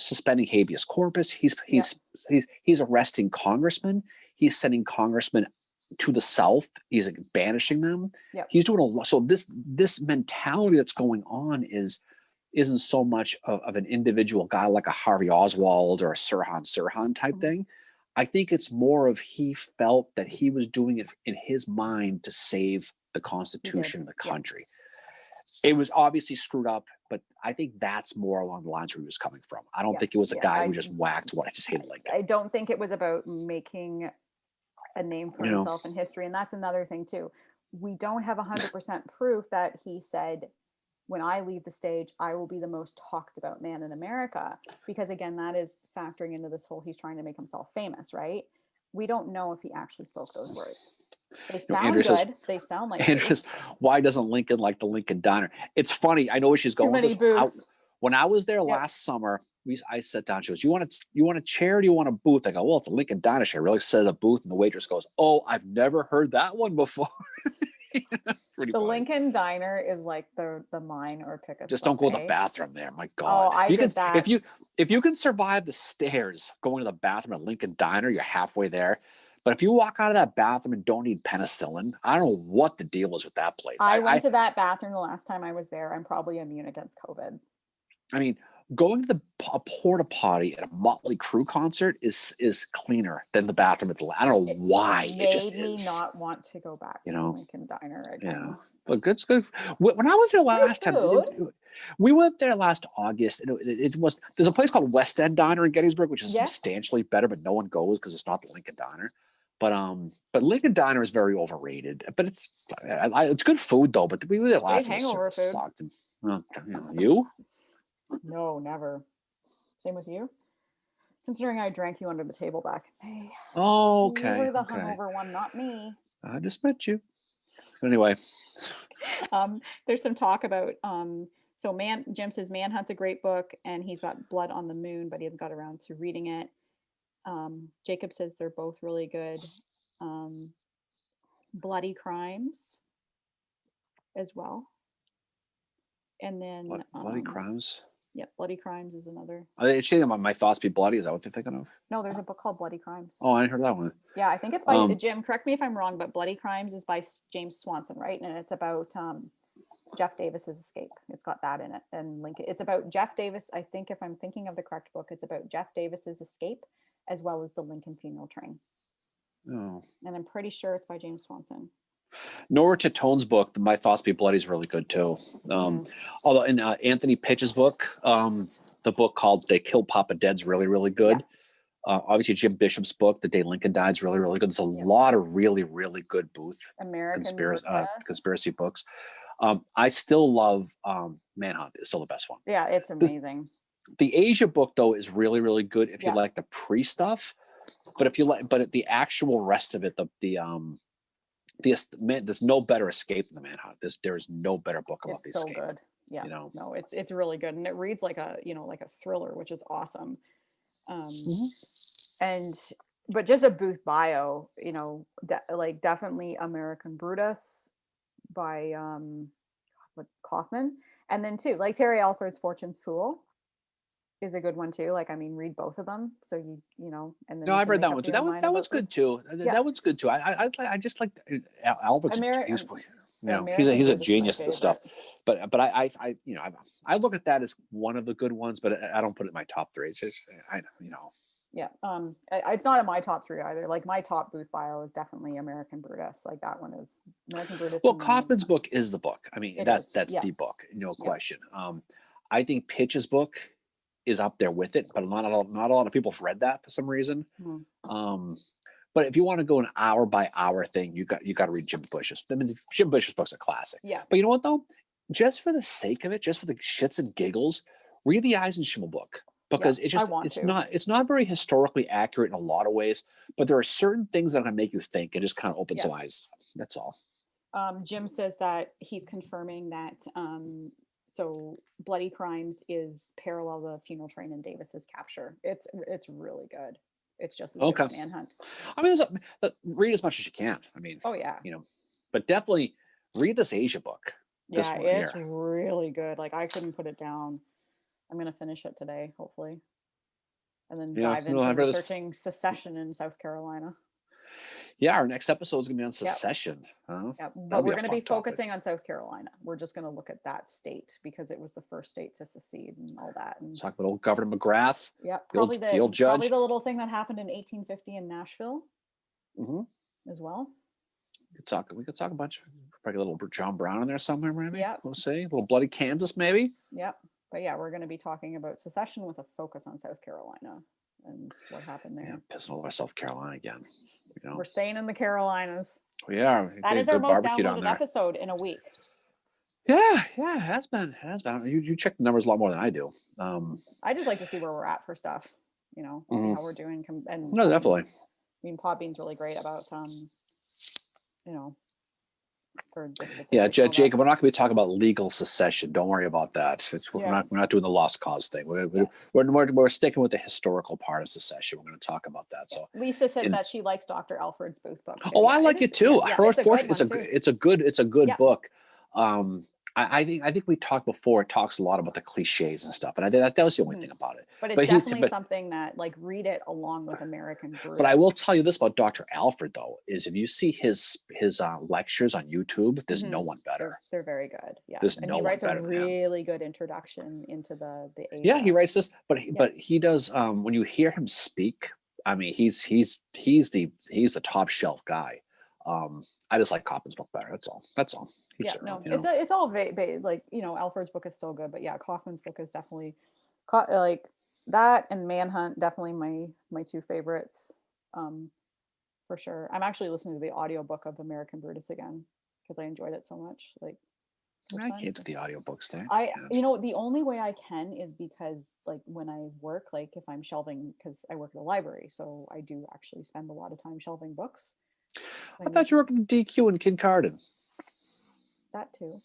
suspending habeas corpus. He's arresting congressmen. He's sending congressmen to the South. He's banishing them. Yep. He's doing a lot. So this mentality that's going on is isn't so much of an individual guy like a Harvey Oswald or a Sirhan type Mhm. thing. I think it's more of he felt that he was doing it in his mind to save the He did. Constitution of the Yeah. country. It was obviously screwed up, but I think that's more along the lines where he was coming from. I don't Yeah. think it was a Yeah. guy who just whacked what I just hated Lincoln. I don't think it was about making a name for You know, himself in history. And that's another thing too. We don't have 100% proof that he said, when I leave the stage, I will be the most talked about man in America. Because again, that is factoring into this whole, he's trying to make himself famous, right? We don't know if he actually spoke those words. They sound Andrew says, good. They sound like Andrew says, why doesn't Lincoln like the Lincoln Diner? It's funny. I know where she's too going with many this. booths. When I was there Yep. last summer, I sat down. She goes, "You want a chair? Or do you want a booth?" I go, "Well, it's a Lincoln Diner chair." I really sit at a booth, and the waitress goes, "Oh, I've never heard that one before." Pretty The funny. Lincoln Diner is like the mine or Pickett's Just don't go to the buffet. bathroom there. My Oh, God, I you did can that. if you can survive the stairs going to the bathroom at Lincoln Diner, you're halfway there. But if you walk out of that bathroom and don't need penicillin, I don't know what the deal is with that place. I went to that bathroom the last time I was there. I'm probably immune against COVID. I mean, going to a porta potty at a Motley Crue concert is cleaner than the bathroom at the. I don't know why it just made me is. not want to go back to the Lincoln Diner again. Yeah, but good. When I was there last time, we went there last August. And it was there's a place called West End Diner in Gettysburg, which is substantially better, but no one goes because it's not the Lincoln Diner. But Lincoln Diner is very overrated. But it's good food though. But we were there last time. Hangover food. Sucked. You? No, never. Same with you. Considering I drank you under the table back in May. Oh, okay. You were the hungover one, not me. I just met you. But anyway. There's some talk about so Jim says Manhunt's a great book and he's got Blood on the Moon, but he hasn't got around to reading it. Jacob says they're both really good. Bloody Crimes as well. And then Bloody Crimes. Yep, Bloody Crimes is another. It's saying My Thoughts Be Bloody. Is that what they're thinking of? No, there's a book called Bloody Crimes. Oh, I didn't hear that one. Yeah, I think it's by Jim. Correct me if I'm wrong, but Bloody Crimes is by James Swanson, right? And it's about Jeff Davis's escape. It's got that in it, and Lincoln. It's about Jeff Davis. I think if I'm thinking of the correct book, it's about Jeff Davis's escape as well as the Lincoln funeral train. Oh. And I'm pretty sure it's by James Swanson. Nora Titone's book, My Thoughts Be Bloody, is really good too. Although in Anthony Pitch's book, the book called They Killed Papa Dead's really, really good. Yeah. Obviously, Jim Bishop's book, The Day Lincoln Died, is really, really good. There's a lot of really, really good Booth conspiracy books. I still love Manhunt. It's still the best one. Yeah, it's amazing. The Asia book, though, is really, really good if you like the pre stuff. But if you like, the actual rest of it, there's no better escape than the Manhunt. There's no better book about the escape. It's so good. Yeah. No, it's really good, and it reads like a thriller, which is awesome. But just a Booth bio, definitely American Brutus by Kaufman, and then too like Terry Alford's Fortune's Fool is a good one too. Read both of them. So you know, and then no, I've read that one too. That one's good too. That one's good too. I just like Alfred's he's a genius at this stuff. But I look at that as one of the good ones, but I don't put it in my top three. It's just Yeah, it's not in my top three either. Like my top Booth bio is definitely American Brutus. Like that one is American Brutus. Well, Kaufman's book is the book. I mean, that's the book, no question. I think Pitch's book is up there with it, but not a lot of people have read that for some reason. But if you want to go an hour by hour thing, you got to read Jim Bush's. I mean, Jim Bush's book's a classic. Yeah. But you know what though? Just for the sake of it, just for the shits and giggles, read the Eisenschimmel book. Because it's not very historically accurate in a lot of ways, but there are certain things that are going to make you think and just kind of open some eyes. That's all. Jim says that he's confirming that so Bloody Crimes is parallel to the funeral train and Davis's capture. It's really good. It's just as good as Manhunt. I mean, read as much as you can. I mean, but definitely read this Asia book. Yeah, it's really good. Like I couldn't put it down. I'm going to finish it today, hopefully. And then dive into researching secession in South Carolina. Yeah, our next episode is gonna be on Yep. secession. Yep. That'll But be we're a going to fun be topic. focusing on South Carolina. We're just going to look at that state because it was the first state to secede and all that. And Talk about old Governor McGrath, yep, the old probably judge. the little thing that happened in 1850 in Nashville Hmm. as well. We could talk a bunch. Probably a little John Brown in there somewhere, maybe. Yep. We'll see. A little bloody Kansas, maybe. Yep. But yeah, we're going to be talking about secession with a focus on South Carolina and what happened Yeah, there. pissing all over South Carolina again. You know, We're staying in the Carolinas. we are. That is our most downloaded episode in a week. Yeah, it has been. You check the numbers a lot more than I do. I just like to see where we're at for stuff, see how we're doing. And no, definitely. I mean, Podbean's really great about, for the statistics. Yeah, and all that. Jacob, we're not going to be talking about legal secession. Don't worry about that. We're not doing the lost cause thing. We're sticking with the historical part of secession. We're going to talk about that. So Lisa said that she likes Dr. Alfred's Booth book. Oh, I like it too. It's a good book. I think we talked before. It talks a lot about the cliches and stuff, and that was the only thing about it. But it's definitely something that, like, read it along with American Brutus. But I will tell you this about Dr. Alfred, though, is if you see his lectures on YouTube, there's no one better. They're very good. Yeah, there's and no he writes one better a than him. really good introduction into the Asia. Yeah, he writes this, but he does. When you hear him speak, I mean, he's the top shelf guy. I just like Kaufman's book better. That's all. It's all like, Alfred's book is still good, but yeah, Kaufman's book is definitely like that, and Manhunt, definitely my two favorites, for sure. I'm actually listening to the audiobook of American Brutus again because I enjoyed it so much. Like, I can't do the audiobooks. The only way I can is because, like, when I work, like if I'm shelving, because I work at a library, so I do actually spend a lot of time shelving books. I thought you were working at DQ in Kincardine. That too.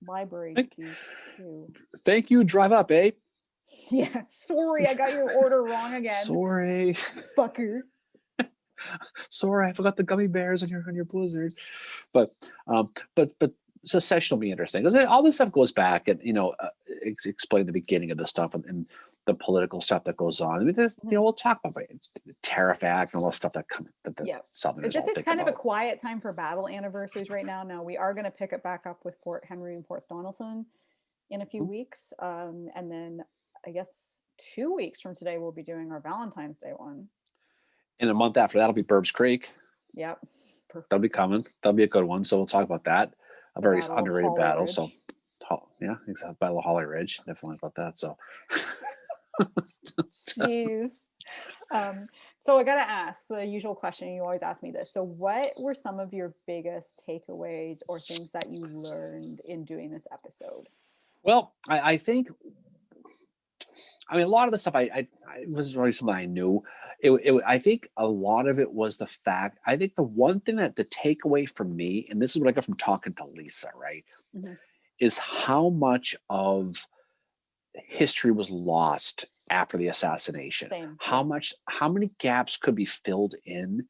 Library DQ. Thank you. Drive up, eh? Yeah. Sorry, I got your order wrong again. Sorry, fucker. Sorry, I forgot the gummy bears on your Blizzard. But secession will be interesting because all this stuff goes back and explain the beginning of the stuff and the political stuff that goes on. I mean, we'll talk about the Tariff Act and all the stuff that Southerners. It's kind of a quiet time for battle anniversaries right now. Now we are going to pick it back up with Fort Henry and Fort Donelson in a few weeks, and then I guess 2 weeks from today we'll be doing our Valentine's Day one. In a month after that'll be Burbs Creek. Yep. Perfect. That'll be coming. That'll be a good one. So we'll talk about that. A very underrated battle. So exactly. Battle of Holly Ridge. Definitely about that. So jeez. So I gotta ask the usual question. You always ask me this. So what were some of your biggest takeaways or things that you learned in doing this episode? Well, I think a lot of the stuff I wasn't really something I knew. I think a lot of it was the fact. I think the one thing that the takeaway from me, and this is what I got from talking to Lisa, right, is how much of history was lost after the assassination. Same. How many gaps could be filled in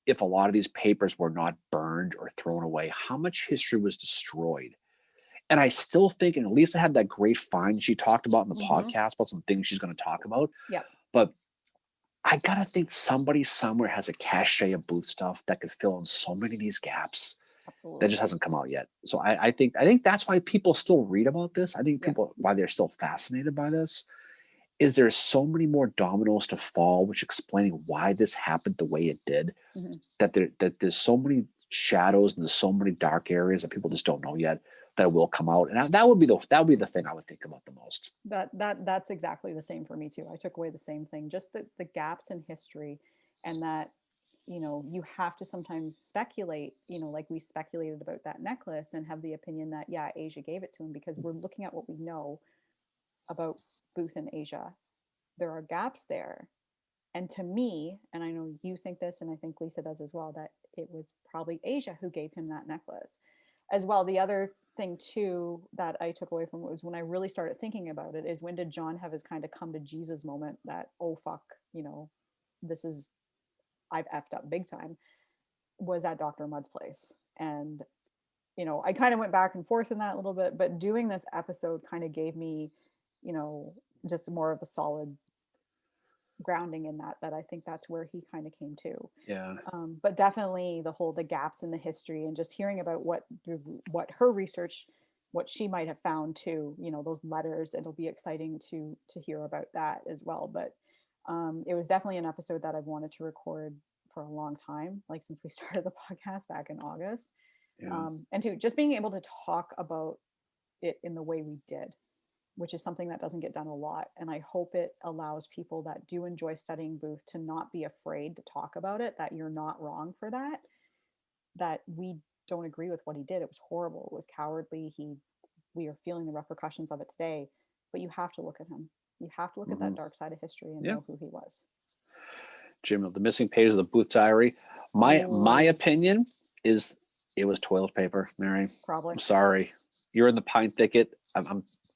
if a lot of these papers were not burned or thrown away? How much history was destroyed? And I still think, and Lisa had that great find she talked about in the podcast about some things she's going to talk about. Yeah. But I got to think somebody somewhere has a cache of Booth stuff that could fill in so many of these gaps. Absolutely. That just hasn't come out yet. So I think that's why people still read about this. I think why they're still fascinated by this is there's so many more dominoes to fall, which explaining why this happened the way it did, that there's so many shadows and there's so many dark areas that people just don't know yet that will come out. And that would be the thing I would think about the most. That's exactly the same for me too. I took away the same thing, just the gaps in history, and that, you have to sometimes speculate, like we speculated about that necklace and have the opinion that, yeah, Asia gave it to him, because we're looking at what we know about Booth in Asia. There are gaps there. And to me, and I know you think this, and I think Lisa does as well, that it was probably Asia who gave him that necklace. As well, the other thing too that I took away from it was when I really started thinking about it is, when did John have his kind of come to Jesus moment that, oh fuck, I've effed up big time, was at Dr. Mudd's place. And I kind of went back and forth in that a little bit, but doing this episode kind of gave me just more of a solid grounding in that I think that's where he kind of came to. Yeah. But definitely the gaps in the history and just hearing about what her research, what she might have found too, those letters, it'll be exciting to hear about that as well. But it was definitely an episode that I've wanted to record for a long time, like since we started the podcast back in August. Yeah. And to just being able to talk about it in the way we did, which is something that doesn't get done a lot. And I hope it allows people that do enjoy studying Booth to not be afraid to talk about it, that you're not wrong for that, that we don't agree with what he did. It was horrible. It was cowardly. We are feeling the repercussions of it today, but you have to look at him. You have to look at that dark side of history and Yeah. know who he was. Jim, the missing pages of the Booth Diary. My Oh. opinion is it was toilet paper, Mary. Probably. I'm sorry. You're in the pine thicket.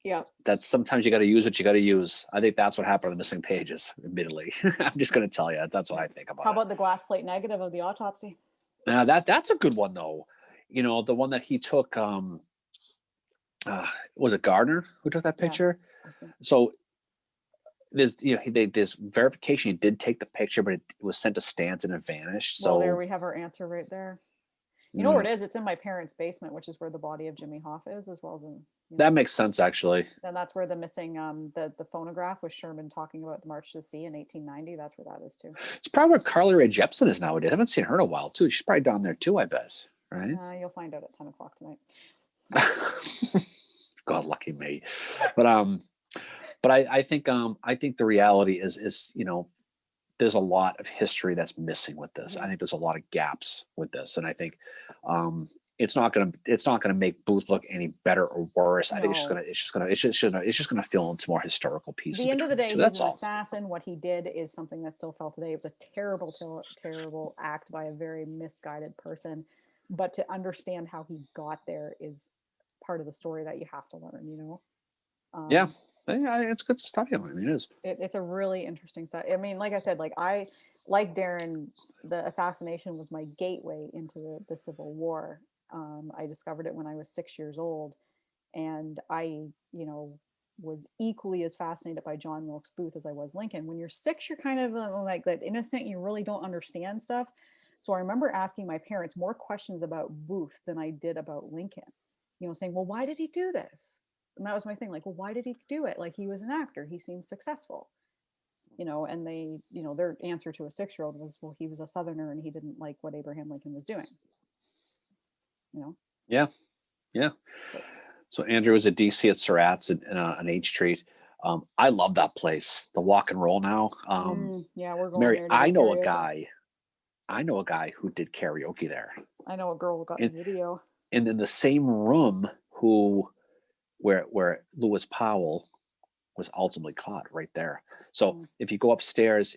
Yeah. That's sometimes you got to use what you got to use. I think that's what happened on the missing pages. Admittedly, I'm just going to tell you that's what I think about How it. about the glass plate negative of the autopsy? That's a good one though. The one that he took. Was it Gardner who took that picture? Yeah. So there's there's verification he did take the picture, but it was sent to Stanton and vanished. So there we have our answer right there. You know where it is? It's in my parents' basement, which is where the body of Jimmy Hoff is, as well as in. That makes sense, actually. And that's where the missing the phonograph with Sherman talking about the March to the Sea in 1890. That's where that is too. It's probably where Carly Rae Jepsen is nowadays. I haven't seen her in a while too. She's probably down there too, I bet. Right? You'll find out at 10 o'clock tonight. God, lucky me. But I think the reality is there's a lot of history that's missing with this. I think there's a lot of gaps with this, and I think it's not gonna make Booth look any better or worse. I think it's just gonna fill in some more historical pieces. At the end of the day, he's an all. assassin. What he did is something that's still felt today. It was a terrible, terrible act by a very misguided person. But to understand how he got there is part of the story that you have to learn. Yeah, it's good to study on. I mean, it is. It's a really interesting stuff. I mean, like I said, I like Darren. The assassination was my gateway into the Civil War. I discovered it when I was 6 years old, and I, was equally as fascinated by John Wilkes Booth as I was Lincoln. When you're 6, you're kind of like that innocent. You really don't understand stuff. So I remember asking my parents more questions about Booth than I did about Lincoln. Saying, well, why did he do this? And that was my thing. Like, well, why did he do it? Like, he was an actor. He seemed successful. And they, their answer to a 6-year-old was, well, he was a Southerner and he didn't like what Abraham Lincoln was doing. Yeah. So Andrew was at DC at Surratt's on H Street. I love that place. The Walk and Roll now. Yeah, we're going Mary, there. I know a guy who did karaoke there. I know a girl who got the video. And in the same room where Lewis Powell was ultimately caught, right there. So if you go upstairs,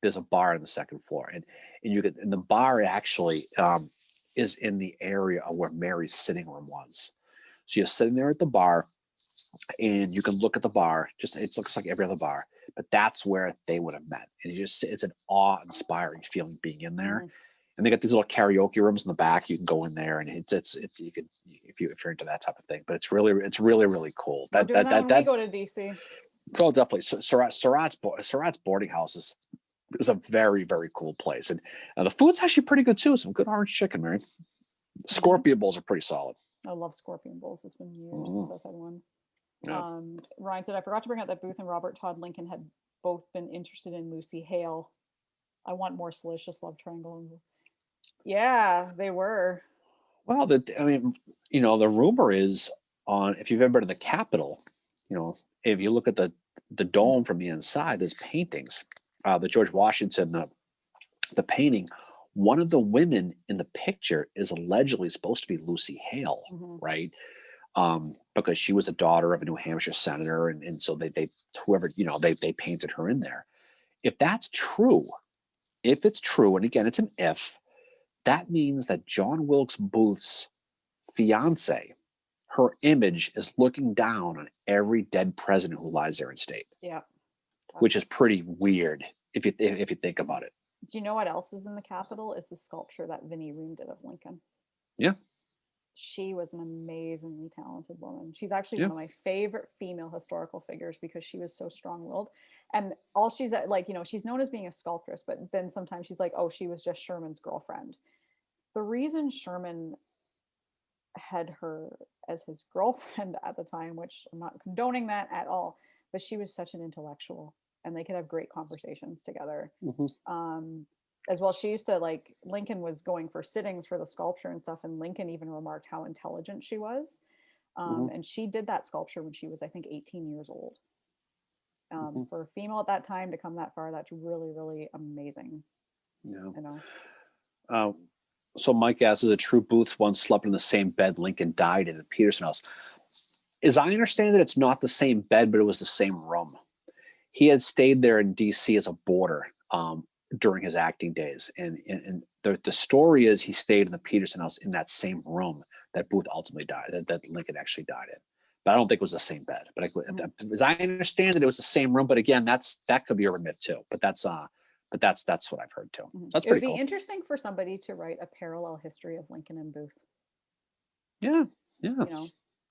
there's a bar on the second floor, and the bar actually is in the area of where Mary's sitting room was. So you're sitting there at the bar, and you can look at the bar. It looks like every other bar, but that's where they would have met. And it's an awe-inspiring feeling being in there. And they got these little karaoke rooms in the back. You can go in there, and it's you could if you're into that type of thing. But it's really really cool. When we go to DC. Oh, definitely. So Surratt's boarding house is a very very cool place, and the food's actually pretty good too. Some good orange chicken, Mary. Scorpion bowls are pretty solid. I love scorpion bowls. It's been years since I've had one. Yeah. Ryan said, I forgot to bring up that Booth and Robert Todd Lincoln had both been interested in Lucy Hale. I want more salacious love triangle. Yeah, they were. Well, the rumor is if you've ever been to the Capitol, if you look at the dome from the inside, there's paintings. The George Washington, the painting, one of the women in the picture is allegedly supposed to be Lucy Hale, right? Because she was the daughter of a New Hampshire senator, and so they painted her in there. If that's true, and again, it's an if, that means that John Wilkes Booth's fiance, her image is looking down on every dead president who lies there in state. Yeah. Which is pretty weird if you think about it. Do you know what else is in the Capitol? Is the sculpture that Vinnie Ream did of Lincoln. Yeah. She was an amazingly talented woman. She's actually one of my favorite female historical figures because she was so strong-willed. And all she's like, she's known as being a sculptress, but then sometimes she's like, oh, she was just Sherman's girlfriend. The reason Sherman had her as his girlfriend at the time, which I'm not condoning that at all, but she was such an intellectual and they could have great conversations together. Mhm. As well, she used to like, Lincoln was going for sittings for the sculpture and stuff, and Lincoln even remarked how intelligent she was. Mhm. And she did that sculpture when she was, I think, 18 years old. Mhm. For a female at that time to come that far, that's really, really amazing. Yeah. You know, Uh, so Mike asks, is it true Booth once slept in the same bed Lincoln died in at Peterson House? As I understand it, it's not the same bed, but it was the same room. He had stayed there in D.C. as a boarder during his acting days, and the story is he stayed in the Peterson House in that same room that Booth ultimately died, that Lincoln actually died in. But I don't think it was the same bed. But as I understand it, it was the same room. But again, that could be urban myth too. But that's what I've heard too. So that's it would pretty be cool. interesting for somebody to write a parallel history of Lincoln and Booth. Yeah, yeah.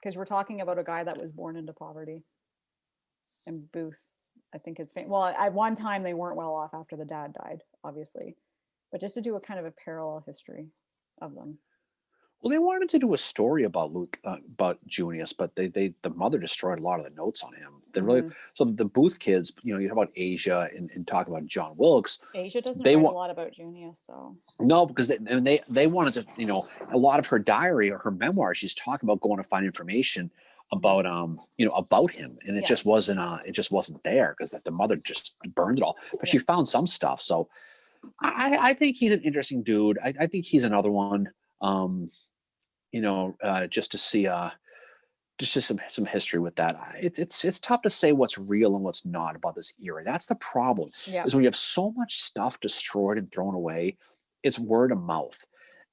Because we're talking about a guy that was born into poverty, and Booth, I think is well, at one time they weren't well off after the dad died, obviously, but just to do a kind of a parallel history of them. Well, they wanted to do a story about Luke, about Junius, but the mother destroyed a lot of the notes on him. They really so the Booth kids, you talk about Asia and talk about John Wilkes. Asia doesn't They write a want lot about Junius, though. no, because they wanted to, a lot of her diary or her memoir. She's talking about going to find information about about him, and Yeah. it just wasn't there because the mother just burned it all. But she found some stuff, so I think he's an interesting dude. I think he's another one. Just to see just some history with that. It's tough to say what's real and what's not about this era. That's the problem. Yeah. Is when you have so much stuff destroyed and thrown away, it's word of mouth.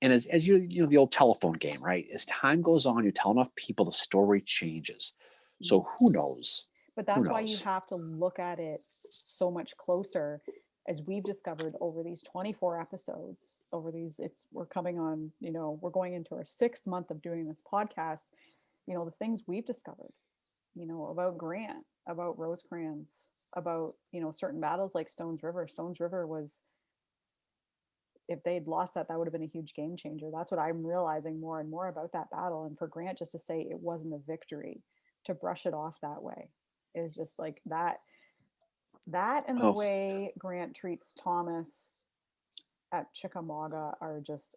And as the old telephone game, right? As time goes on, you tell enough people, the story changes. So who knows? But that's why you have to look at it so much closer, as we've discovered over these 24 episodes, we're coming on, we're going into our 6th month of doing this podcast. The things we've discovered, about Grant, about Rosecrans, about, certain battles like Stones River. Stones River was, if they'd lost that would have been a huge game changer. That's what I'm realizing more and more about that battle. And for Grant just to say it wasn't a victory, to brush it off that way, is just like and the Oh, way Grant treats Thomas at Chickamauga are just,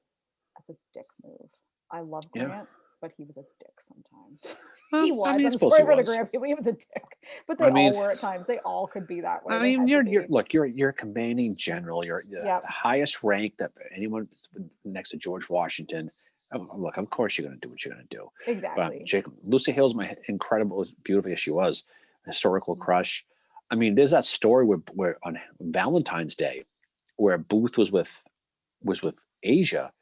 that's a dick move. I love yeah. Grant, but he was a dick sometimes. Well, He was. I I'm suppose he sorry for the was. Grant people. He was a dick, but they I all mean, were at times. They all could be that way. I They mean, had to be. you're a commanding general. You're the highest rank that anyone next to George Washington. Look, of course you're going to do what you're going to do. Exactly. But Jacob, Lucy Hale's my incredible, beautiful as she was, historical crush. I mean, there's that story where on Valentine's Day, where Booth was with Asia,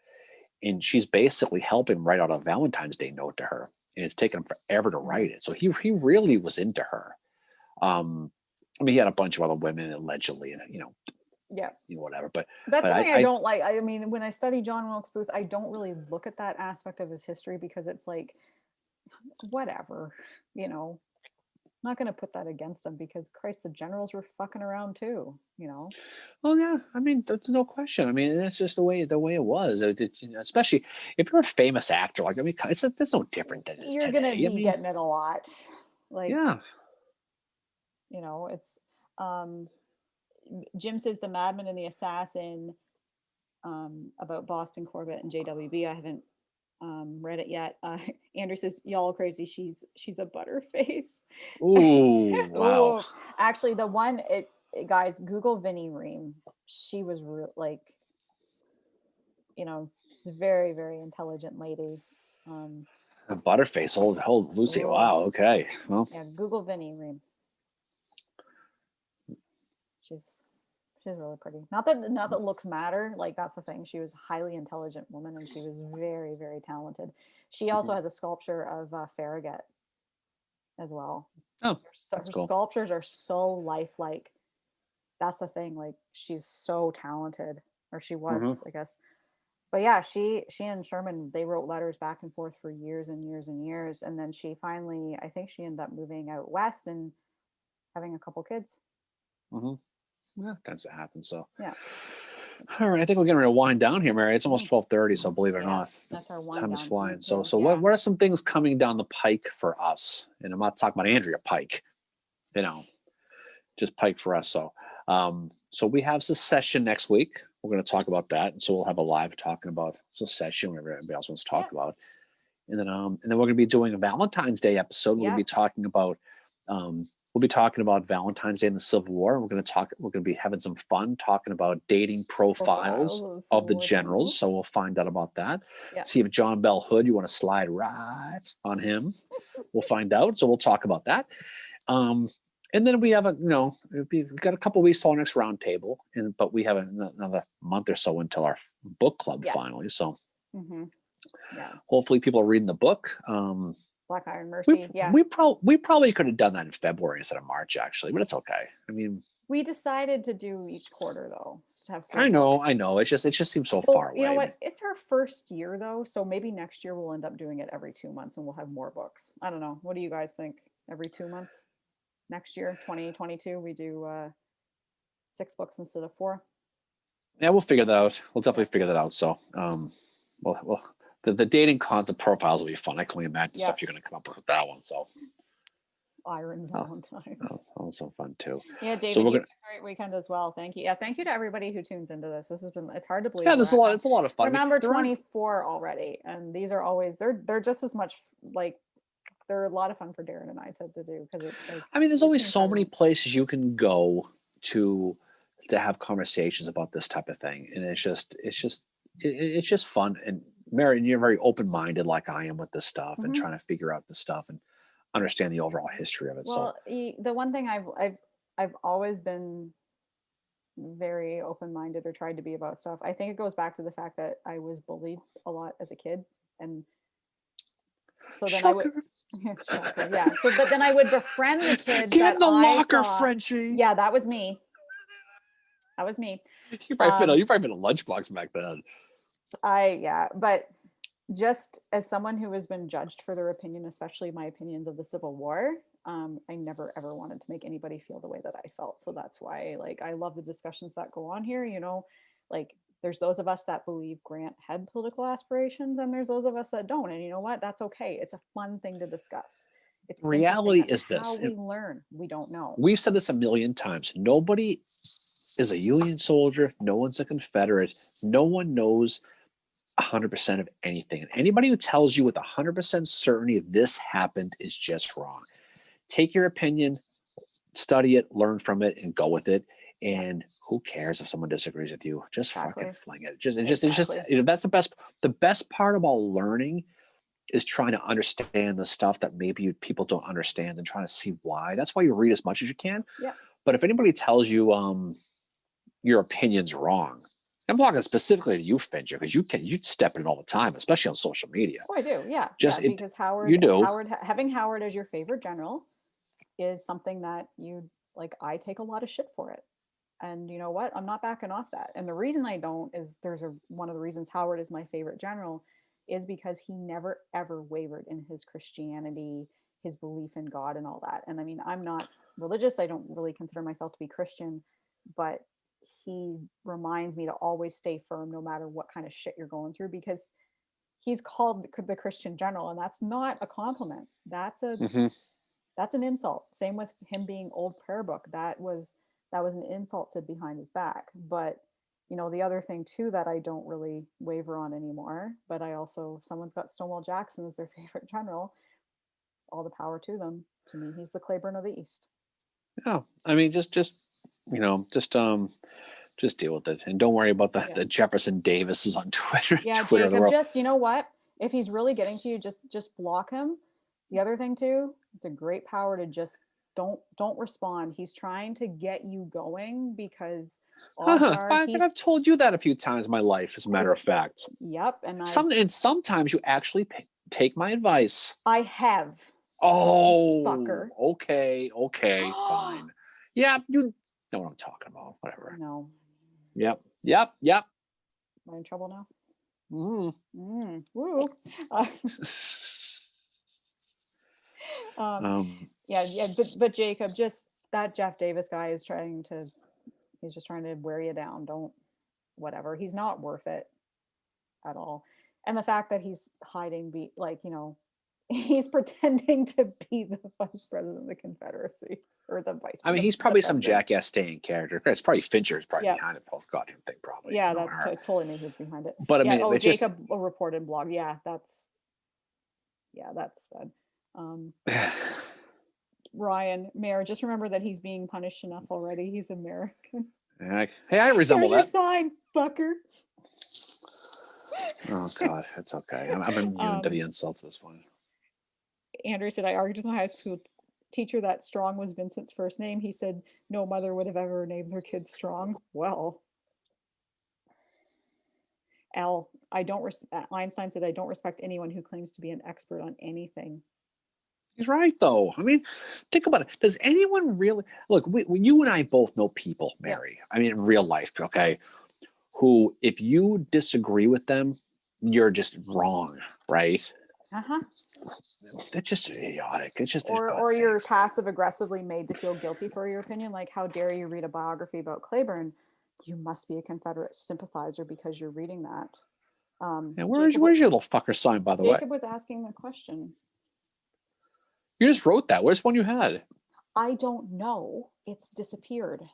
and she's basically helping write out a Valentine's Day note to her, and it's taken him forever to write it. So he really was into her. I mean, he had a bunch of other women allegedly, and whatever. But that's something I I don't like. I mean, when I study John Wilkes Booth, I don't really look at that aspect of his history because it's like, whatever, I'm not going to put that against him because Christ, the generals were fucking around too. well, yeah. I mean, there's no question. I mean, it's just the way it was. Especially if you're a famous actor, like I mean, it's no different than it is You're today. gonna be I mean, getting it a lot. Like, yeah. it's um Jim says the Madman and the Assassin, about Boston Corbett and JWB. I haven't read it yet. Andrew says y'all are crazy. She's a butterface. Ooh, wow. Oh, actually, the one guys, Google Vinnie Ream. She was like, she's a very, very intelligent lady. A Butterface, old Lucy. Oh, Wow. Okay. Well, yeah, Google Vinnie Ream. She's really pretty. Not that looks matter. Like, that's the thing. She was a highly intelligent woman, and she was very, very talented. She also has a sculpture of Farragut as well. oh, So that's her cool. sculptures are so lifelike. That's the thing. Like, she's so talented, or she was, I guess. But yeah, she and Sherman, they wrote letters back and forth for years and years and years, and then she finally, I think she ended up moving out west and having a couple kids. hmm Yeah, tends to happen. So, Yeah. all right, I think we're getting ready to wind down here, Mary. It's almost 12:30, so believe it or Yeah, not, that's our wind time is down flying. point So, too. what Yeah. what are some things coming down the pike for us? And I'm not talking about Andrea Pike, you know, just Pike for us. So we have secession next week. We're going to talk about that, and so we'll have a live talking about secession, whatever everybody else wants to talk Yeah. about. And then we're going to be doing a Valentine's Day episode. We're Yeah. going to be talking about Valentine's Day in the Civil War. We're going to be having some fun talking about dating profiles Profiles of the Civil War generals. So we'll find out about that. Yeah. See if John Bell Hood, you want to slide right on him. We'll find out. So we'll talk about that. And then we have we've got a couple weeks till our next roundtable, but we have another month or so until our book club finally. So hmm Yeah. hopefully people are reading the book. Black Iron Mercy. We probably could have done that in February instead of March, actually, but it's okay. I mean, we decided to do each quarter though. To have 4 I know, books. It just seems so Well, far away. you know what? It's our first year though, so maybe next year we'll end up doing it every 2 months and we'll have more books. I don't know. What do you guys think? Every 2 months? Next year, 2022, we do 6 books instead of 4. Yeah, we'll figure that out. We'll definitely figure that out. So, well, the dating content profiles will be fun. I can only imagine the stuff you're going to come up with that one. So, Iron Valentines. also fun too. Yeah, David, So you had a great weekend as well. Thank you. Yeah, thank you to everybody who tunes into this. It's hard to believe. Yeah, it's a lot of fun. We're number 24 already, and these are always they're just as much like they're a lot of fun for Darren and I to do because it's like. I mean, there's always so many places you can go to have conversations about this type of thing, and it's just fun. And Mary, you're very open-minded, like I am with this stuff, and trying to figure out the stuff and understand the overall history of it. Well, the one thing I've always been very open-minded or tried to be about stuff. I think it goes back to the fact that I was bullied a lot as a kid, and so then I would, yeah. So, but then I would befriend the kids. Get in the locker, Frenchie. Yeah, that was me. That was me. You probably been a lunchbox back then. But just as someone who has been judged for their opinion, especially my opinions of the Civil War, I never ever wanted to make anybody feel the way that I felt. So that's why, like, I love the discussions that go on here. You know, like there's those of us that believe Grant had political aspirations, and there's those of us that don't. And you know what? That's okay. It's a fun thing to discuss. It's reality is this: how we learn. We don't know. We've said this a million times. Nobody is a Union soldier. No one's a Confederate. No one knows 100% of anything. And anybody who tells you with 100% certainty this happened is just wrong. Take your opinion, study it, learn from it, and go with it. And who cares if someone disagrees with you? Just fucking fling it. It's just that's the best part about learning is trying to understand the stuff that maybe people don't understand and trying to see why. That's why you read as much as you can. Yeah. But if anybody tells you your opinion's wrong, I'm talking specifically to you, Fincher, because you step in it all the time, especially on social media. Oh, I do, yeah. Because having Howard as your favorite general is something that I take a lot of shit for it. And you know what? I'm not backing off that. And the reason I don't is one of the reasons Howard is my favorite general is because he never ever wavered in his Christianity, his belief in God and all that. And I mean, I'm not religious. I don't really consider myself to be Christian, but he reminds me to always stay firm no matter what kind of shit you're going through, because he's called the Christian general, and that's not a compliment. That's an insult. Same with him being old prayer book. That was an insult to behind his back. But you know, the other thing too that I don't really waver on anymore, but someone's got Stonewall Jackson as their favorite general. All the power to them. To me, he's the Claiborne of the East. Yeah, I mean, just deal with it, and don't worry about the Jefferson Davises on Twitter. Yeah, Twitter, Jacob, you know what? If he's really getting to you, just block him. The other thing too, it's a great power to just don't respond. He's trying to get you going because I've told you that a few times in my life, as a matter of fact. Yep, and sometimes you actually take my advice. I have. Oh, fucker. Okay, fine. Yeah, you know what I'm talking about. Whatever. No. Yep. Am I in trouble now? Woo. But Jacob, that Jeff Davis guy is he's just trying to wear you down. Don't, whatever. He's not worth it at all. And the fact that he's hiding, he's pretending to be the vice president of the Confederacy, or the vice. I mean, he's probably some jackass staying character. It's probably Fincher's probably behind it. Paul's goddamn thing, probably. Yeah, that's totally me who's behind it. But I mean, oh, it's Jacob a reported blog. Yeah, that's bad. Ryan Mayer, just remember that he's being punished enough already. He's American. Hey, I resemble There's that. your sign, fucker. Oh God, it's okay. I'm immune to the insults at this point. Andrew said, I argued with my high school teacher that Strong was Vincent's first name. He said no mother would have ever named her kid Strong. Well, Einstein said, I don't respect anyone who claims to be an expert on anything. He's right, though. I mean, think about it. Does anyone really look? You and I both know people, Mary. Yeah. I mean, in real life, okay, who, if you disagree with them, you're just wrong, right? It's just idiotic. It's just or you're passive aggressively made to feel guilty for your opinion. Like, how dare you read a biography about Claiborne? You must be a Confederate sympathizer because you're reading that. Yeah, where's your little fucker sign, by the way? Jacob was asking the question. You just wrote that. Where's one you had? I don't know. It's disappeared.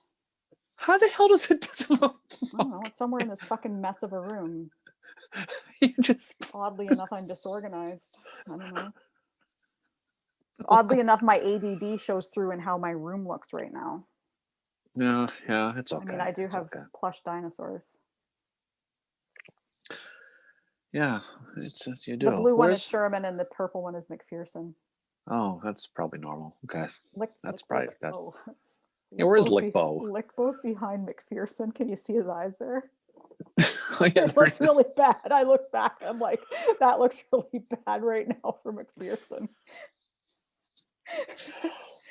How the hell does it disappear? I don't know. It's somewhere in this fucking mess of a room. You just... Oddly enough, I'm disorganized. I don't know. Oddly enough, my ADD shows through in how my room looks right now. Yeah, it's okay. I mean, I do have plush dinosaurs. Yeah, you do. The blue one is Sherman and the purple one is McPherson. Oh, that's probably normal. Okay. That's probably. Yeah, where's Lickbow? Lickbow's behind McPherson. Can you see his eyes there? Yeah, it looks really bad. I look back, I'm like, that looks really bad right now for McPherson.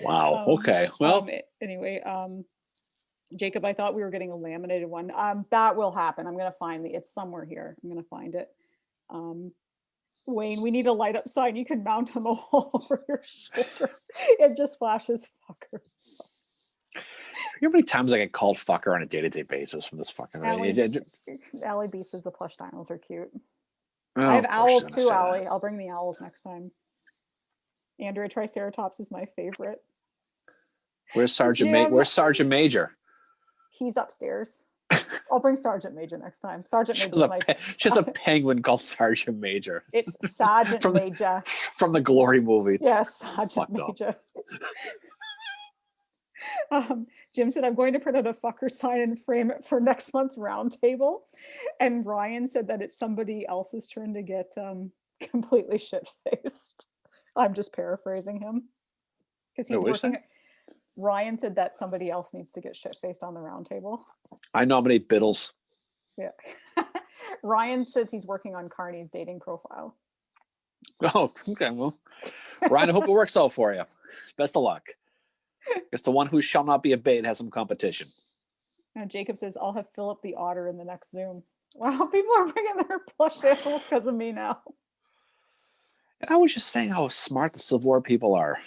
Wow. Okay. Well, anyway, Jacob, I thought we were getting a laminated one. That will happen. I'm gonna find it's somewhere here. I'm gonna find it. Wayne, we need a light up sign you can mount on the wall over your shoulder. It just flashes fucker. You know how many times I get called fucker on a day-to-day basis from this fucking Allie B says the plush dinos are cute. Oh, I have owls too, Allie. I'll bring the owls next time. Andrea Triceratops is my favorite. Where's Sergeant Major? He's upstairs. I'll bring Sergeant Major next time. Sergeant Major. She has a penguin called Sergeant Major. It's Sergeant Major. From the Glory movie. Yes, Sergeant Major. Jim said, I'm going to print out a fucker sign and frame it for next month's round table. And Ryan said that it's somebody else's turn to get completely shit-faced. I'm just paraphrasing him. Because he's working. Ryan said that somebody else needs to get shit-faced on the round table. I nominate Biddles. Yeah. Ryan says he's working on Carney's dating profile. Oh, okay. Well, Ryan, I hope it works out for you. Best of luck. It's the one who shall not be obeyed has some competition. And Jacob says, I'll have Philip the Otter in the next Zoom. Wow, people are bringing their plush animals because of me now. And I was just saying how smart the Civil War people are.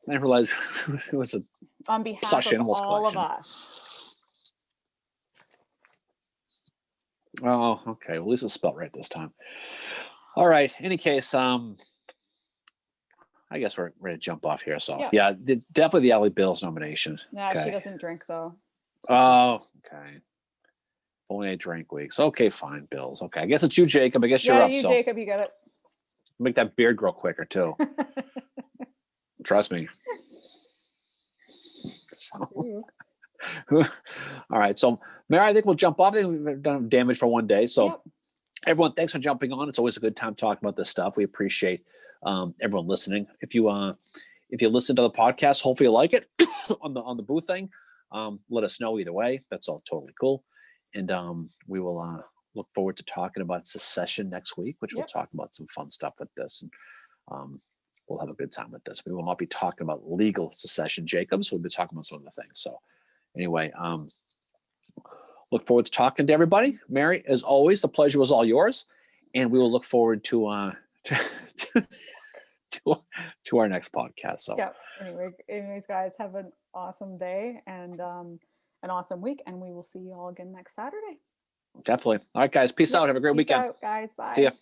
I didn't realize it was a on behalf plush of animals all collection. Of us. Oh, okay. Well, at least it's spelled right this time. All right. Any case, I guess we're ready to jump off here. So yeah definitely the Allie Bills nomination. Yeah, okay. She doesn't drink though. So. Oh, okay. Only 8 drink weeks. Okay, fine, Bills. Okay, I guess it's you, Jacob. I guess you're up. Jacob, you get it. Make that beard grow quicker too. Trust me. So, all right. So, Mary, I think we'll jump off. I think we've done damage for one day. So, everyone, thanks for jumping on. It's always a good time talking about this stuff. We appreciate everyone listening. If you listen to the podcast, hopefully you like it on the booth thing. Let us know either way. That's all totally cool. And we will look forward to talking about secession next week, which we'll talk about some fun stuff with this. And we'll have a good time with this. We will not be talking about legal secession, Jacob. So we'll be talking about some of the things. So anyway, look forward to talking to everybody. Mary, as always, the pleasure was all yours. And we will look forward to to our next podcast. So Yeah. Anyways, guys, have an awesome day and an awesome week, and we will see you all again next Saturday. definitely. All right, guys. Peace Yep. out. Have a great Peace weekend. out, guys. See ya. Bye.